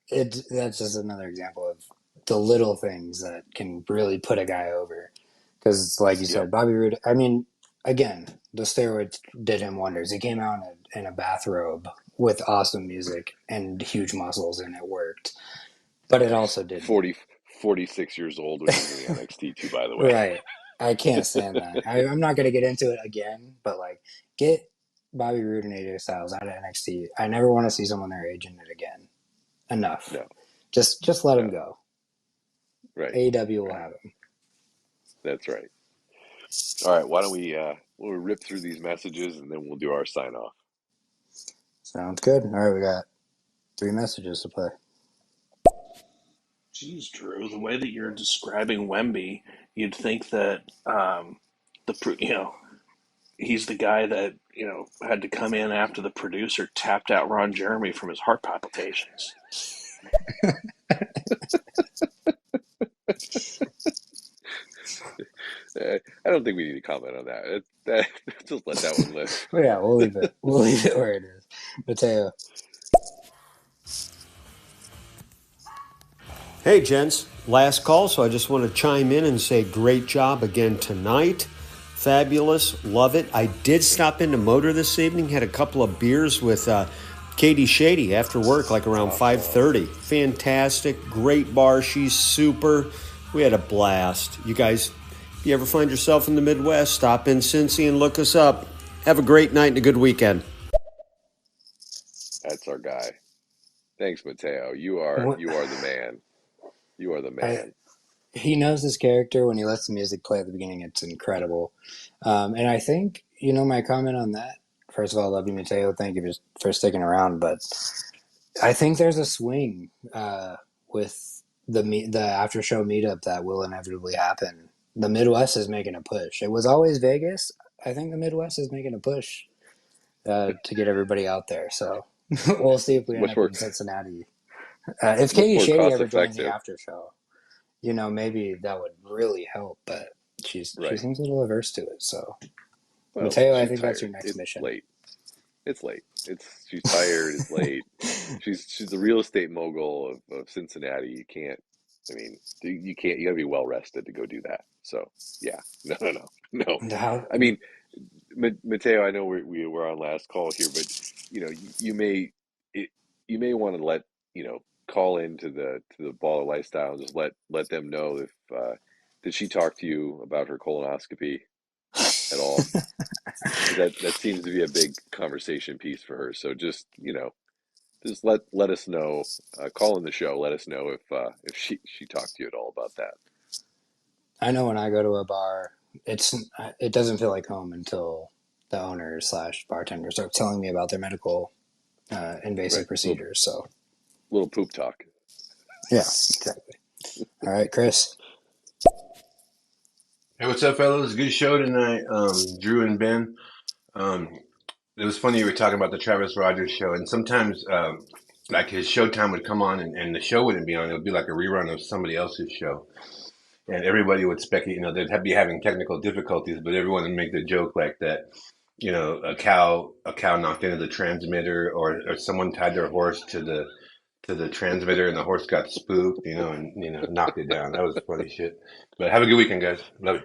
that's just another example of the little things that can really put a guy over. Because, like you Yep. said, Bobby Roode, I mean, again, the steroids did him wonders. He came out in a bathrobe with awesome music and huge muscles, and it worked. But it also didn't. 46 years old when he was in the NXT too, by the way. Right. I can't stand that. I'm not going to get into it again, but like, get Bobby Roode and AJ Styles out of NXT. I never want to see someone their age in it again. Enough. No, Just let him no, go. right, AEW will right. have him. That's right. All right, why don't we'll rip through these messages and then we'll do our sign off. Sounds good. All right, we got 3 messages to play. Geez, Drew, the way that you're describing Wemby, you'd think that he's the guy that had to come in after the producer tapped out Ron Jeremy from his heart palpitations. I don't think we need to comment on that. Just let that one live. But yeah, we'll leave it. We'll leave it where it is. Mateo. Hey, gents. Last call, so I just want to chime in and say great job again tonight. Fabulous. Love it. I did stop into Motor this evening, had a couple of beers with Katie Shady after work, like around 5:30. Fantastic. Great bar. She's super. We had a blast. You guys, if you ever find yourself in the Midwest, stop in Cincy and look us up. Have a great night and a good weekend. That's our guy. Thanks, Mateo. What, You are the man. You are the I, man. he knows his character when he lets the music play at the beginning. It's incredible. And I think, my comment on that, first of all, love you, Mateo. Thank you for sticking around. But I think there's a swing with the after show meetup that will inevitably happen. The Midwest is making a push. It was always Vegas. I think the Midwest is making a push to get everybody out there. So we'll see if we end Much up more in Cincinnati. If much Katie more Shady cost ever joins the effective. after show, maybe that would really help. But she Right. seems a little averse to it. So Well, Mateo, I she's think that's tired. your next It's mission. late. It's late. She's tired. It's late. She's the real estate mogul of Cincinnati. You can't. I mean, you can't. You got to be well rested to go do that. So yeah, no. How I mean, Mateo. I know we were on last call here, but you may it, you may want to let call into the baller lifestyle and just let them know if did she talk to you about her colonoscopy at all? Because that seems to be a big conversation piece for her. So just let us know. Call in the show. Let us know if she talked to you at all about that. I know when I go to a bar, it doesn't feel like home until the owner slash bartender start telling me about their medical invasive Right. procedures. So Little poop talk. yeah, exactly. All right, Chris. Hey, what's up, fellas? Good show tonight, Drew and Ben. Um, it was funny you were talking about the Travis Rogers show, and sometimes, like his Showtime would come on, and the show wouldn't be on; it would be like a rerun of somebody else's show. and everybody would speculate. They'd be having technical difficulties, but everyone would make the joke like that. A cow knocked into the transmitter, or someone tied their horse to the transmitter, and the horse got spooked, and knocked it down. That was funny shit. But have a good weekend, guys. Love you.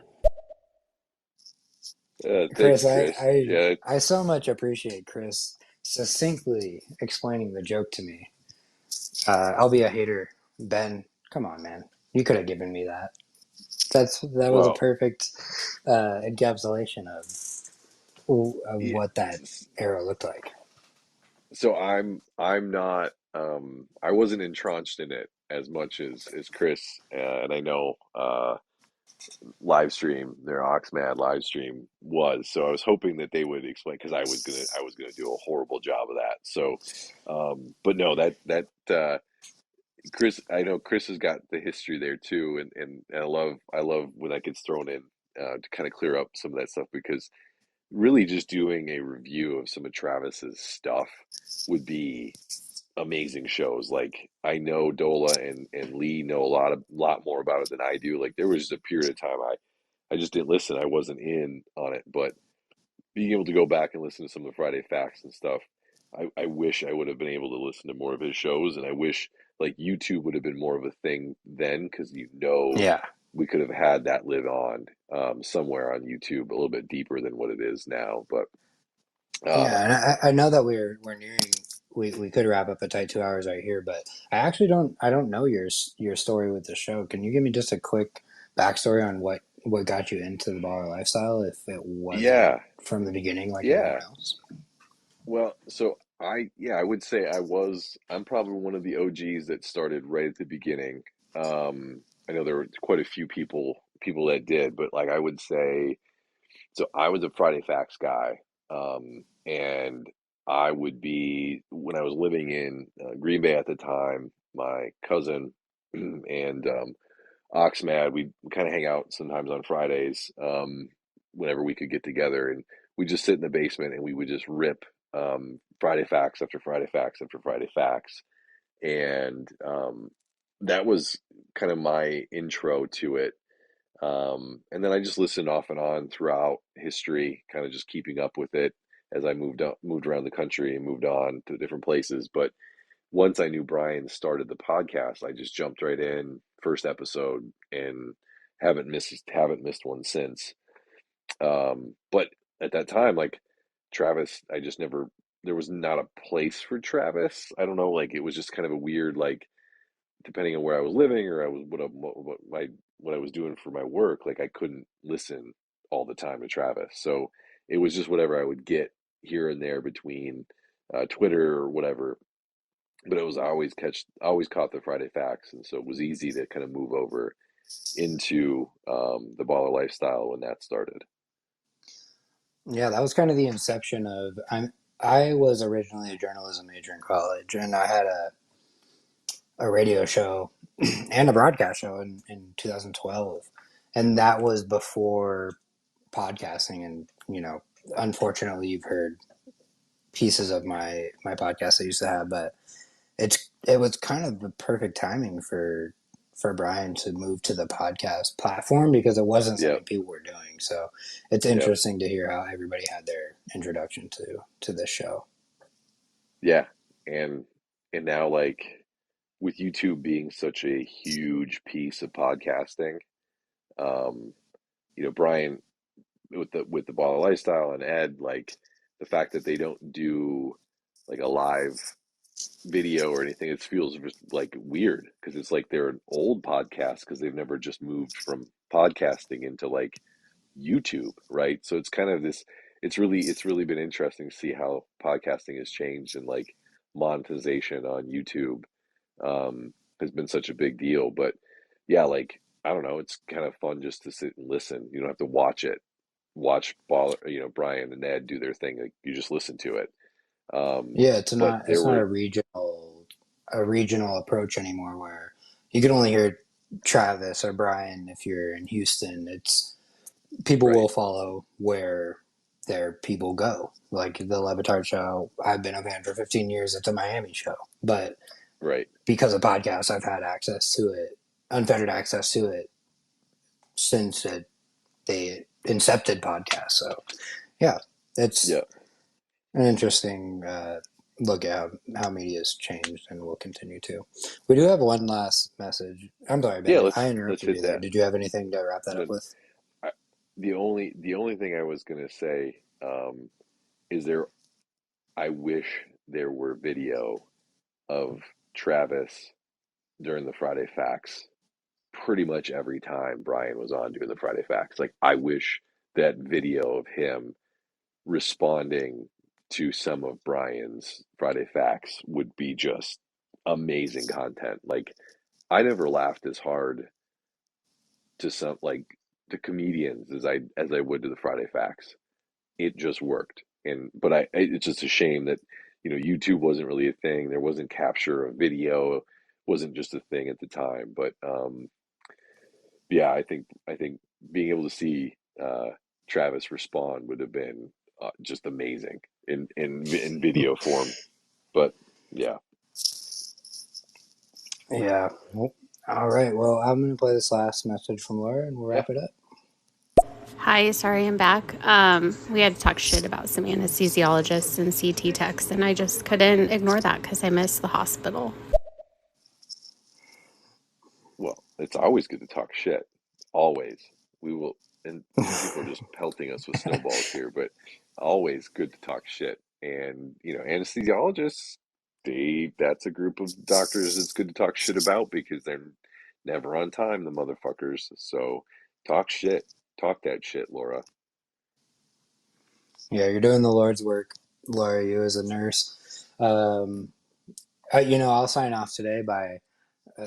Thank Chris, you, I, Chris. I Yeah, I so much appreciate Chris succinctly explaining the joke to me. I'll be a hater. Ben, come on, man. You could have given me that. That was a well, perfect encapsulation of yeah, what that era looked like. so I'm not I wasn't entrenched in it as much as Chris, and I know live stream their Oxmad live stream was, so I was hoping that they would explain, because I was gonna do a horrible job of that. So but no, that Chris, I know Chris has got the history there too, and I love when that gets thrown in to kind of clear up some of that stuff, because really just doing a review of some of Travis's stuff would be amazing shows. Like, I know Dola and Lee know a lot more about it than I do. Like, there was just a period of time I just didn't listen. I wasn't in on it, but being able to go back and listen to some of the Friday Facts and stuff, I wish I would have been able to listen to more of his shows, and I wish like YouTube would have been more of a thing then, because Yeah. we could have had that live on somewhere on YouTube a little bit deeper than what it is now. But Yeah, uh, and I know that we're nearing we could wrap up at tight 2 hours right here, but I don't know your story with the show. Can you give me just a quick backstory on what got you into the baller lifestyle if it wasn't yeah, from the beginning like everyone yeah. else? Well, so I would say I'm probably one of the OGs that started right at the beginning. I know there were quite a few people that did, but like I would say, so I was a Friday Facts guy, and I would be, when I was living in Green Bay at the time, my cousin and Oxmad, we'd kind of hang out sometimes on Fridays, whenever we could get together, and we just sit in the basement and we would just rip Friday Facts after Friday Facts after Friday Facts, and that was kind of my intro to it. And then I just listened off and on throughout history, kind of just keeping up with it as I moved around the country and moved on to different places. But once I knew Brian started the podcast, I just jumped right in, first episode, and haven't missed one since. But at that time, like Travis, I just never there was not a place for Travis. I don't know, like it was just kind of a weird, like, depending on where I was living, or I was what I was doing for my work, like I couldn't listen all the time to Travis. So it was just whatever I would get here and there between Twitter or whatever. But it was always caught the Friday Facts, and so it was easy to kind of move over into the baller lifestyle when that started. Yeah, that was kind of the inception of I was originally a journalism major in college, and I had a radio show and a broadcast show in 2012, and that was before podcasting. And unfortunately, you've heard pieces of my podcast I used to have, but it was kind of the perfect timing for Brian to move to the podcast platform because it wasn't something Yep, people were doing. So it's yep, interesting to hear how everybody had their introduction to this show. yeah, and now, like, with YouTube being such a huge piece of podcasting, um, Brian, with the baller lifestyle, and Ed, like the fact that they don't do like a live video or anything, it feels just like weird, because it's like they're an old podcast because they've never just moved from podcasting into like YouTube, right? So it's kind of this. It's really been interesting to see how podcasting has changed, and like monetization on YouTube has been such a big deal. But yeah, like I don't know, it's kind of fun just to sit and listen. You don't have to watch it. Watch Brian and Ed do their thing. Like, you just listen to it. Yeah, But there it's not were a regional approach anymore where you can only hear Travis or Brian if you're in Houston. It's people will right, follow where their people go. Like the Levitard show, I've been a fan for 15 years. It's a Miami show, but right, because of podcasts, I've had access to it, unfettered access to it since they incepted podcasts. So yeah, it's Yeah. an interesting look at how media has changed and will continue to. We do have one last message. I'm sorry, Yeah, Ben. I let's interrupted hit you there. that. Did you have anything to wrap that up No, with? I, the only thing I was gonna say is there. I wish there were video of Travis during the Friday Facts pretty much every time Brian was on doing the Friday Facts. Like, I wish that video of him responding to some of Brian's Friday Facts would be just amazing content. Like, I never laughed as hard to some like to comedians as I would to the Friday Facts. It just worked. And but it's just a shame that YouTube wasn't really a thing. There wasn't capture of video, wasn't just a thing at the time. But yeah, I think being able to see Travis respond would have been just amazing in video form. But yeah, Yeah. Well, all right. Well, I'm going to play this last message from Laura and we'll yeah. wrap it up. Hi, sorry I'm back. We had to talk shit about some anesthesiologists and CT techs, and I just couldn't ignore that because I miss the hospital. Well, it's always good to talk shit. Always. We will, and people are just pelting us with snowballs here, but always good to talk shit. And, anesthesiologists, that's a group of doctors it's good to talk shit about because they're never on time, the motherfuckers. So talk shit. Talk that shit, Laura. Yeah, you're doing the Lord's work, Laura, you as a nurse. I'll sign off today by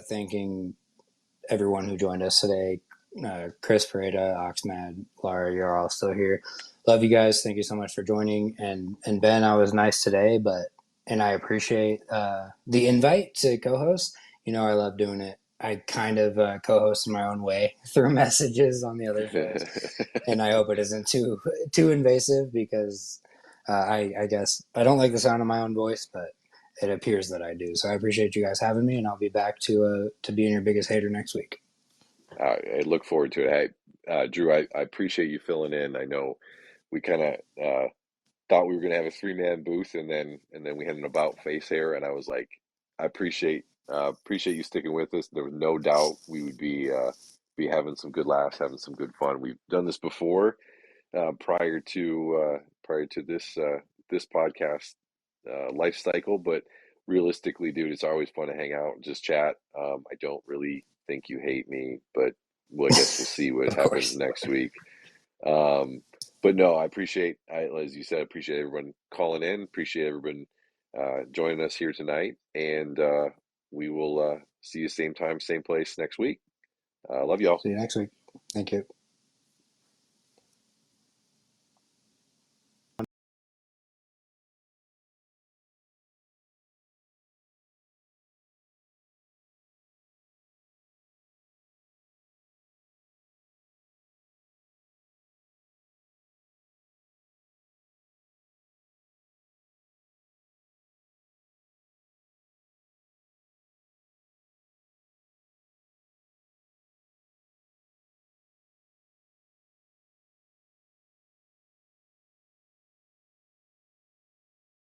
thanking everyone who joined us today. Chris Pareda, Oxmad, Laura, you're all still here. Love you guys. Thank you so much for joining. And Ben, I was nice today, and I appreciate the invite to co-host. I love doing it. I kind of co-host in my own way through messages on the other shows, and I hope it isn't too invasive because I guess I don't like the sound of my own voice, but it appears that I do. So I appreciate you guys having me, and I'll be back to being your biggest hater next week. I look forward to it. Hey, Drew, I appreciate you filling in. I know we kind of thought we were going to have a three-man booth, and then we had an about face here, and I was like, I appreciate you sticking with us. There was no doubt we would be having some good laughs, having some good fun. We've done this before, prior to this podcast life cycle, but realistically, dude, it's always fun to hang out and just chat. I don't really think you hate me, but well, I guess we'll see what Of happens course. next week. Um, but no, as you said, appreciate everyone calling in. Appreciate everyone joining us here tonight, and we will see you same time, same place next week. Love y'all. See you next week. Thank you.